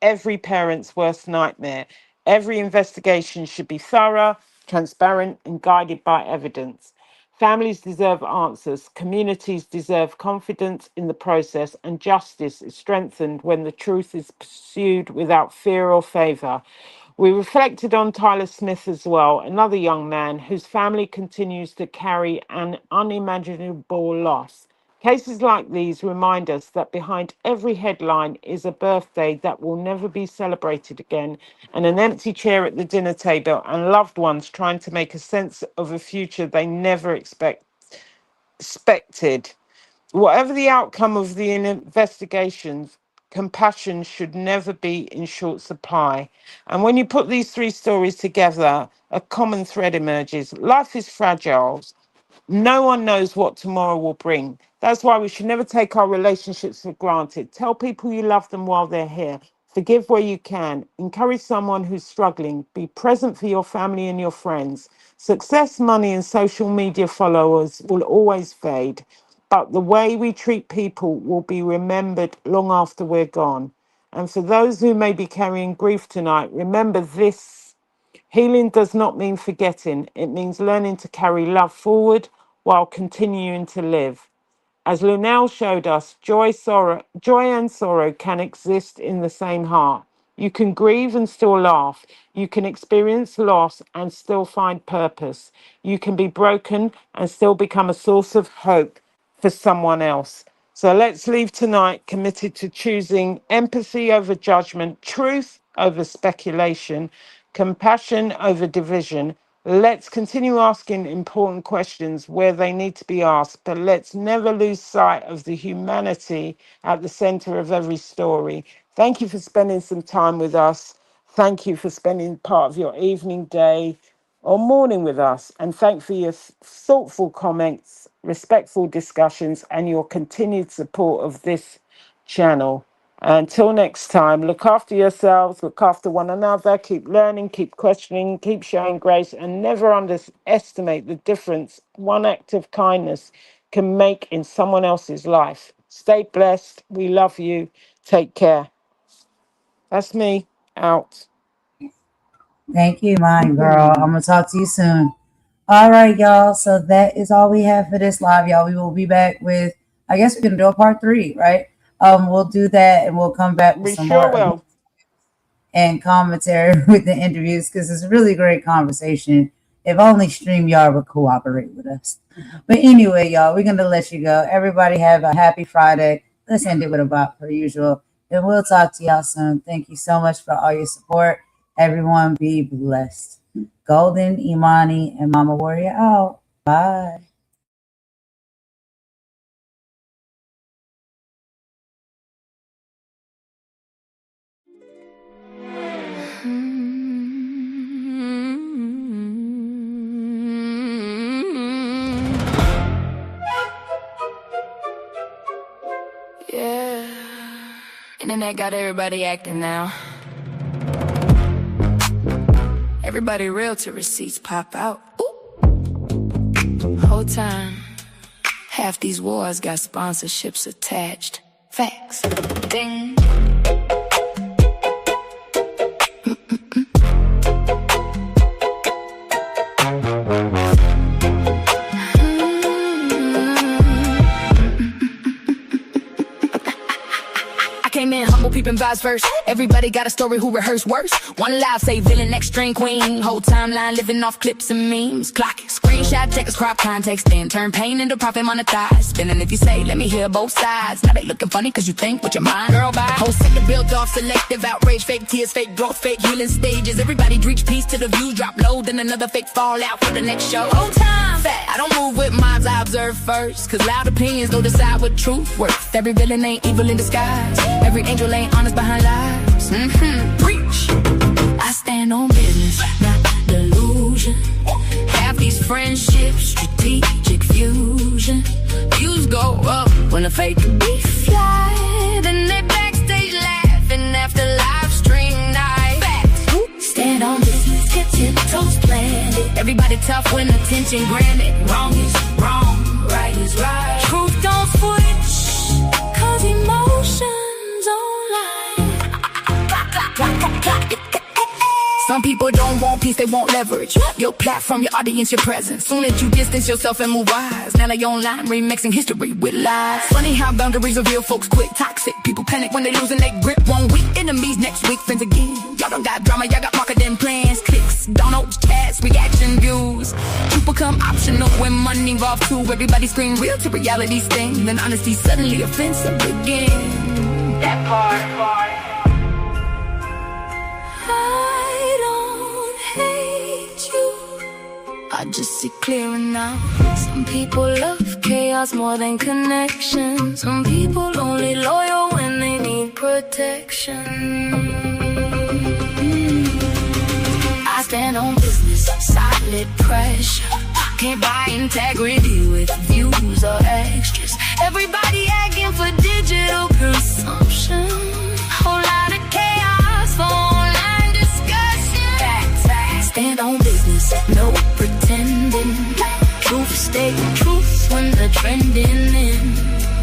every parent's worst nightmare. Every investigation should be thorough, transparent, and guided by evidence. Families deserve answers, communities deserve confidence in the process, and justice is strengthened when the truth is pursued without fear or favor. We reflected on Tyler Smith as well, another young man whose family continues to carry an unimaginable loss. Cases like these remind us that behind every headline is a birthday that will never be celebrated again, and an empty chair at the dinner table, and loved ones trying to make a sense of a future they never expected. Whatever the outcome of the investigations, compassion should never be in short supply. And when you put these three stories together, a common thread emerges. Life is fragile. No one knows what tomorrow will bring. That's why we should never take our relationships for granted. Tell people you love them while they're here. Forgive where you can. Encourage someone who's struggling. Be present for your family and your friends. Success, money, and social media followers will always fade, but the way we treat people will be remembered long after we're gone. And for those who may be carrying grief tonight, remember this: healing does not mean forgetting, it means learning to carry love forward while continuing to live. As Luenell showed us, joy and sorrow can exist in the same heart. You can grieve and still laugh. You can experience loss and still find purpose. You can be broken and still become a source of hope for someone else. So let's leave tonight committed to choosing empathy over judgment, truth over speculation, compassion over division. Let's continue asking important questions where they need to be asked, but let's never lose sight of the humanity at the center of every story. Thank you for spending some time with us. Thank you for spending part of your evening, day or mourning with us. And thank for your thoughtful comments, respectful discussions, and your continued support of this channel. Until next time, look after yourselves, look after one another, keep learning, keep questioning, keep showing grace, and never underestimate the difference one act of kindness can make in someone else's life. Stay blessed. We love you. Take care. That's me. Out. Thank you, my girl. I'm gonna talk to you soon. All right, y'all. So that is all we have for this live, y'all. We will be back with, I guess we're gonna do a part 3, right? We'll do that and we'll come back with We some sure more will. and commentary with the interviews because it's a really great conversation. If only StreamYard would cooperate with us. But anyway, y'all, we're gonna let you go. Everybody have a happy Friday. Let's end it with a bop per usual. And we'll talk to y'all soon. Thank you so much for all your support. Everyone be blessed. Golden, Imani, and Mama Warrior out. Bye. Yeah. Internet got everybody acting now. Everybody realtor receipts pop out. Ooh. Whole time, half these wars got sponsorships attached. Facts. Ding. Came in humble, peeping vibes first. Everybody got a story who rehearsed worse. One live say villain, next string queen. Whole timeline living off clips and memes. Clock it, screenshot, checkers, crop context, then turn pain into profit monetized. Spinning if you say, let me hear both sides. Now they looking funny cause you think with your mind. Girl, bye. Whole sector built off selective outrage, fake tears, fake growth, fake healing stages. Everybody reach peace till the views drop low, then another fake fallout for the next show. Whole time, fast. I don't move with mobs, I observe first. Cause loud opinions don't decide what truth worth. Every villain ain't evil in disguise. Every angel ain't honest behind lies. Preach. I stand on business, not delusion. Half these friendships, strategic fusion. Views go up when the fake beef fly. Then they backstage laughing after live stream night. Facts. Stand on business, get tiptoes planted. Everybody tough when attention granted. Wrong is wrong, right is right. Truth don't switch, cause emotions Some people don't want peace, they want leverage. Your platform, your audience, your presence. Soon as you distance yourself and move wise, now they online remixing history with lies. Funny how boundaries reveal folks quick. Toxic people panic when they losing their grip. 1 week, enemies next week, friends again. Y'all don't got drama, y'all got marketing plans. Clicks, downloads, chats, reaction views. Truth become optional when money involved too. Everybody scream real to reality sting. Then honesty suddenly offensive again. That part. I don't hate you, I just see clearer now. Some people love chaos more than connection. Some people only loyal when they need protection. I stand on business, solid pressure. Can't buy integrity with views or extras. Everybody asking for digital consumption. Whole lot of chaos for online discussion. Facts. Stand on business, no pretending. Truth stay truth when the trending in.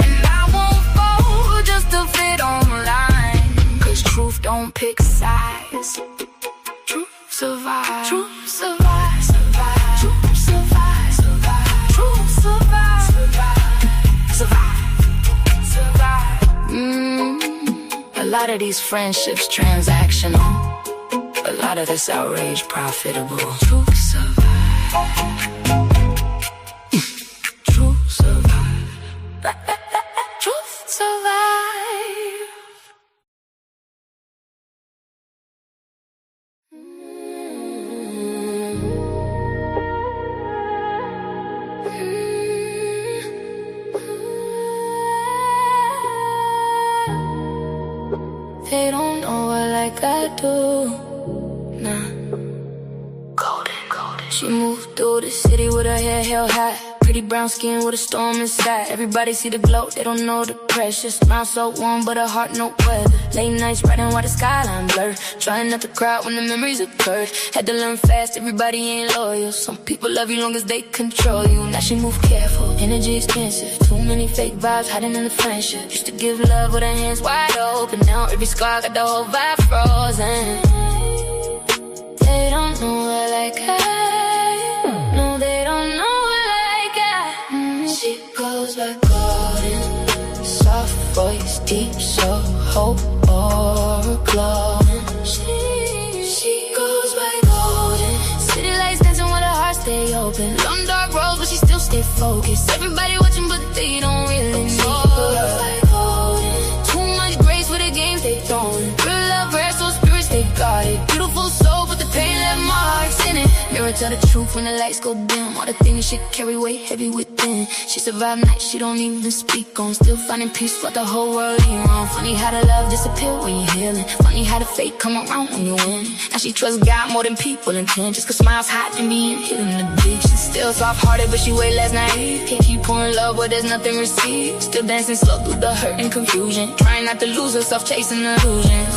And I won't fold just to fit online. Cause truth don't pick sides. Truth survives. Truth survives. Survive. Truth survives. Survive. Truth survives. Survive. Survive. Survive. A lot of these friendships transactional. A lot of this outrage profitable. Truth survive. Truth survive. Truth survive. They don't know her like I do. Nah. Golden. She moved through the city with her hair held high. Pretty brown skin with a storm inside. Everybody see the glow, they don't know the pressure. Smile so warm, but her heart no weather. Late nights riding while the skyline blur. Trying not to cry when the memories occurred. Had to learn fast, everybody ain't loyal. Some people love you long as they control you. Now she move careful, energy expensive. Too many fake vibes hiding in the friendship. Used to give love with her hands wide open. Now every scar got the whole vibe frozen. They don't know her like I. No, they don't know. She goes by golden, soft voice, deep soul, hope or glowing. She goes by golden. City lights dancing with her heart stay open. Long dark road, but she still stay focused. Everybody watching, but they don't really know. She goes by golden. Too much grace for the games they throwing. Real love, rare, so spirits they got it. Beautiful soul, but the pain left marks in it. Mirror tell the truth when the lights go dim. All the things she carry weight heavy within. She survived nights she don't even speak on. Still finding peace while the whole world ain't wrong. Funny how the love disappear when you're healing. Funny how the fate come around when you win. Now she trusts God more than people intend. Just cause smiles hot and being hidden in the deep. She's still soft-hearted but she way less naive. Can't keep pouring love but there's nothing received. Still dancing slow through the hurt and confusion. Trying not to lose herself chasing illusions.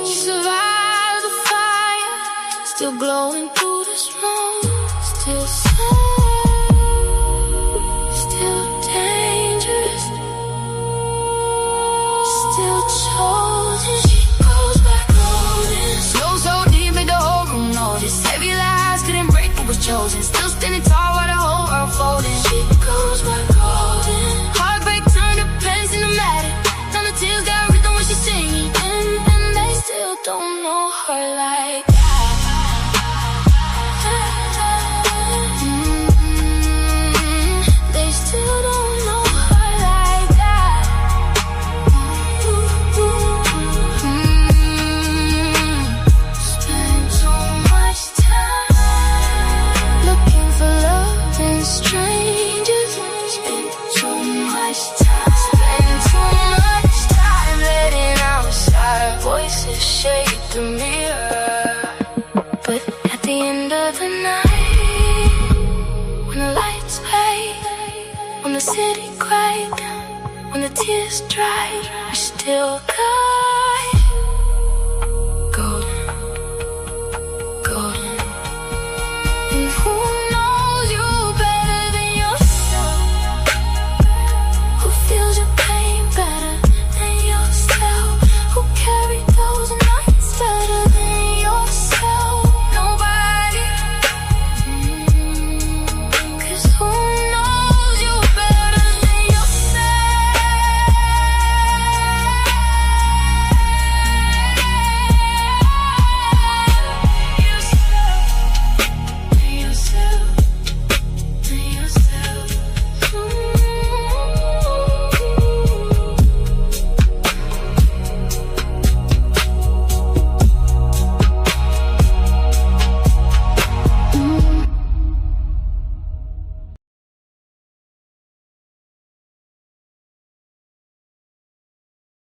She survived the fire. Still glowing through this room. Still sad. Still chosen. She goes back golden. Slow so deep, make the whole room notice. Heavy lies couldn't break what was chosen. Still standing tall while the whole world folding. She goes back golden. Heartbreak turned to pain cinematic. Now the tears got rhythm when she's singing. And they still don't know her like that. They still don't know her like that. Spend too much time looking for love in strangers. Spend too much time. Spend too much time letting outside voices shake the mirror. But at the end of the night, when the lights fade, when the city cried, when the tears dried, we still got